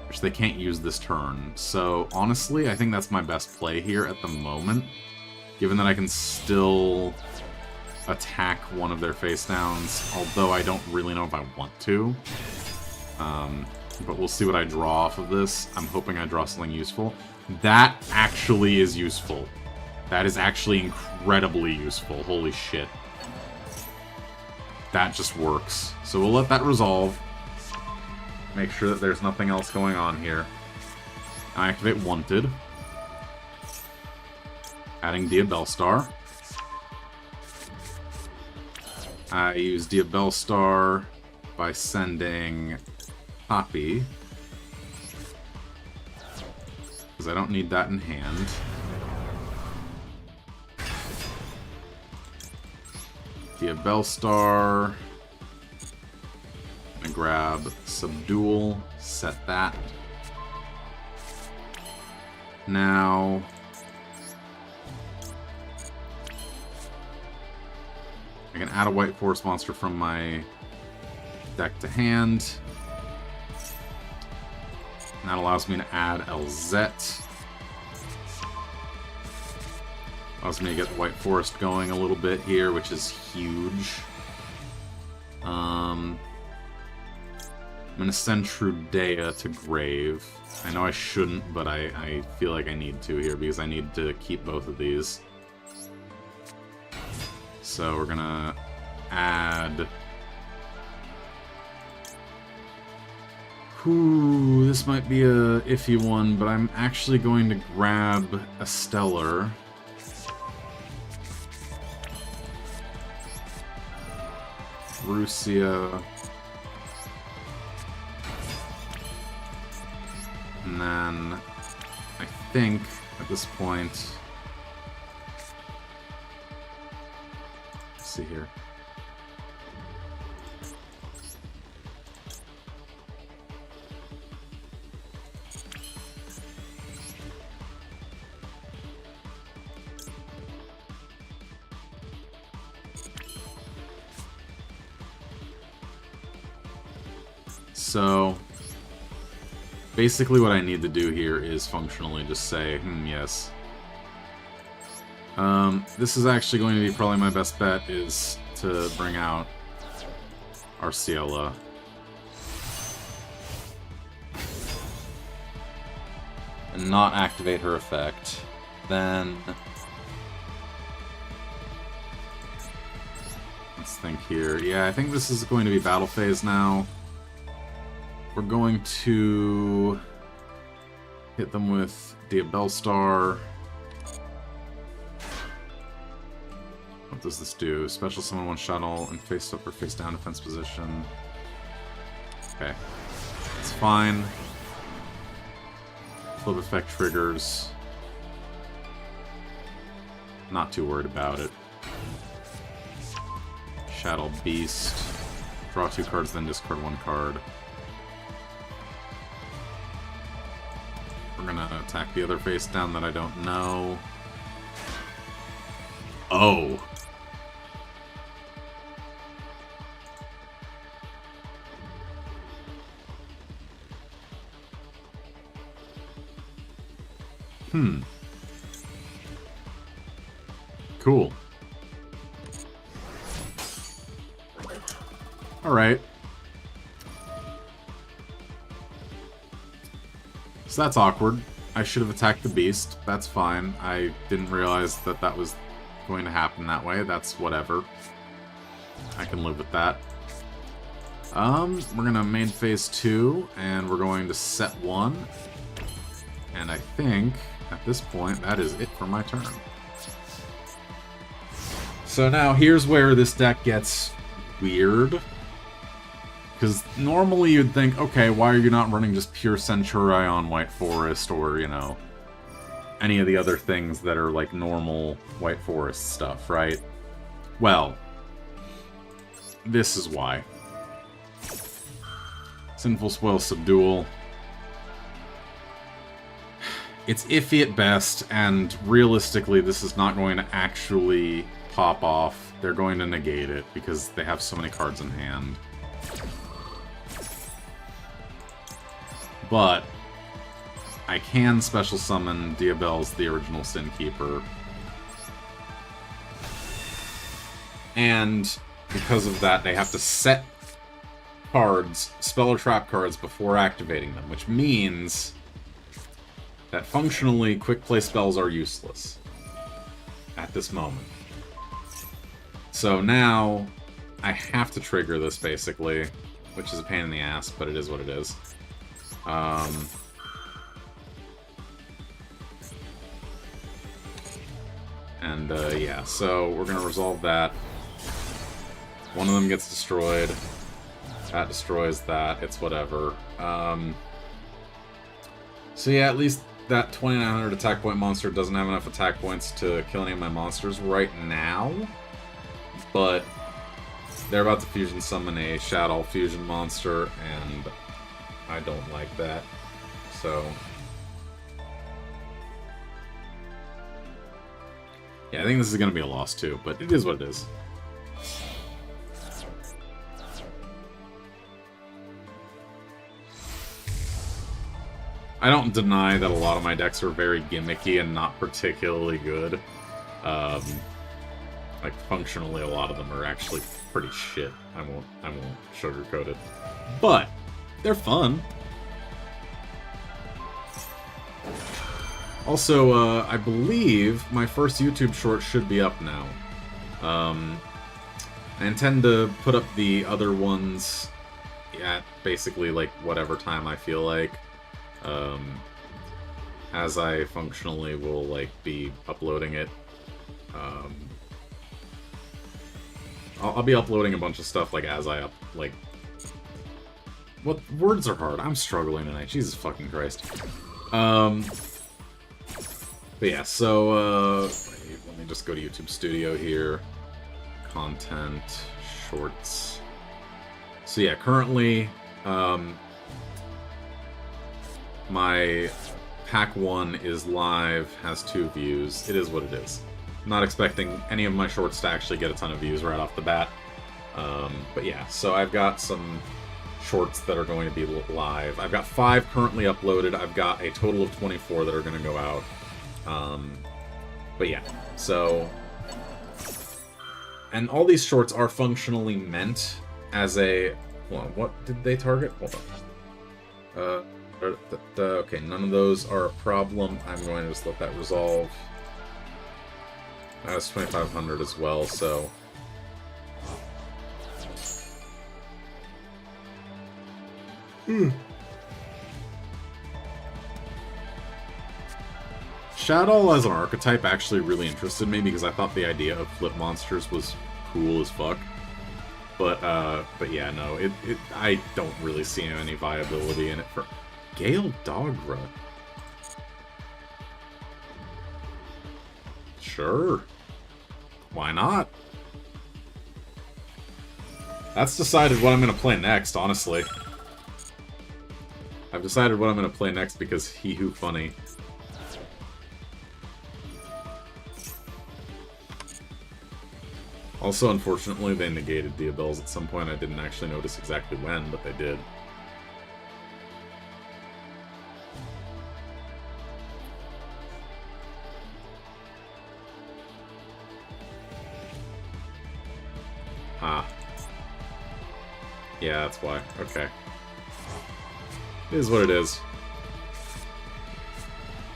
[SPEAKER 2] which they can't use this turn. So honestly, I think that's my best play here at the moment, given that I can still attack one of their face downs, although I don't really know if I want to. But we'll see what I draw off of this. I'm hoping I draw something useful. That actually is useful. That is actually incredibly useful. Holy shit. That just works. So we'll let that resolve. Make sure that there's nothing else going on here. I activate Wanted. Adding Diabellstar. I use Diabellstar by sending Poppy, because I don't need that in hand. Diabellstar. I'm gonna grab Subdual, set that. Now I can add a white forest monster from my deck to hand. And that allows me to add Elzette. Allows me to get the white forest going a little bit here, which is huge. I'm gonna send Trudea to grave. I know I shouldn't, but I feel like I need to here because I need to keep both of these. So we're gonna add... Ooh, this might be a iffy one, but I'm actually going to grab a Stellar. Rusia. And then I think at this point... Let's see here. So, basically what I need to do here is functionally just say, yes. This is actually going to be probably my best bet, is to bring out Arciela. And not activate her effect. Then... let's think here. Yeah, I think this is going to be battle phase now. we're going to hit them with Diabellstar. What does this do? Special summon one shuttle in face up or face down defense position. Okay. It's fine. Flip effect triggers. Not too worried about it. Shadow Beast. Draw 2 cards, then discard 1 card. We're gonna attack the other face down that I don't know. Oh! Cool. Alright. So that's awkward. I should have attacked the beast. That's fine. I didn't realize that that was going to happen that way. That's whatever. I can live with that. We're gonna main phase 2, and we're going to set 1. And I think, at this point, that is it for my turn. So now, here's where this deck gets weird. Because normally you'd think, okay, why are you not running just pure Centuri on White Forest, or, you know, any of the other things that are, like, normal White Forest stuff, right? Well, this is why. Sinful Spoil Subdual. It's iffy at best, and realistically this is not going to actually pop off. They're going to negate it, because they have so many cards in hand. But I can special summon Diabell's the original Sin Keeper. And because of that, they have to set cards, spell or trap cards, before activating them, which means that functionally quick play spells are useless at this moment. So now I have to trigger this, basically, which is a pain in the ass, but it is what it is. Yeah, so we're gonna resolve that. One of them gets destroyed. That destroys that. It's whatever. So yeah, at least that 2900 attack point monster doesn't have enough attack points to kill any of my monsters right now. But they're about to fusion summon a Shadow Fusion monster, and I don't like that. So yeah, I think this is going to be a loss too, but it is what it is. I don't deny that a lot of my decks are very gimmicky and not particularly good. Like, functionally, a lot of them are actually pretty shit. I won't sugarcoat it. But they're fun. Also, I believe my first YouTube short should be up now. I intend to put up the other ones at basically, like, whatever time I feel like. As I functionally will, like, be uploading it. I'll be uploading a bunch of stuff, like, as I like... What? Words are hard. I'm struggling tonight. Jesus fucking Christ. But yeah, so, let me just go to YouTube Studio here. Content, shorts. So yeah, currently, my Pack 1 is live, has 2 views. It is what it is. I'm not expecting any of my shorts to actually get a ton of views right off the bat. But yeah, so I've got some shorts that are going to be live. I've got 5 currently uploaded. I've got a total of 24 that are going to go out. But yeah, so... And all these shorts are functionally meant as a... Hold on, what did they target? Hold on. Okay, none of those are a problem. I'm going to just let that resolve. That's 2500 as well, so... Shadow as an archetype actually really interested me because I thought the idea of flip monsters was cool as fuck. But yeah, no, I don't really see any viability in it for Gale Dogra. Sure. Why not? That's decided what I'm going to play next, honestly. I've decided what I'm going to play next because He Who Funny. Also, unfortunately, they negated Diabells at some point. I didn't actually notice exactly when, but they did. Ah. Yeah, that's why. Okay. It is what it is.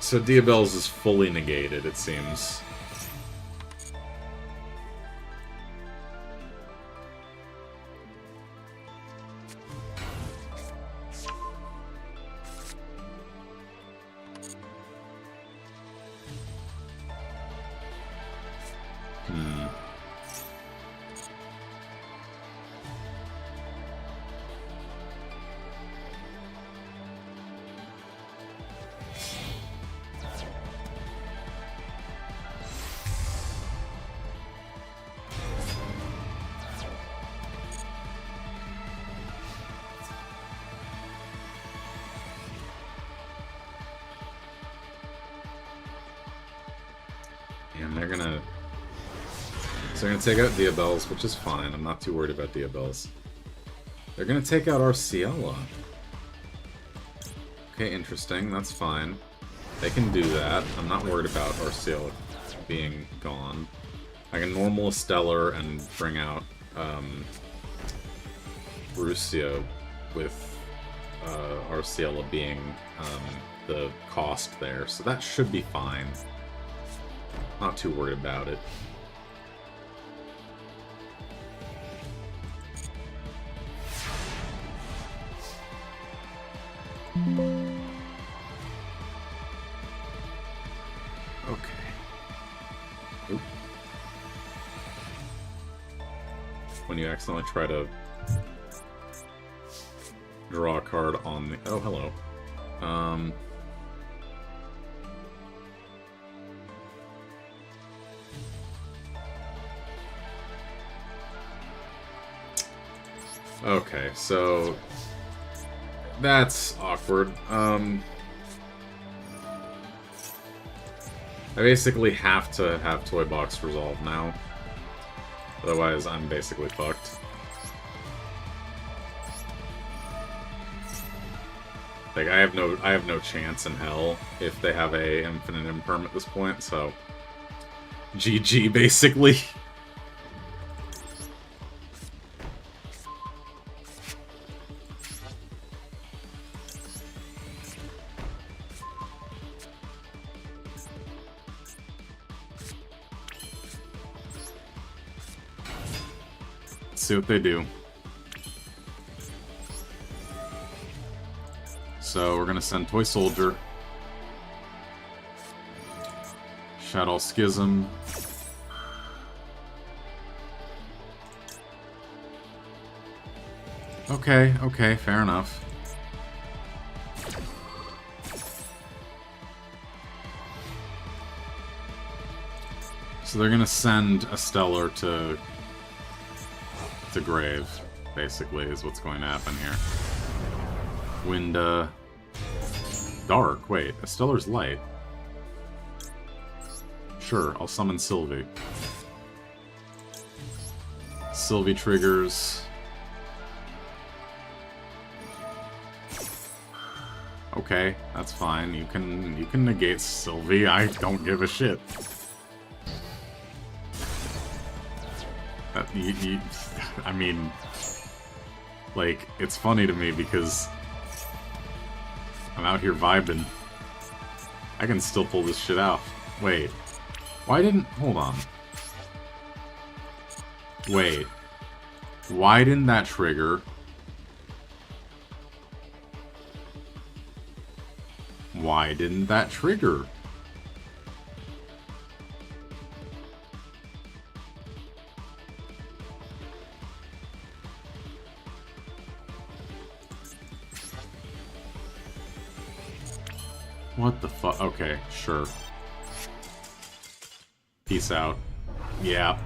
[SPEAKER 2] So Diabells is fully negated, it seems. And they're gonna take out Diabells, which is fine. I'm not too worried about Diabells. They're gonna take out Arciela. Okay, interesting. That's fine. They can do that. I'm not worried about Arciela being gone. I can normal a Stellar and bring out Russia with Arciela being the cost there. So that should be fine. Not too worried about it. Okay. Oop. When you accidentally try to draw a card on the... Oh, hello. Okay, so that's awkward. I basically have to have Toy Box resolved now. Otherwise, I'm basically fucked. Like, I have no chance in hell if they have a infinite imperm at this point, so GG basically. See what they do. So we're gonna send Toy Soldier, Shadow Schism, okay, fair enough. So they're gonna send a Stellar to grave, basically, is what's going to happen here. Wind, dark. Wait, a Stellar's light. Sure, I'll summon Sylvie. Sylvie triggers. Okay, that's fine. You can negate Sylvie. I don't give a shit. I mean, like, it's funny to me because I'm out here vibing. I can still pull this shit out. Wait. Why didn't... Hold on. Wait. Why didn't that trigger? Why didn't that trigger? What the fuck? Okay, sure. Peace out. Yeah.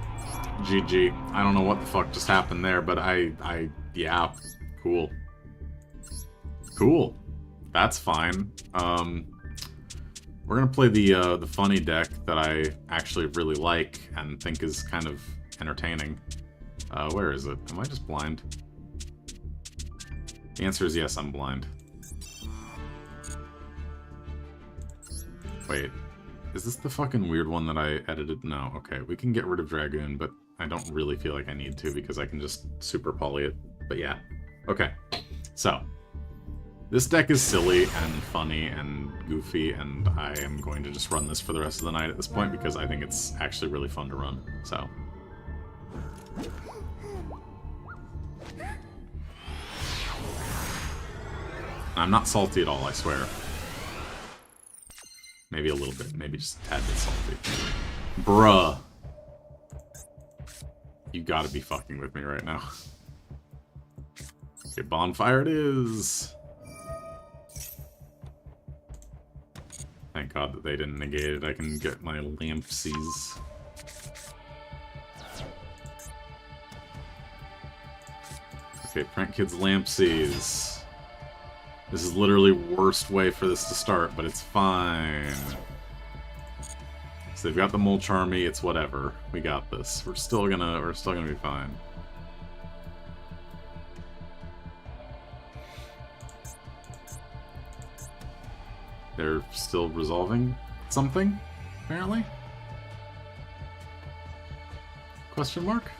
[SPEAKER 2] GG. I don't know what the fuck just happened there, but yeah. Cool. Cool. That's fine. We're gonna play the funny deck that I actually really like and think is kind of entertaining. Where is it? Am I just blind? The answer is yes, I'm blind. Wait, is this the fucking weird one that I edited? No, okay, we can get rid of Dragoon, but I don't really feel like I need to because I can just super poly it. But yeah, okay. So, this deck is silly and funny and goofy, and I am going to just run this for the rest of the night at this point because I think it's actually really fun to run, so. I'm not salty at all, I swear. Maybe a little bit. Maybe just a tad bit salty. Bruh. You gotta be fucking with me right now. Okay, bonfire it is. Thank God that they didn't negate it. I can get my lampsies. Okay, Prank Kids lampsies. This is literally worst way for this to start, but it's fine. So they've got the Mulch Army, it's whatever. We got this. We're still gonna be fine. They're still resolving something, apparently? Question mark?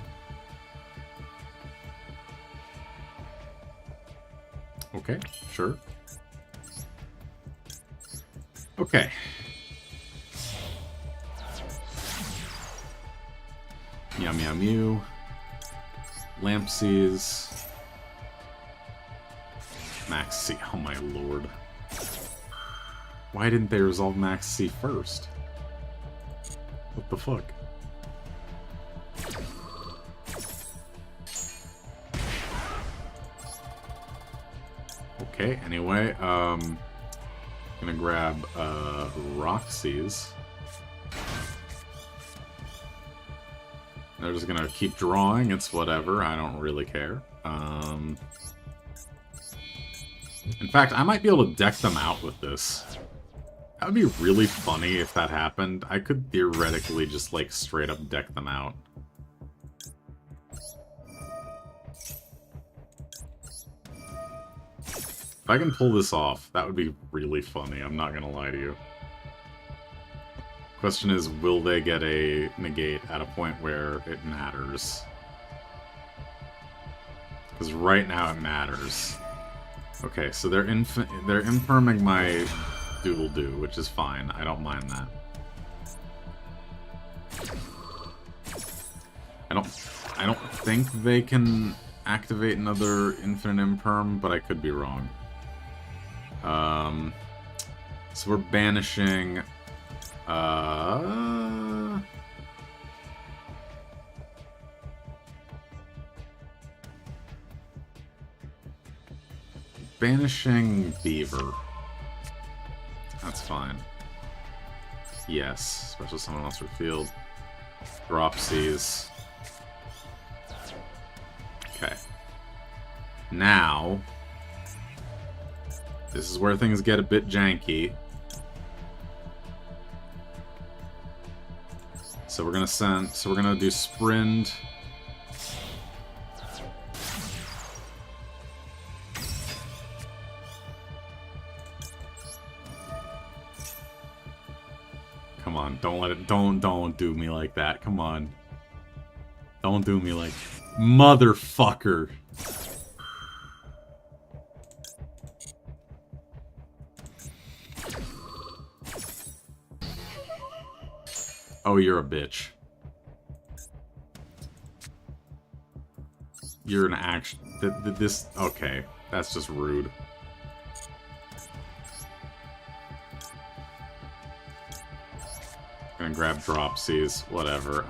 [SPEAKER 2] Okay, sure. Okay. Meow meow mew. Lampsies. Max C. Oh my lord. Why didn't they resolve Max C first? What the fuck? Okay, anyway, gonna grab, Roxy's. They're just gonna keep drawing, it's whatever, I don't really care. In fact, I might be able to deck them out with this. That would be really funny if that happened. I could theoretically just, like, straight up deck them out. If I can pull this off, that would be really funny, I'm not gonna lie to you. Question is, will they get a negate at a point where it matters? Because right now it matters. Okay, so they're infirming my doodle-doo, which is fine. I don't mind that. I don't think they can activate another infinite imperm, but I could be wrong. So we're banishing banishing Beaver. That's fine. Yes, special summon monster field. Dropsies. Okay. Now, this is where things get a bit janky. So we're gonna do Sprint. Come on, don't let it, don't do me like that, come on. Don't do me like, motherfucker. Oh, you're a bitch. You're an action. Okay, that's just rude. Gonna grab Dropsies, whatever.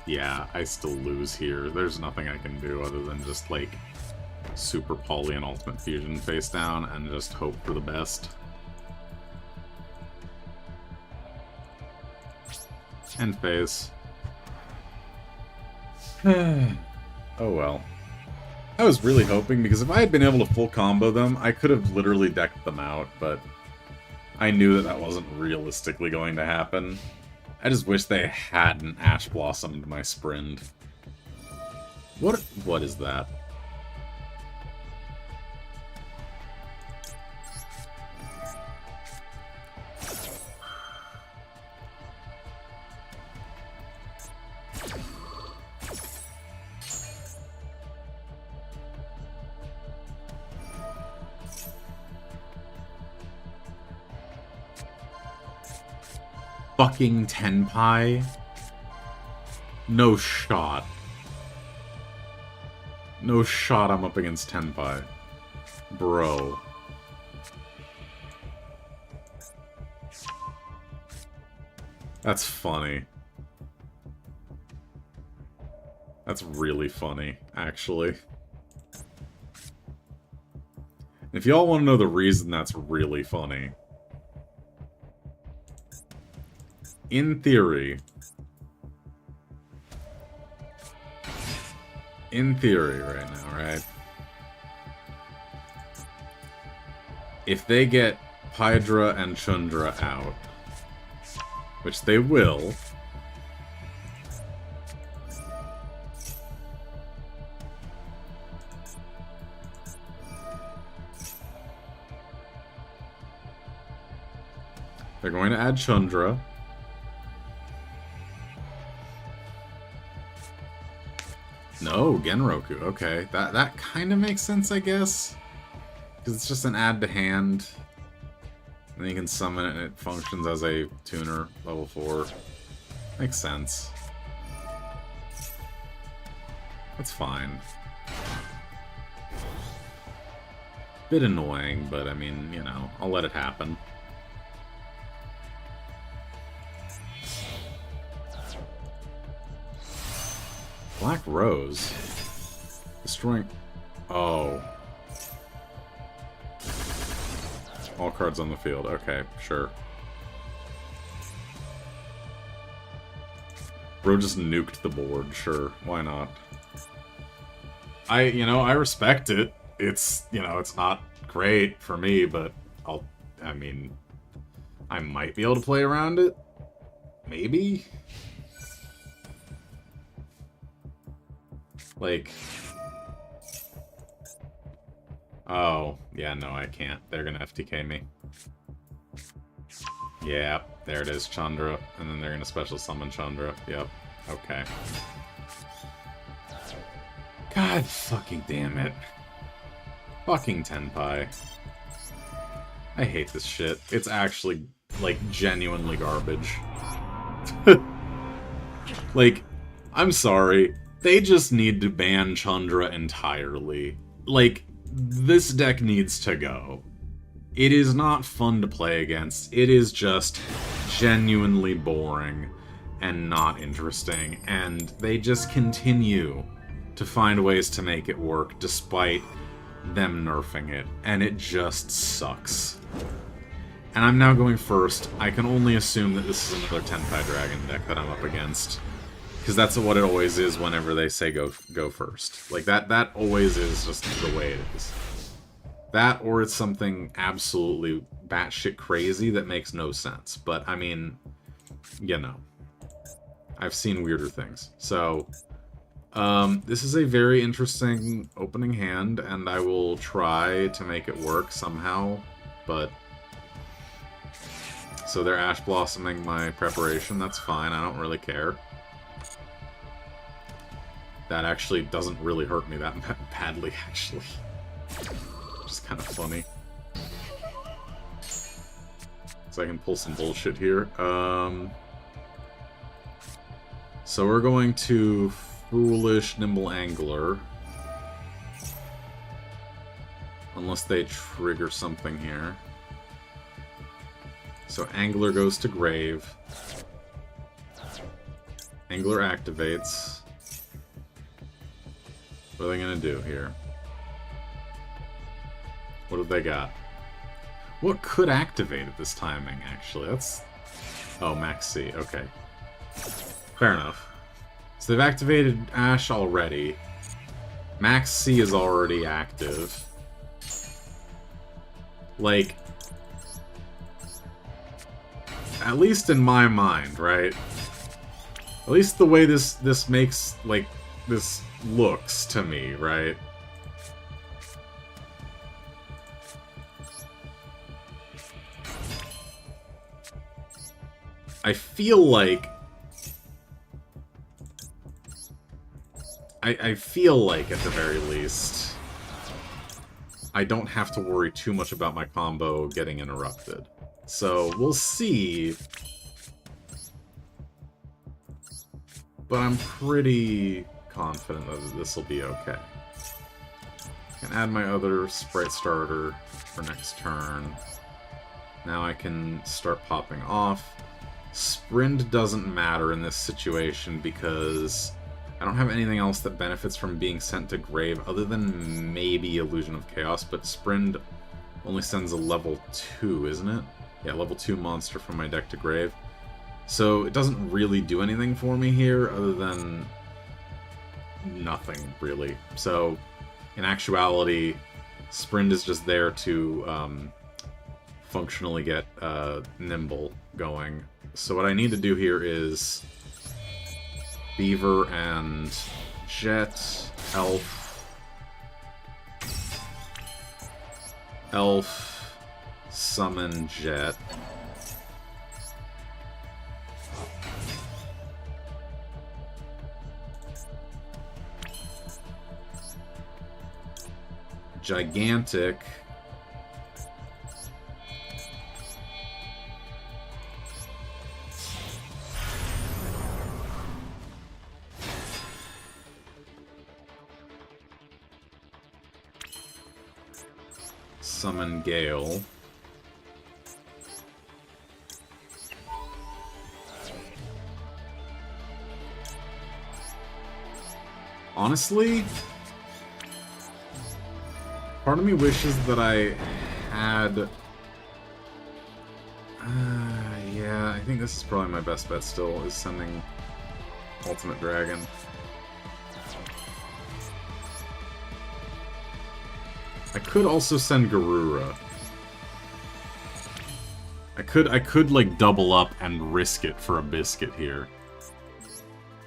[SPEAKER 2] Yeah, I still lose here. There's nothing I can do other than just, like, Super Poly and Ultimate Fusion face down and just hope for the best. End phase. Oh well. I was really hoping, because if I had been able to full combo them, I could have literally decked them out, but I knew that that wasn't realistically going to happen. I just wish they hadn't Ash Blossomed my Sprint. What is that? Fucking Tenpai? No shot. No shot I'm up against Tenpai. Bro. That's funny. That's really funny, actually. If y'all want to know the reason that's really funny, in theory, right now, right? If they get Hydra and Chundra out, which they will, they're going to add Chundra. No, Genroku. Okay, that kind of makes sense, I guess, because it's just an add to hand, and then you can summon it, and it functions as a tuner, level 4. Makes sense. That's fine. Bit annoying, but I mean, you know, I'll let it happen. Black Rose? Destroying... Oh. All cards on the field. Okay, sure. Bro just nuked the board. Sure, why not? I respect it. It's, it's not great for me, but I mean, I might be able to play around it. Maybe? Like... Oh, yeah, no, I can't. They're gonna FTK me. Yeah, there it is, Chandra. And then they're gonna special summon Chandra. Yep, okay. God fucking damn it. Fucking Tenpai. I hate this shit. It's actually, like, genuinely garbage. Like, I'm sorry. They just need to ban Chandra entirely. Like, this deck needs to go. It is not fun to play against. It is just genuinely boring and not interesting. And they just continue to find ways to make it work despite them nerfing it. And it just sucks. And I'm now going first. I can only assume that this is another Tenpai Dragon deck that I'm up against. Because that's what it always is whenever they say go first. Like, that always is just the way it is. That, or it's something absolutely batshit crazy that makes no sense. But, I mean, you know. I've seen weirder things. So, this is a very interesting opening hand, and I will try to make it work somehow, but... So they're Ash Blossoming my preparation, that's fine, I don't really care. That actually doesn't really hurt me that badly, actually. Which is kind of funny. So I can pull some bullshit here. So we're going to Foolish Nimble Angler. Unless they trigger something here. So Angler goes to Grave. Angler activates. What are they gonna do here? What have they got? What could activate at this timing, actually? That's... Oh, Max C. Okay. Fair enough. So they've activated Ash already. Max C is already active. Like... At least in my mind, right? At least the way this makes, like, this looks to me, right? I feel like... I feel like, at the very least, I don't have to worry too much about my combo getting interrupted. So, we'll see. But I'm pretty confident that this will be okay. I can add my other sprite starter for next turn. Now I can start popping off. Sprint doesn't matter in this situation because I don't have anything else that benefits from being sent to grave other than maybe Illusion of Chaos, but Sprint only sends a level 2, isn't it? Yeah, level 2 monster from my deck to grave. So it doesn't really do anything for me here other than nothing, really. So in actuality, Sprint is just there to functionally get Nimble going. So what I need to do here is Beaver and Jet, Elf, summon Jet. Gigantic. Summon Gale. Honestly, part of me wishes that I had... yeah, I think this is probably my best bet still, is sending Ultimate Dragon. I could also send Garura. I could like double up and risk it for a biscuit here.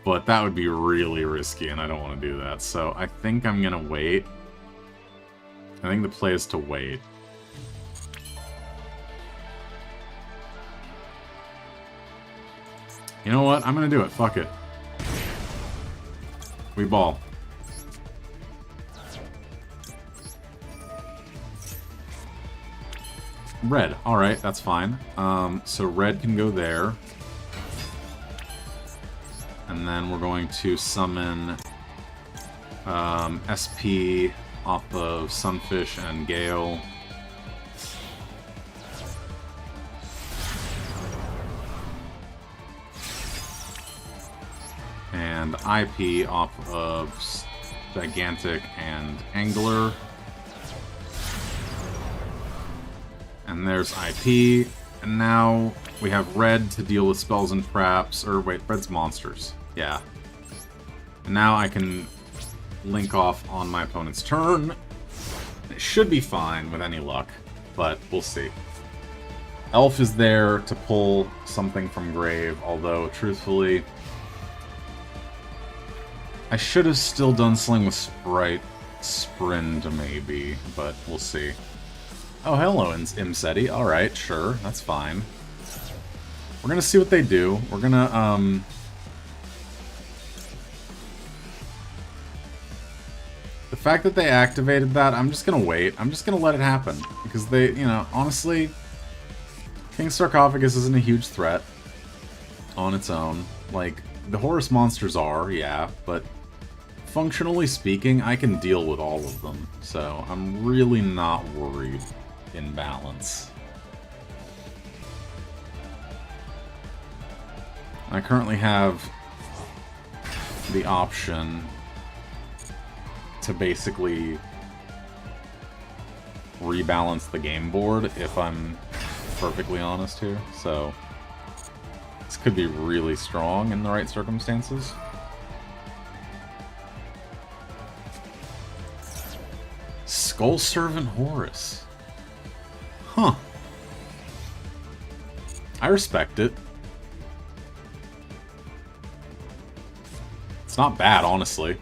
[SPEAKER 2] But that would be really risky and I don't want to do that. So I think I'm gonna wait. I think the play is to wait. You know what? I'm gonna do it. Fuck it. We ball. Red. Alright, that's fine. So red can go there. And then we're going to summon SP off of Sunfish and Gale. And IP off of Gigantic and Angler. And there's IP. And now we have red to deal with spells and traps. Or wait, red's monsters. Yeah. And now I can link off on my opponent's turn. It should be fine with any luck, but we'll see. Elf is there to pull something from grave, although, truthfully, I should have still done Sling with Sprint, maybe, but we'll see. Oh, hello, Imseti. Alright, sure, that's fine. We're gonna see what they do. We're gonna, the fact that they activated that, I'm just gonna wait. I'm just gonna let it happen. Because they, you know, honestly, King Sarcophagus isn't a huge threat on its own. Like, the Horus monsters are, yeah, but functionally speaking, I can deal with all of them. So, I'm really not worried in balance. I currently have the option to basically rebalance the game board, if I'm perfectly honest here. So this could be really strong in the right circumstances. Skull Servant Horus. Huh. I respect it. It's not bad, honestly.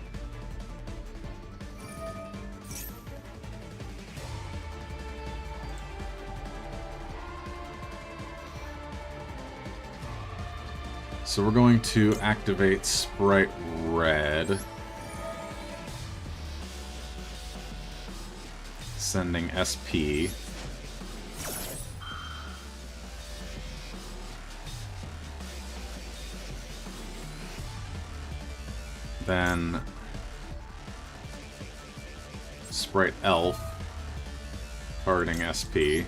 [SPEAKER 2] So we're going to activate Sprite Red. Sending SP. Then Sprite Elf, targeting SP.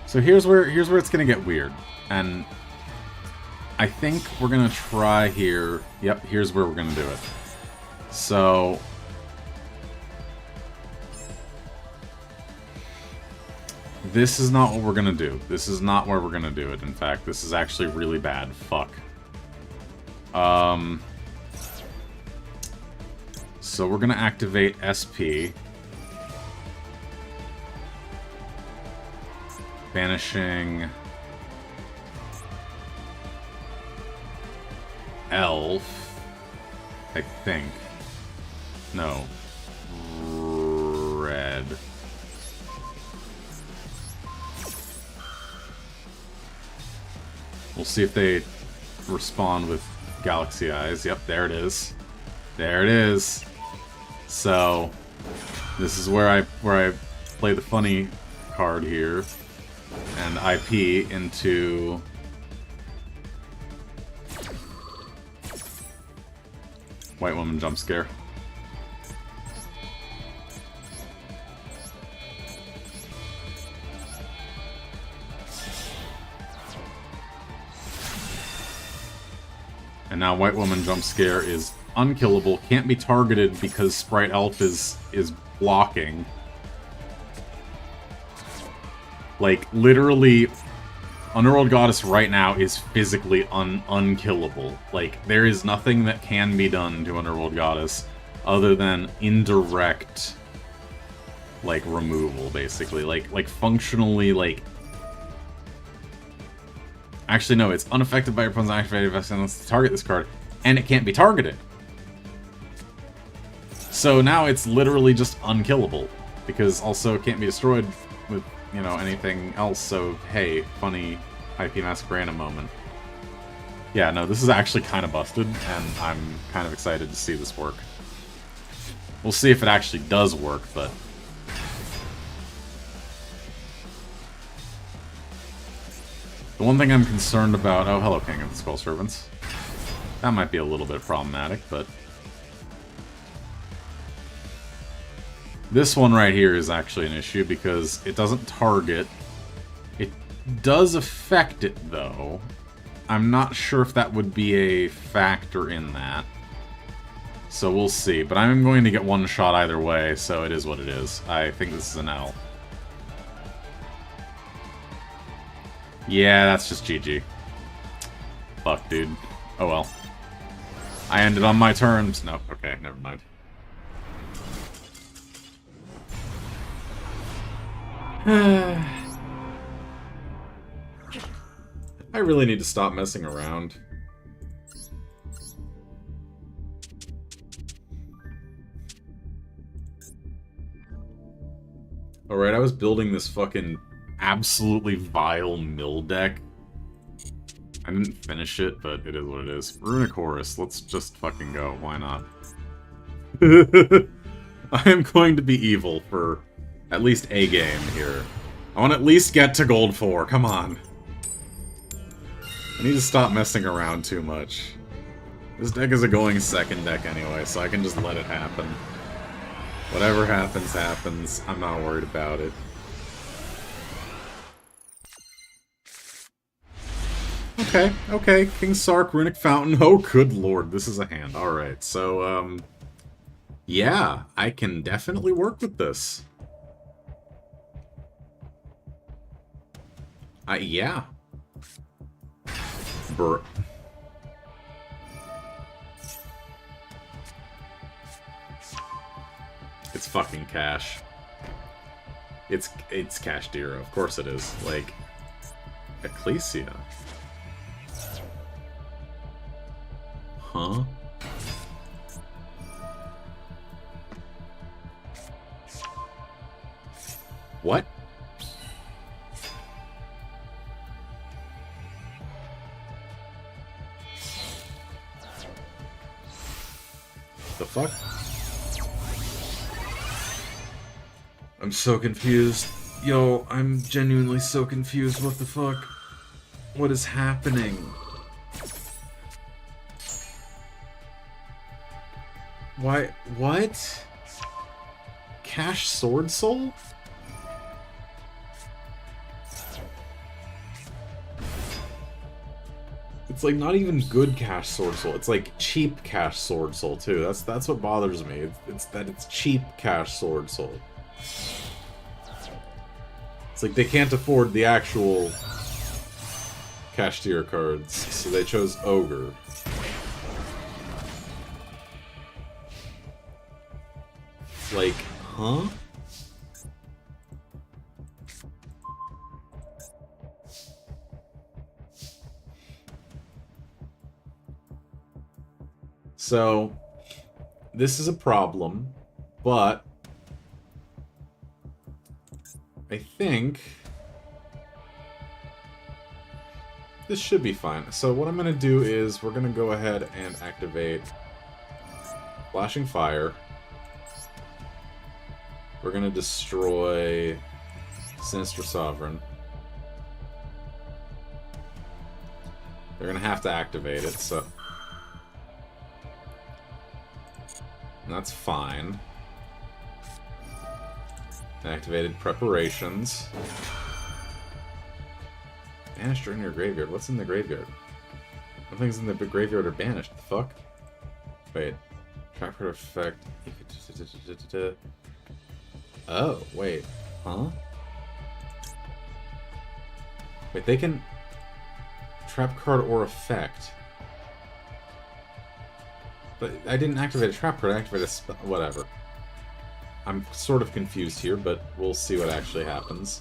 [SPEAKER 2] So here's where it's gonna get weird, and I think we're gonna try here. Yep, here's where we're gonna do it. So this is not what we're gonna do. This is not where we're gonna do it. In fact, this is actually really bad. Fuck. So we're gonna activate SP. Banishing Elf, I think. No. Red. We'll see if they respond with Galaxy Eyes. Yep, there it is. There it is. So this is where I play the funny card here. And IP into White Woman Jump Scare. And now White Woman Jump Scare is unkillable, can't be targeted because Sprite Elf is blocking. Like, literally, Underworld Goddess right now is physically unkillable. Like, there is nothing that can be done to Underworld Goddess other than indirect, like, removal, basically. Like functionally, like... Actually, no, it's unaffected by your opponent's activated vest unless to target this card, and it can't be targeted. So now it's literally just unkillable, because also it can't be destroyed with, you know, anything else, so hey, funny IP Masquerade moment. Yeah, no, this is actually kind of busted, and I'm kind of excited to see this work. We'll see if it actually does work, but... The one thing I'm concerned about... Oh, hello, King of the Skull Servants. That might be a little bit problematic, but... This one right here is actually an issue because it doesn't target. It does affect it, though. I'm not sure if that would be a factor in that. So we'll see. But I'm going to get one shot either way, so it is what it is. I think this is an L. Yeah, that's just GG. Fuck, dude. Oh well. I ended on my terms. No, okay, never mind. I really need to stop messing around. Alright, I was building this fucking absolutely vile mill deck. I didn't finish it, but it is what it is. Runic Horus, let's just fucking go. Why not? I am going to be evil for at least a game here. I want to at least get to Gold 4, come on. I need to stop messing around too much. This deck is a going second deck anyway, so I can just let it happen. Whatever happens, happens. I'm not worried about it. Okay, okay. King Sark, Runic Fountain. Oh, good lord, this is a hand. Alright, so, yeah, I can definitely work with this. Yeah. Brr. It's fucking cash. It's Cash Deer, of course it is. Like, Ecclesia. Huh? What? The fuck? I'm so confused. Yo, I'm genuinely so confused. What the fuck? What is happening? Why? What? Cash Sword Soul? It's like not even good Cash Sword Soul. It's like cheap Cash Sword Soul too. That's what bothers me. It's that it's cheap Cash Sword Soul. It's like they can't afford the actual Cash Tier cards, so they chose Ogre. Like, huh? So, this is a problem, but I think this should be fine. So what I'm going to do is we're going to go ahead and activate Flashing Fire. We're going to destroy Sinister Sovereign. They're going to have to activate it, so... And that's fine. Activated Preparations. Banished during your graveyard. What's in the graveyard? What things in the graveyard are banished? The fuck? Wait. Tracker effect. Oh, wait. Huh? Wait, they can... Trap card or effect. But I didn't activate a trap card, I activated a spell. Whatever. I'm sort of confused here, but we'll see what actually happens.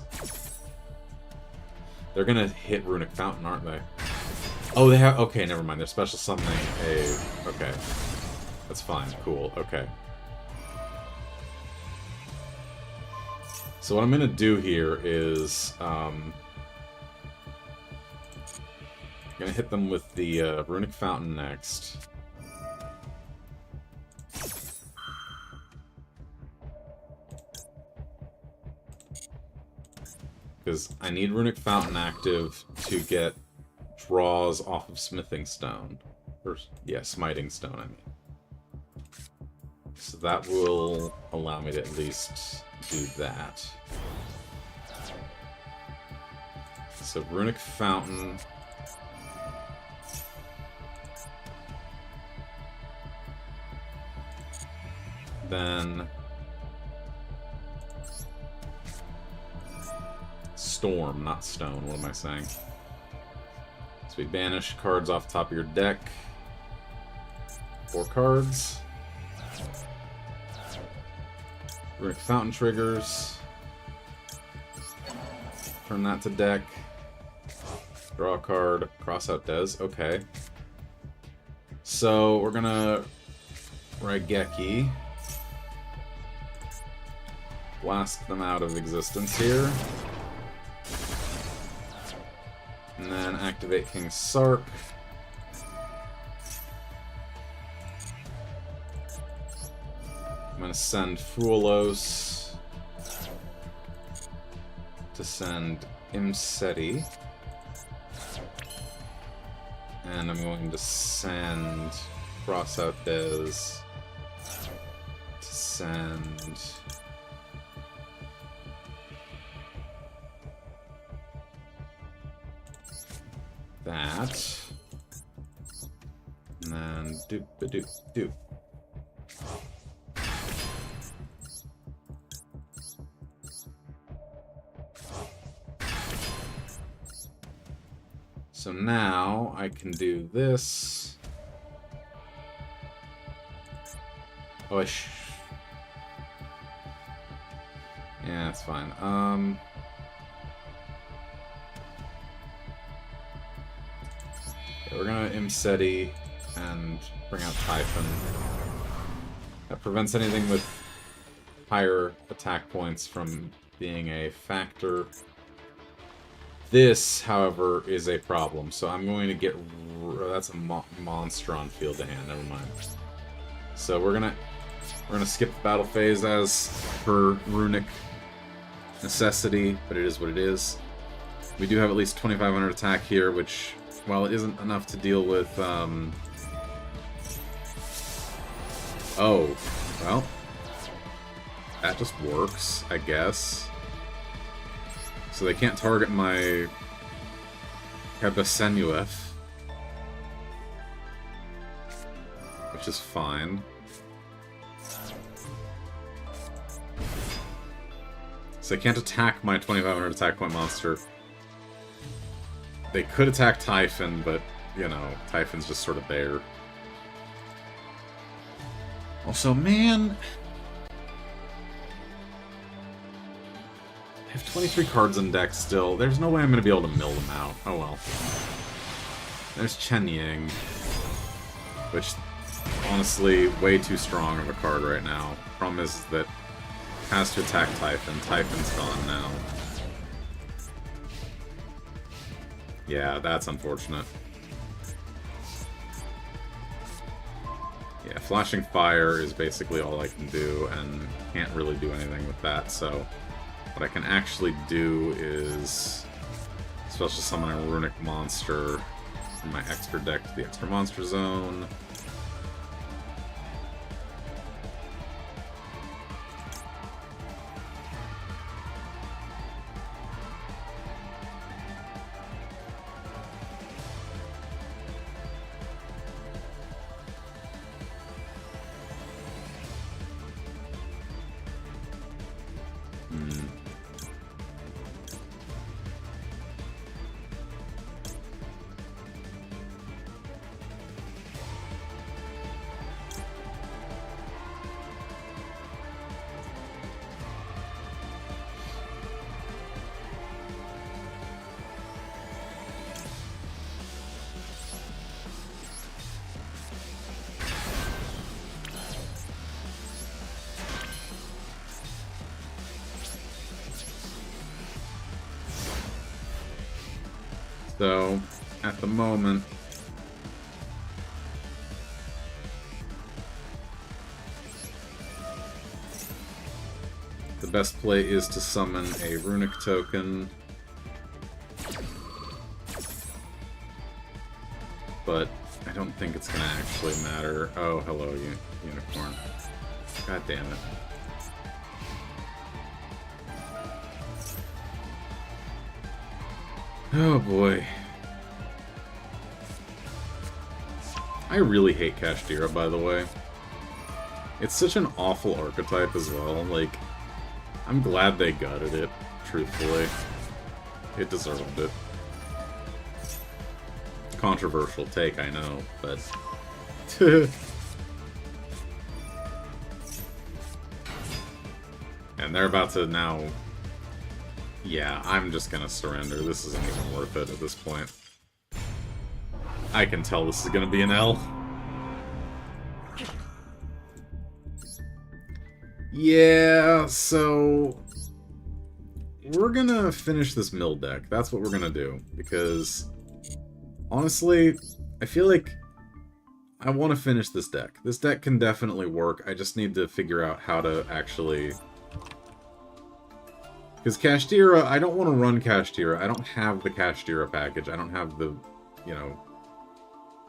[SPEAKER 2] They're gonna hit Runic Fountain, aren't they? Oh, they have... Okay, never mind. They're special summoning a... Okay. That's fine. Cool. Okay. So what I'm gonna do here is... I'm gonna hit them with the Runic Fountain next. Because I need Runic Fountain active to get draws off of Smithing Stone. Or, yeah, Smiting Stone, I mean. So that will allow me to at least do that. So Runic Fountain... Then... Storm, not Stone. What am I saying? So we banish cards off the top of your deck. 4 cards. Runic Fountain triggers. Turn that to deck. Draw a card. Cross out Dez. Okay. So we're gonna Raigeki. Blast them out of existence here. And then activate King Sark. going to send Fuelos to send Imseti. And I'm going to send Crossout Dez to send that. And then doop-a-doop-doop. So now I can do this. Oh, yeah, that's fine. Yeah, we're gonna Imseti and bring out Typhon. That prevents anything with higher attack points from being a factor. This, however, is a problem, so I'm going to get... That's a monster on field to hand, never mind. So we're gonna skip the battle phase as per runic necessity, but it is what it is. We do have at least 2,500 attack here, which, while it isn't enough to deal with, Oh, well, that just works, I guess. So they can't target my Kebasenuef, which is fine. So they can't attack my 2,500 attack point monster. They could attack Typhon, but, you know, Typhon's just sort of there. Also, man... I have 23 cards in deck still. There's no way I'm going to be able to mill them out. Oh well. There's Chen Ying, which, honestly, way too strong of a card right now. Problem is that it has to attack Typhon. Typhon's gone now. Yeah, that's unfortunate. Yeah, Flashing Fire is basically all I can do, and can't really do anything with that, so... What I can actually do is special summon a runic monster from my extra deck to the extra monster zone. So, at the moment, the best play is to summon a runic token, but I don't think it's going to actually matter. Oh, hello, unicorn. God damn it. Oh boy. I really hate Kashtira, by the way. It's such an awful archetype as well. Like, I'm glad they gutted it, truthfully. It deserved it. Controversial take, I know, but... And they're about to now... Yeah, I'm just gonna surrender. This isn't even worth it at this point. I can tell this is gonna be an L. Yeah, so... We're gonna finish this mill deck. That's what we're gonna do. Because, honestly, I feel like I want to finish this deck. This deck can definitely work. I just need to figure out how to actually... Because Kashtira, I don't want to run Kashtira. I don't have the Kashtira package. I don't have the, you know,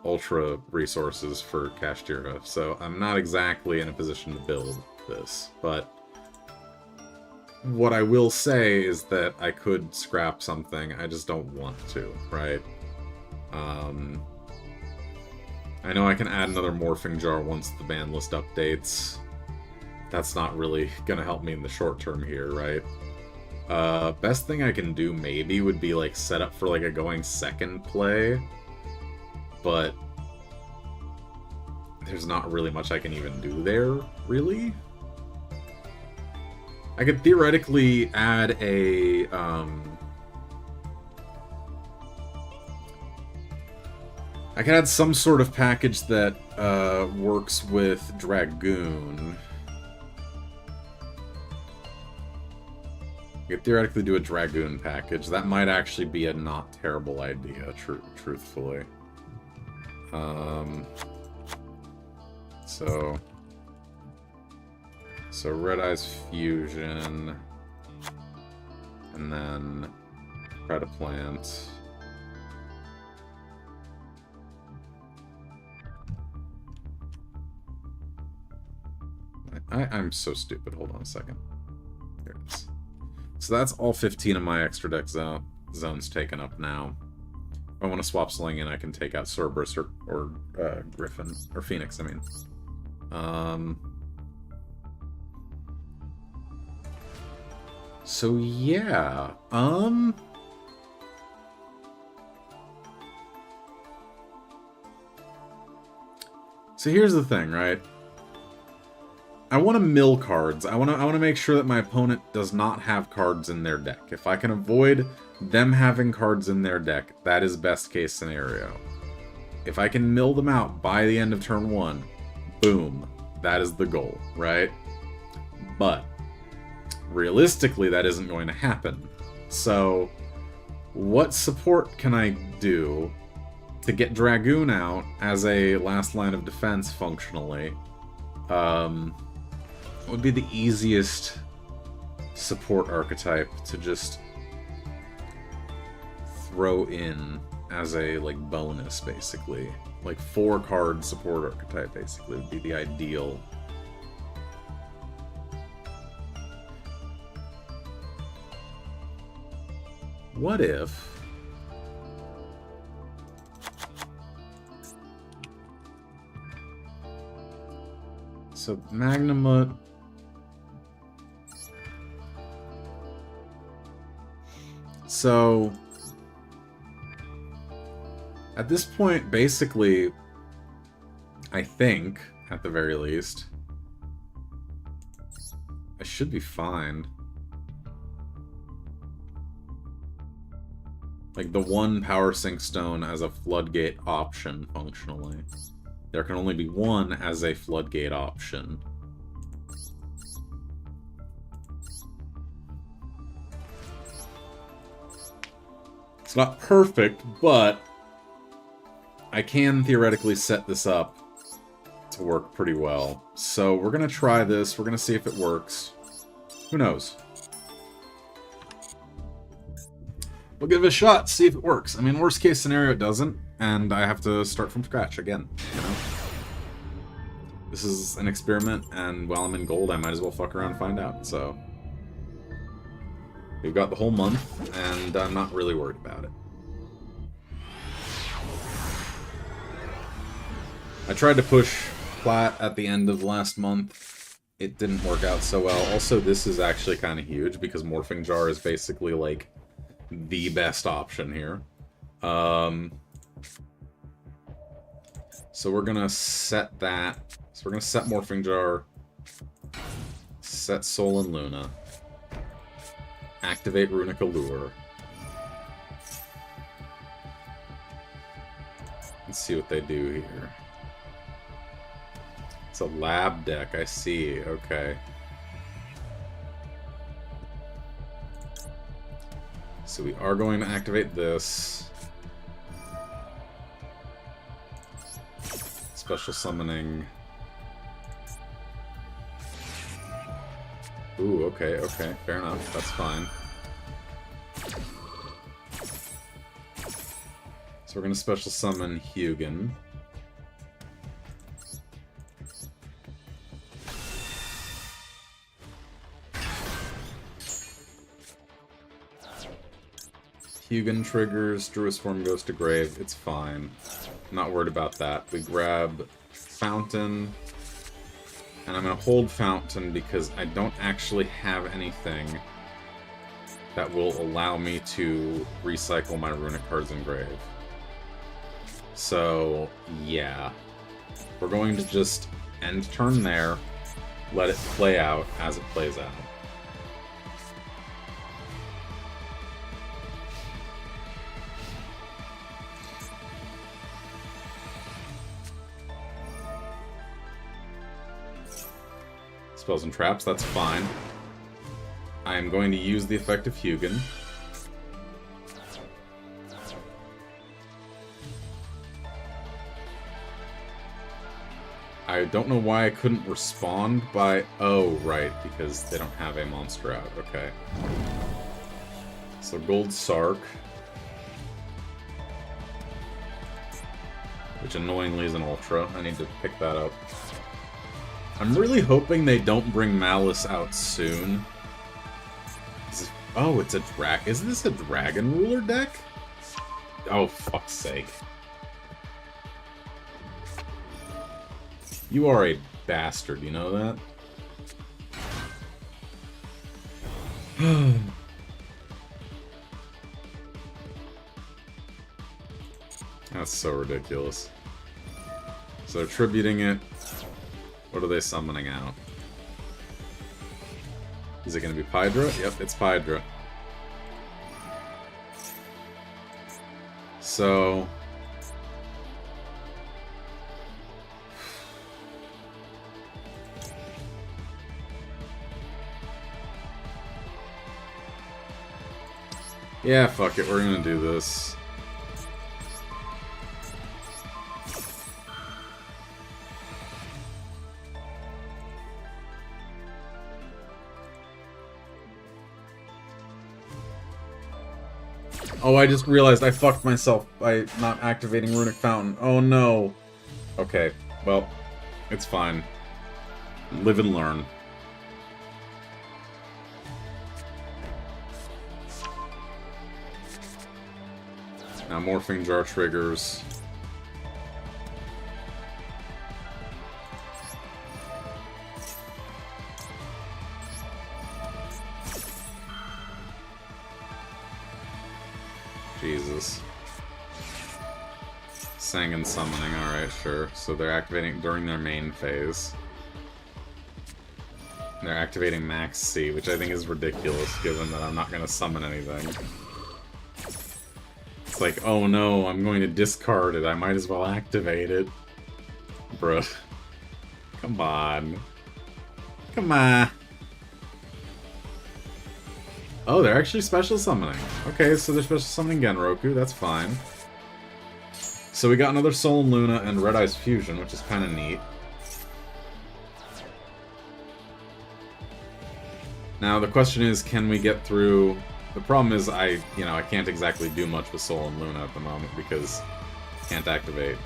[SPEAKER 2] ultra resources for Kashtira. So I'm not exactly in a position to build this. But what I will say is that I could scrap something. I just don't want to, right? I know I can add another morphing jar once the ban list updates. That's not really gonna help me in the short term here, right? Best thing I can do maybe would be like set up for like a going second play, but there's not really much I can even do there, really. I could theoretically add a I could add some sort of package that works with Dragoon. I could theoretically do a Dragoon package. That might actually be a not terrible idea, truthfully. So Red Eye's Fusion, and then Predaplant. I'm so stupid. Hold on a second. There it is. So that's all 15 of my extra deck zones taken up now. If I want to swap Sling in, I can take out Cerberus or Griffin. Or Phoenix, I mean. So yeah. So here's the thing, right? I want to mill cards. I want to make sure that my opponent does not have cards in their deck. If I can avoid them having cards in their deck, that is best case scenario. If I can mill them out by the end of turn 1, boom, that is the goal, right? But realistically, that isn't going to happen. So what support can I do to get Dragoon out as a last line of defense functionally? Would be the easiest support archetype to just throw in as a, like, bonus, basically. Like, 4-card support archetype, basically, would be the ideal. What if... So, Magnamut... So, at this point, basically, I think, at the very least, I should be fine. Like, the one Power Sink Stone as a Floodgate option, functionally. There can only be one as a Floodgate option. It's not perfect, but I can theoretically set this up to work pretty well. So we're going to try this. We're going to see if it works. Who knows? We'll give it a shot, see if it works. I mean, worst case scenario, it doesn't, and I have to start from scratch again, you know? This is an experiment, and while I'm in gold, I might as well fuck around and find out, so... We've got the whole month, and I'm not really worried about it. I tried to push plat at the end of last month. It didn't work out so well. Also, this is actually kind of huge, because Morphing Jar is basically, like, the best option here. So we're gonna set that. So we're gonna set Morphing Jar, set Soul and Luna, activate Runic Allure. Let's see what they do here. It's a lab deck, I see. Okay. So we are going to activate this. It's special summoning... Ooh, okay, okay, fair enough, that's fine. So we're gonna special summon Yugioh. Yugioh triggers, Druid's Form goes to grave, it's fine. I'm not worried about that. We grab Fountain, and I'm gonna hold Fountain because I don't actually have anything that will allow me to recycle my runic cards in grave. So, yeah. We're going to just end turn there, let it play out as it plays out. Spells and traps, that's fine. I am going to use the effect of Yugioh. I don't know why I couldn't respond by... Oh, right, because they don't have a monster out. Okay. So Gold Sark. Which annoyingly is an Ultra. I need to pick that up. I'm really hoping they don't bring Malice out soon. Oh, it's a is this a Dragon Ruler deck? Oh, fuck's sake. You are a bastard, you know that? That's so ridiculous. So attributing it. What are they summoning out? Is it going to be Pydra? Yep, it's Pydra. So... yeah, fuck it, we're gonna do this. Oh, I just realized I fucked myself by not activating Runic Fountain. Oh no. Okay, well, it's fine. Live and learn. Now Morphing Jar triggers. Jesus. Sangan summoning, alright, sure. So they're activating during their main phase. They're activating Max C, which I think is ridiculous given that I'm not going to summon anything. It's like, oh no, I'm going to discard it, I might as well activate it. Bruh. Come on. Come on. Oh, they're actually special summoning. Okay, so they're special summoning Genroku, that's fine. So we got another Sol and Luna and Red Eyes Fusion, which is kind of neat. Now the question is, can we get through... The problem is I can't exactly do much with Sol and Luna at the moment because I can't activate.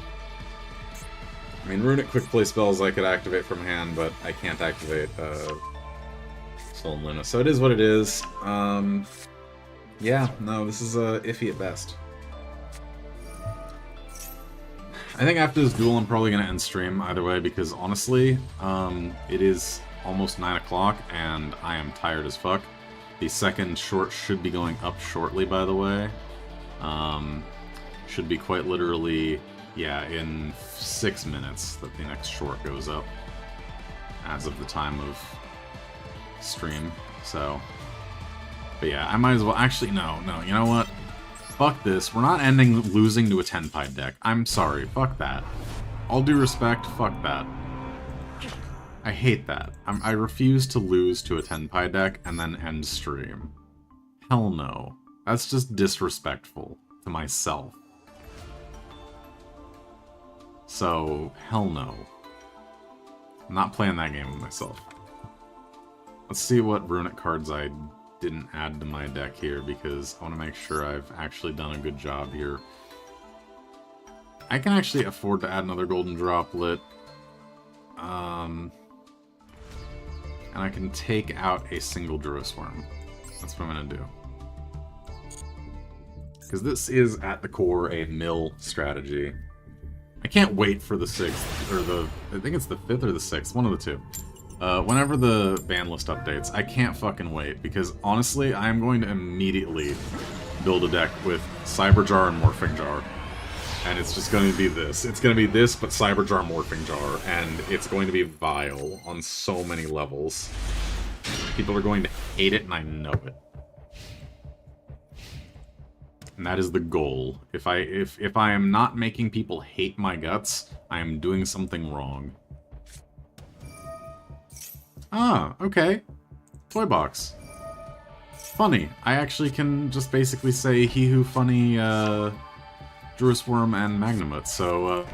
[SPEAKER 2] I mean, Runic Quick Play spells I could activate from hand, but I can't activate Sol and Luna. So it is what it is. Yeah, no, this is iffy at best. I think after this duel I'm probably going to end stream either way because honestly, it is almost 9 o'clock and I am tired as fuck. The second short should be going up shortly, by the way. Should be quite literally, yeah, in 6 minutes that the next short goes up. As of the time of stream, so... But yeah, I might as well... Actually, no, you know what? Fuck this. We're not ending losing to a 10-pied deck. I'm sorry, fuck that. All due respect, fuck that. I hate that. I refuse to lose to a 10-pied deck and then end stream. Hell no. That's just disrespectful to myself. So, hell no. I'm not playing that game with myself. Let's see what runic cards I didn't add to my deck here, because I want to make sure I've actually done a good job here. I can actually afford to add another golden droplet. And I can take out a single Druisworm. That's what I'm going to do. Because this is, at the core, a mill strategy. I can't wait for the 6th, or I think it's the 5th or the 6th, one of the two. Whenever the ban list updates, I can't fucking wait, because honestly, I'm going to immediately build a deck with Cyberjar and Morphing Jar. And it's just going to be this. It's going to be this, but Cyberjar Morphing Jar, and it's going to be vile on so many levels. People are going to hate it, and I know it. And that is the goal. If I am not making people hate my guts, I am doing something wrong. Ah, okay. Toy box. Funny. I actually can just basically say he who funny, Druisworm and Magnamut, so,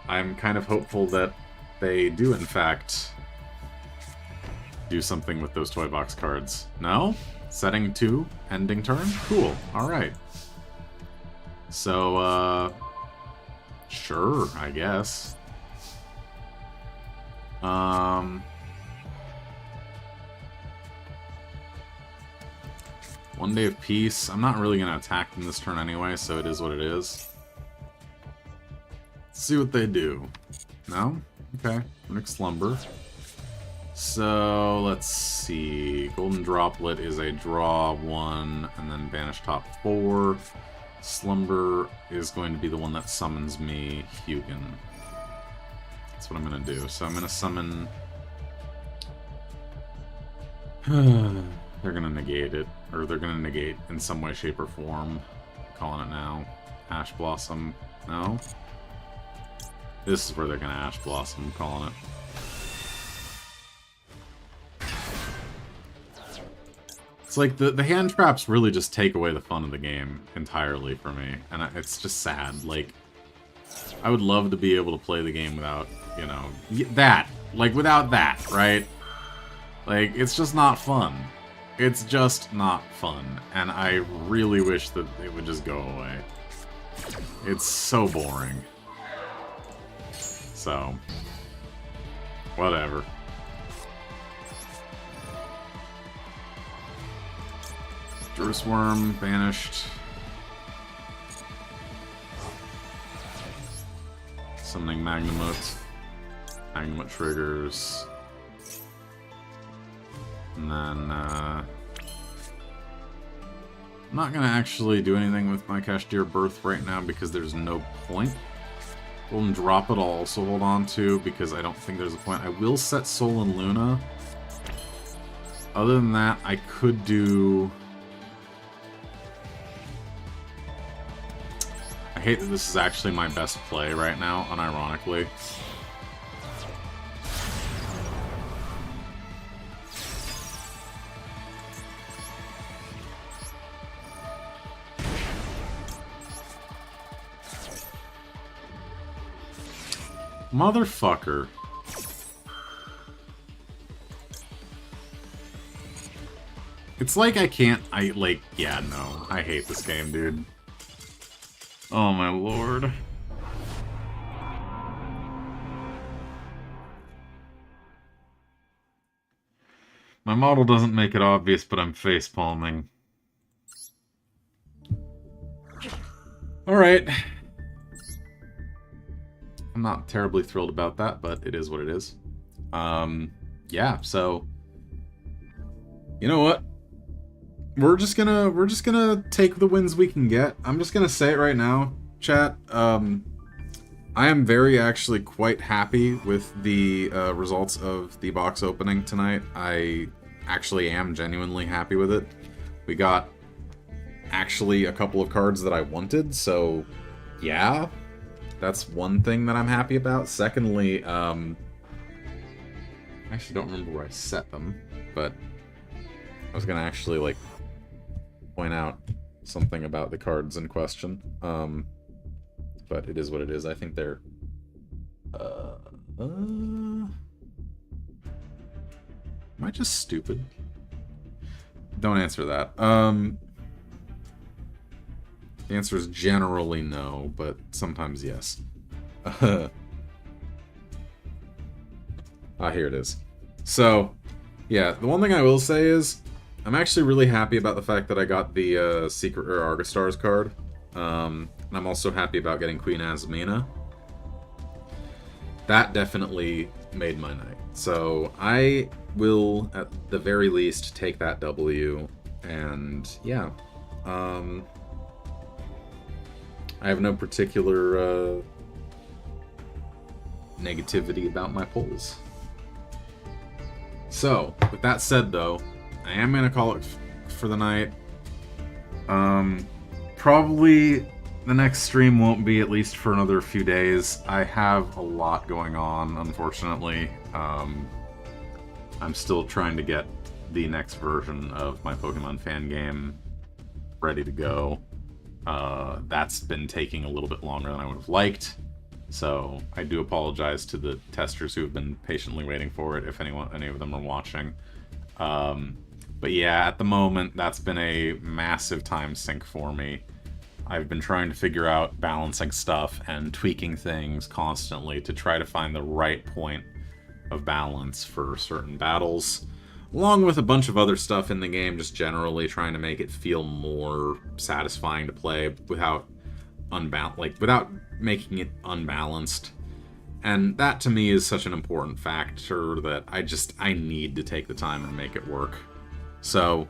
[SPEAKER 2] I'm kind of hopeful that they do, in fact, do something with those toy box cards. No? Setting 2, ending turn? Cool. Alright. So, sure, I guess. One Day of Peace. I'm not really going to attack them this turn anyway, so it is what it is. Let's see what they do. No? Okay. Runic Slumber. So, let's see. Golden Droplet is a draw 1, and then banish top 4. Slumber is going to be the one that summons me Hugin. That's what I'm going to do. So I'm going to summon... They're going to negate it. Or they're going to negate in some way, shape, or form. I'm calling it now. Ash Blossom. No? This is where they're going to Ash Blossom. I'm calling it. It's like the hand traps really just take away the fun of the game entirely for me. And it's just sad. Like, I would love to be able to play the game without, you know, that. Like, without that, right? Like, it's just not fun. It's just not fun. And I really wish that it would just go away. It's so boring. So, whatever. Druisworm, banished. Summoning Magnamut. Magnamut triggers. And then, I'm not going to actually do anything with my Kashdir Birth right now because there's no point. Golden Drop it, I'll also hold on to because I don't think there's a point. I will set Sol and Luna. Other than that, I could do... I hate that this is actually my best play right now, unironically. Motherfucker. It's like I can't, yeah, no. I hate this game, dude. Oh my lord. My model doesn't make it obvious, but I'm face palming. Alright. I'm not terribly thrilled about that, but it is what it is. Yeah, so you know what? We're just gonna take the wins we can get. I'm just gonna say it right now, chat. I am actually quite happy with the results of the box opening tonight. I actually am genuinely happy with it. We got actually a couple of cards that I wanted, so yeah. That's one thing that I'm happy about. Secondly, I actually don't remember where I set them, but I was gonna actually, like, point out something about the cards in question. but it is what it is. I think they're... am I just stupid? Don't answer that. The answer is generally no, but sometimes yes. Here it is. So, yeah, the one thing I will say is, I'm actually really happy about the fact that I got the Secret Rare Argostars card. And I'm also happy about getting Queen Azmina. That definitely made my night. So I will, at the very least, take that W. And yeah, I have no particular negativity about my polls. So, with that said, though, I am going to call it for the night. Probably the next stream won't be at least for another few days. I have a lot going on, unfortunately. I'm still trying to get the next version of my Pokemon fan game ready to go. That's been taking a little bit longer than I would have liked. So I do apologize to the testers who have been patiently waiting for it, if any of them are watching. But yeah, at the moment, that's been a massive time sink for me. I've been trying to figure out balancing stuff and tweaking things constantly to try to find the right point of balance for certain battles, along with a bunch of other stuff in the game, just generally trying to make it feel more satisfying to play without without making it unbalanced. And that to me is such an important factor that I need to take the time and make it work. So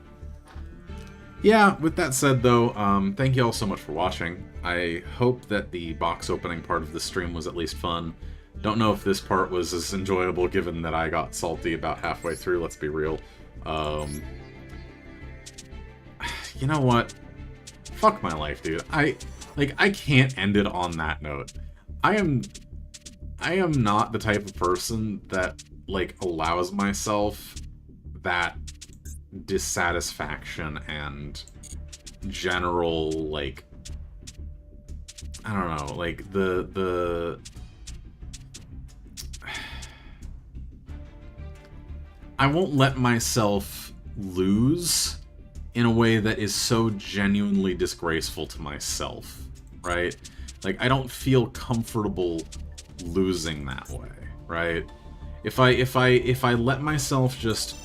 [SPEAKER 2] yeah, with that said though, thank you all so much for watching. I hope that the box opening part of the stream was at least fun. Don't know if this part was as enjoyable given that I got salty about halfway through, let's be real. You know what? Fuck my life, dude. I can't end it on that note. I am not the type of person that, allows myself that dissatisfaction and general, I don't know, the I won't let myself lose in a way that is so genuinely disgraceful to myself, right? I don't feel comfortable losing that way, right? If I let myself just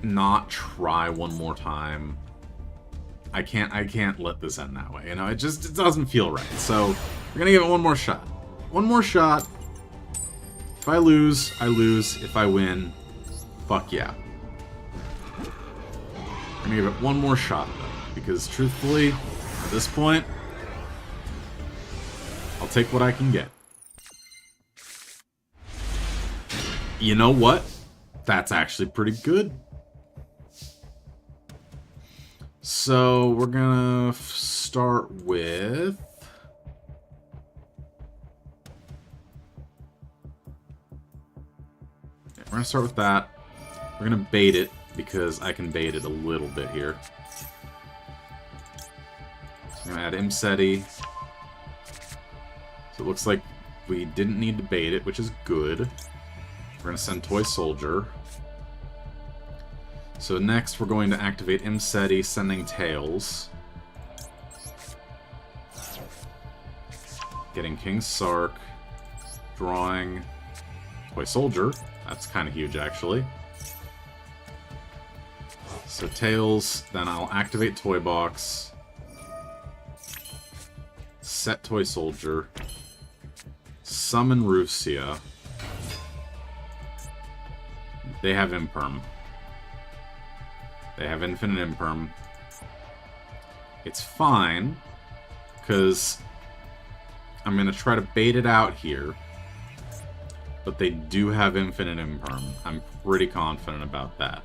[SPEAKER 2] not try one more time, I can't let this end that way. You know, it doesn't feel right. So we're gonna give it one more shot. One more shot. If I lose, I lose. If I win, fuck yeah. I'm gonna give it one more shot though, because truthfully, at this point, I'll take what I can get. You know what? That's actually pretty good. So we're gonna start with... Yeah, we're gonna start with that. We're gonna bait it, because I can bait it a little bit here. So I'm gonna add Imseti. So it looks like we didn't need to bait it, which is good. We're gonna send Toy Soldier. So next we're going to activate Imseti, sending Tails. Getting King Sark. Drawing Toy Soldier. That's kind of huge, actually. So Tails, then I'll activate Toy Box. Set Toy Soldier. Summon Rusia. They have Imperm. They have Infinite Imperm. It's fine, because I'm going to try to bait it out here. But they do have Infinite Imperm. I'm pretty confident about that.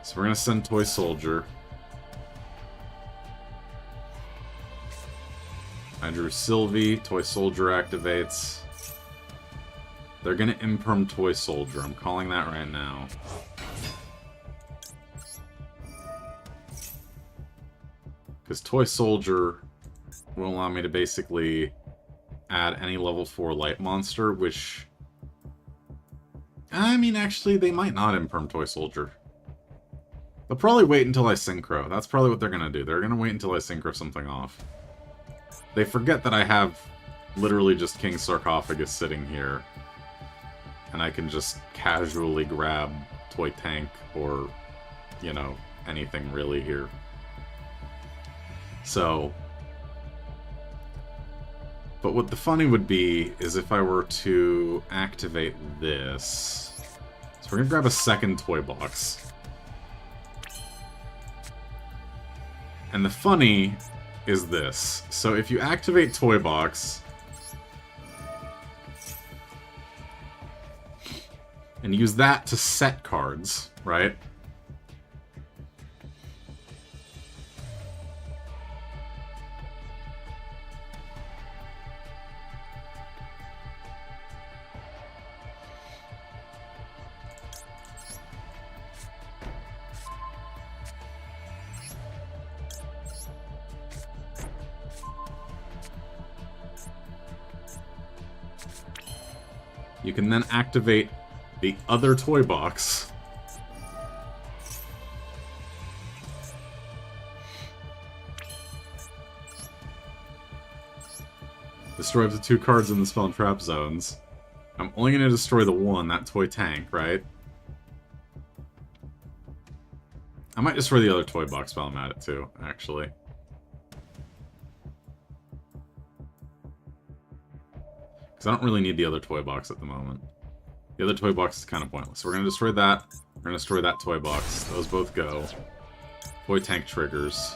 [SPEAKER 2] So we're going to send Toy Soldier. I drew Sylvie. Toy Soldier activates. They're gonna Imperm Toy Soldier. I'm calling that right now. Because Toy Soldier will allow me to basically add any level 4 light monster, which... I mean, actually, they might not imperm Toy Soldier. They'll probably wait until I synchro. That's probably what they're going to do. They're going to wait until I synchro something off. They forget that I have literally just King Sarcophagus sitting here. And I can just casually grab Toy Tank or, you know, anything really here. So... But what the funny would be is if I were to activate this. So we're going to grab a second toy box. And the funny is this. So if you activate toy box and use that to set cards, right? You can then activate the other toy box. Destroy up to 2 cards in the spell and trap zones. I'm only going to destroy the one, that toy tank, right? I might destroy the other toy box while I'm at it too, actually. Because I don't really need the other toy box at the moment. The other toy box is kind of pointless. So we're going to destroy that. We're going to destroy that toy box. Those both go. Toy tank triggers.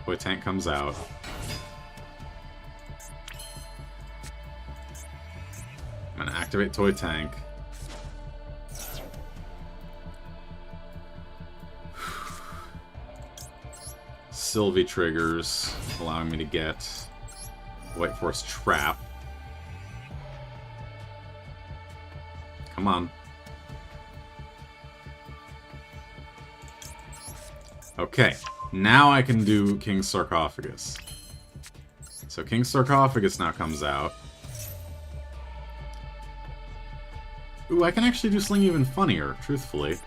[SPEAKER 2] Toy tank comes out. I'm going to activate toy tank. Sylvie triggers, allowing me to get White Force Trap. Come on. Okay, now I can do King's Sarcophagus. So King's Sarcophagus now comes out. Ooh, I can actually do Sling even funnier, truthfully.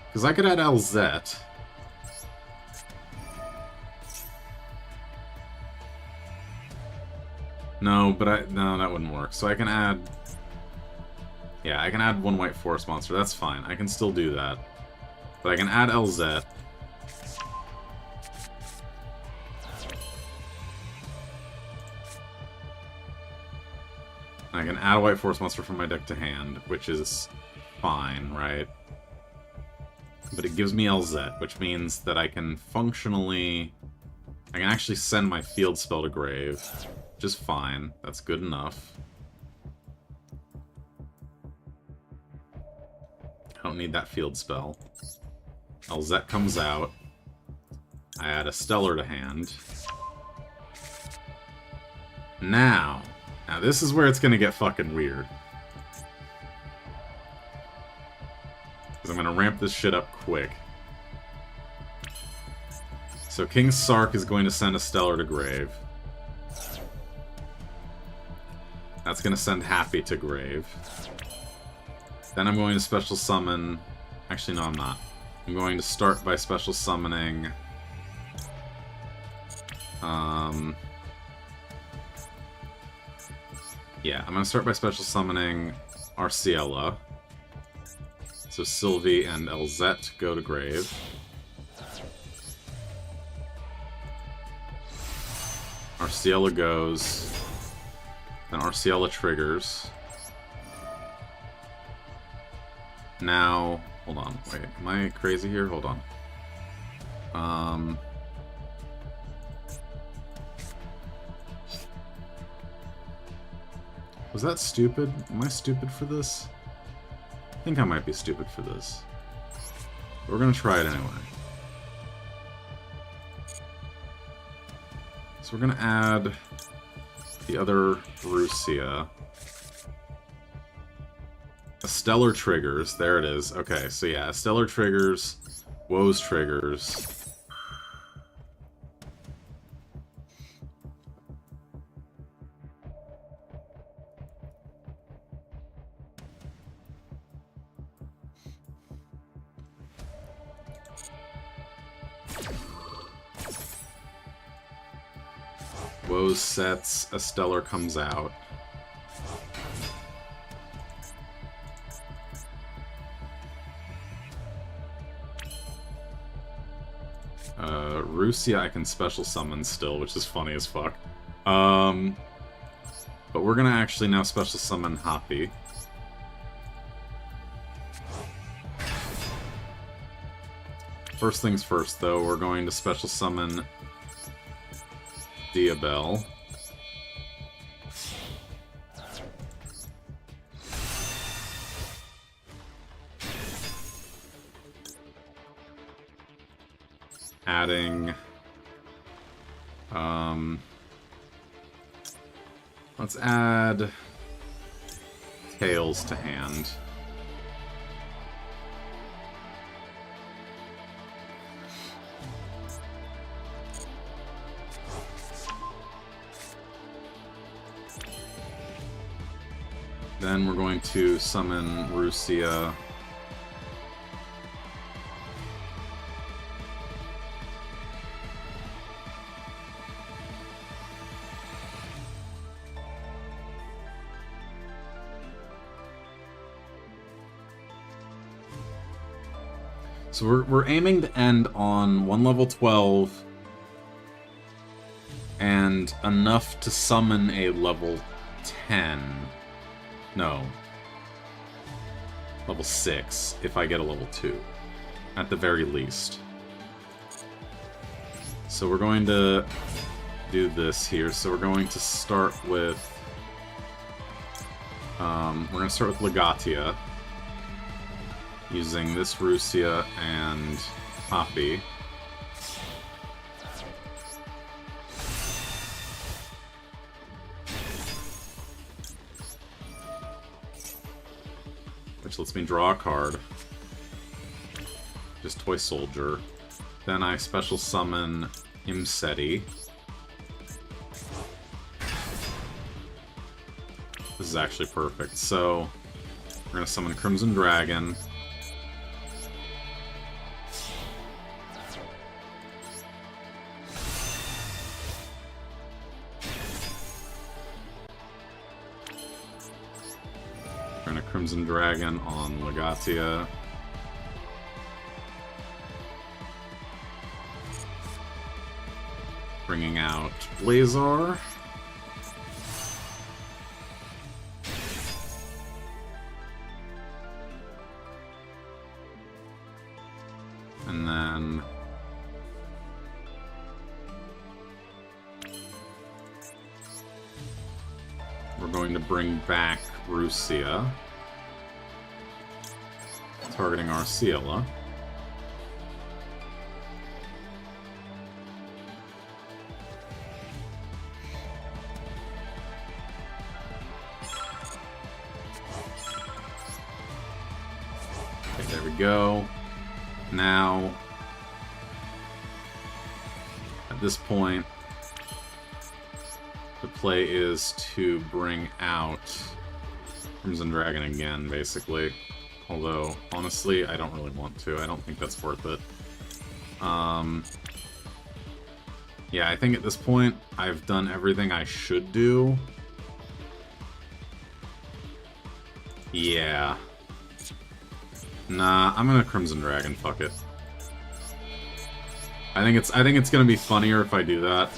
[SPEAKER 2] Because I could add LZ. No, but no, that wouldn't work. So I can add... Yeah, I can add 1 White Forest monster. That's fine. I can still do that. But I can add LZ. I can add a White Forest monster from my deck to hand, which is fine, right? But it gives me LZ, which means that I can functionally... I can actually send my field spell to grave. Just fine. That's good enough. I don't need that field spell. LZ comes out. I add a Stellar to hand. Now this is where it's gonna get fucking weird. Because I'm gonna ramp this shit up quick. So King Sark is going to send a Stellar to grave. That's going to send Happy to grave. Then I'm going to special summon... Actually, no, I'm not. I'm going to start by special summoning... Yeah, I'm going to start by special summoning Arciella. So Sylvie and LZ go to grave. Arciella goes... Then Arciella triggers. Now, hold on, wait, am I crazy here? Hold on. Was that stupid? Am I stupid for this? I think I might be stupid for this. We're gonna try it anyway. So we're gonna add the other Borussia. Stellar triggers. There it is. Okay, so yeah, Stellar triggers, Woes triggers. Woes sets, a Stellar comes out. Rusia I can special summon still, which is funny as fuck. But we're gonna actually now special summon Happy. First things first, though, we're going to special summon Diabell. Adding, let's add Tails to hand. Then we're going to summon Rusia. So we're aiming to end on 1 level 12 and enough to summon a level 10. No. Level 6, if I get a level 2. At the very least. So we're going to do this here. So we're going to start with... we're going to start with Legatia. Using this Rusia and Poppy. Which lets me draw a card. Just Toy Soldier. Then I special summon Imseti. This is actually perfect. So, we're going to summon Crimson Dragon. Crimson Dragon on Legatia. Bringing out Blazar. And then... we're going to bring back Rusia. Targeting Arceala. Okay, there we go. Now, at this point, the play is to bring out Crimson Dragon again, basically. Although, honestly, I don't really want to. I don't think that's worth it. Yeah, I think at this point, I've done everything I should do. Yeah. Nah, I'm gonna Crimson Dragon, fuck it. I think it's gonna be funnier if I do that.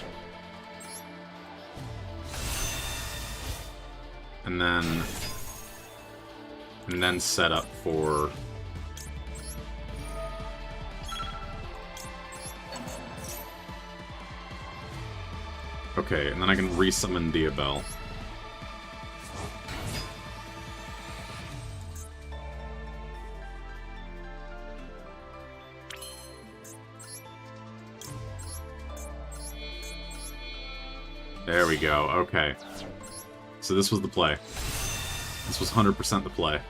[SPEAKER 2] And then set up for... Okay, and then I can resummon Diabell. There we go, okay. So this was the play. This was 100% the play.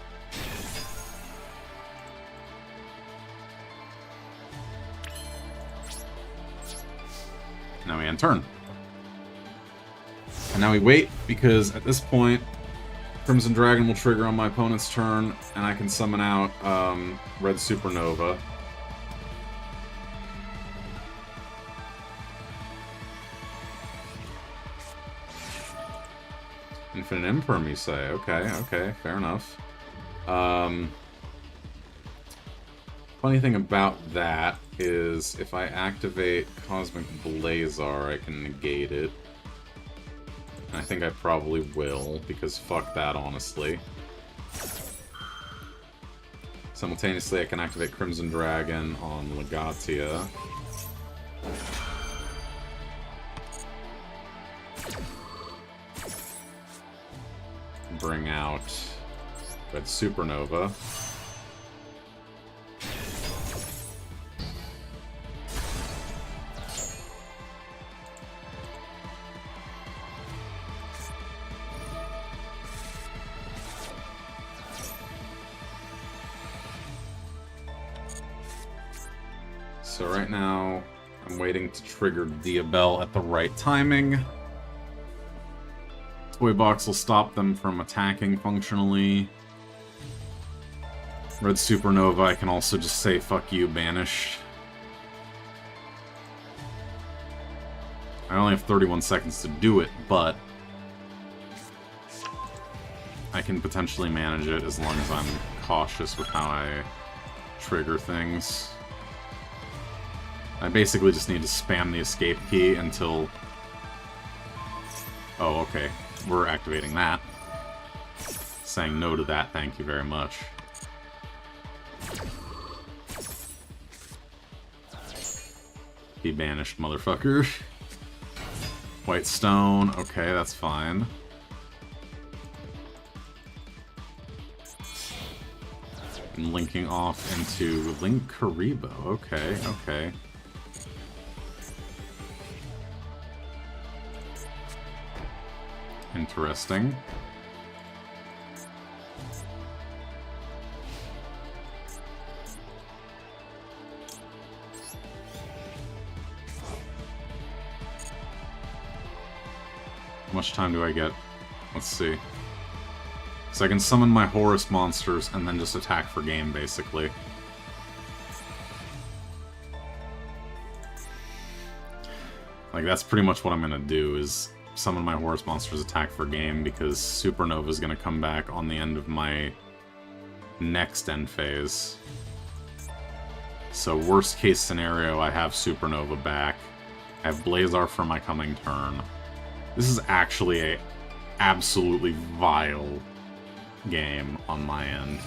[SPEAKER 2] Now we end turn. And now we wait, because at this point, Crimson Dragon will trigger on my opponent's turn, and I can summon out Red Supernova. Infinite Imperm, you say? Okay, okay, fair enough. Funny thing about that is if I activate Cosmic Blazar, I can negate it. And I think I probably will, because fuck that, honestly. Simultaneously, I can activate Crimson Dragon on Legatia. Bring out Red Supernova. So right now, I'm waiting to trigger Diabell at the right timing. Toy Box will stop them from attacking functionally. Red Supernova, I can also just say, fuck you, banish. I only have 31 seconds to do it, but I can potentially manage it as long as I'm cautious with how I trigger things. I basically just need to spam the escape key until... Oh, okay. We're activating that. Saying no to that, thank you very much. Be banished, motherfucker. White Stone, okay, that's fine. And linking off into Linkuriboh, okay, okay. Interesting. How much time do I get? Let's see. So I can summon my Horus monsters and then just attack for game, basically. Like, that's pretty much what I'm gonna do, is summon my Horus monsters, attack for game, because Supernova is going to come back on the end of my next end phase. So worst case scenario, I have Supernova back. I have Blazar for my coming turn. This is actually a absolutely vile game on my end.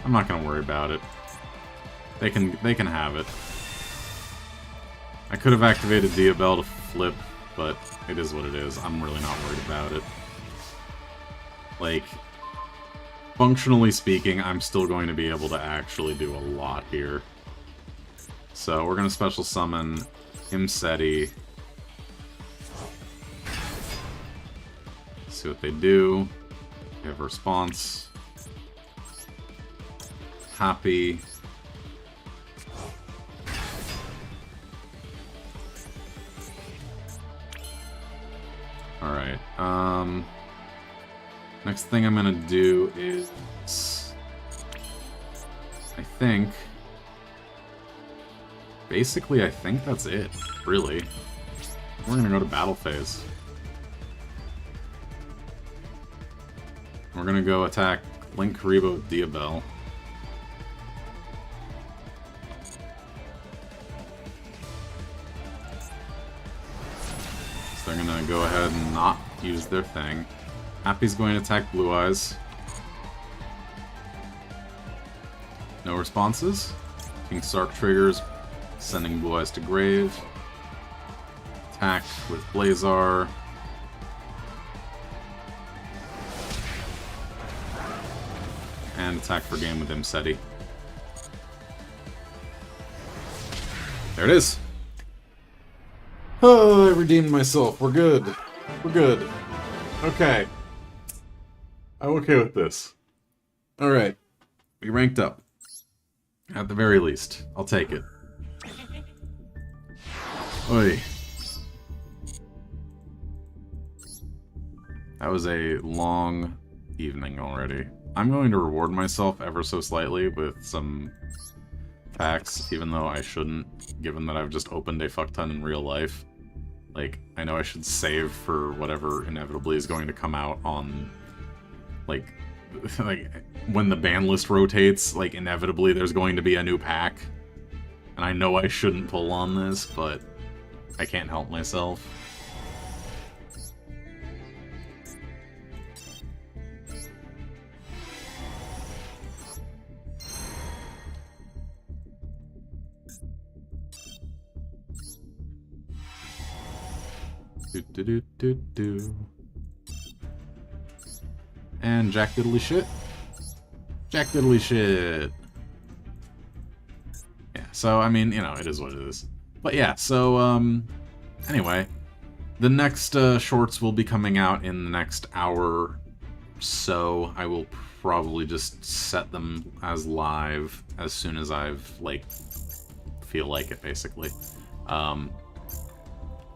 [SPEAKER 2] I'm not going to worry about it. They can have it. I could have activated Diabell to flip, but it is what it is. I'm really not worried about it. Like, functionally speaking, I'm still going to be able to actually do a lot here. So we're going to special summon Imseti. See what they do. We have response. Happy. Alright, next thing I'm gonna do is... I think that's it, really. We're gonna go to battle phase. We're gonna go attack Linkuriboh with Diabell. They're gonna go ahead and not use their thing. Happy's going to attack Blue Eyes. No responses. King Sark triggers, sending Blue Eyes to grave. Attack with Blazar. And attack for game with Imseti. There it is. Oh, I redeemed myself. We're good. We're good. Okay. I'm okay with this. Alright. We ranked up. At the very least. I'll take it. Oi. That was a long evening already. I'm going to reward myself ever so slightly with some packs, even though I shouldn't, given that I've just opened a fuck ton in real life. Like, I know I should save for whatever inevitably is going to come out on, like, like when the ban list rotates, like, inevitably there's going to be a new pack. And I know I shouldn't pull on this, but I can't help myself. Do. And Jack Diddley shit. Jack Diddley shit. Yeah, so, I mean, you know, it is what it is. But yeah, so, anyway. The next shorts will be coming out in the next hour, so I will probably just set them as live as soon as I've, like, feel like it, basically.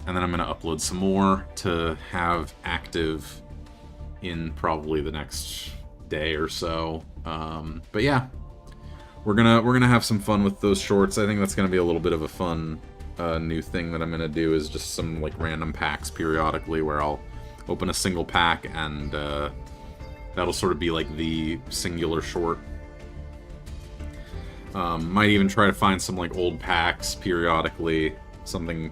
[SPEAKER 2] And then I'm going to upload some more to have active in probably the next day or so. But yeah, we're gonna have some fun with those shorts. I think that's gonna be a little bit of a fun new thing that I'm gonna do, is just some like random packs periodically where I'll open a single pack and that'll sort of be like the singular short. Might even try to find some like old packs periodically. Something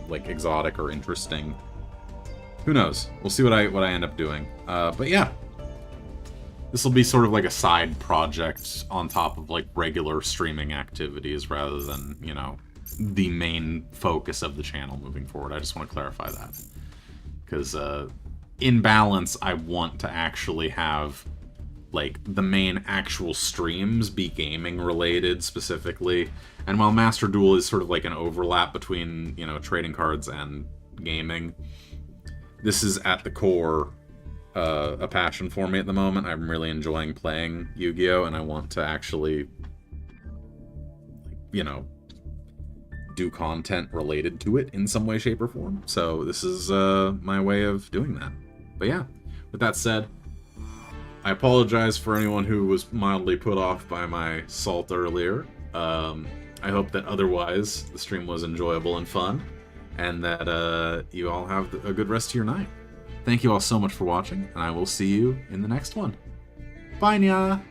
[SPEAKER 2] like exotic or interesting. Who knows? We'll see what I end up doing. But yeah, this will be sort of like a side project on top of like regular streaming activities, rather than, you know, the main focus of the channel moving forward. I just want to clarify that, because in balance, I want to actually have like the main actual streams be gaming related specifically. And while Master Duel is sort of like an overlap between, you know, trading cards and gaming, this is at the core a passion for me at the moment. I'm really enjoying playing Yu-Gi-Oh! And I want to actually, you know, do content related to it in some way, shape, or form. So this is my way of doing that. But yeah, with that said, I apologize for anyone who was mildly put off by my salt earlier. I hope that otherwise the stream was enjoyable and fun, and that you all have a good rest of your night. Thank you all so much for watching, and I will see you in the next one. Bye, nya!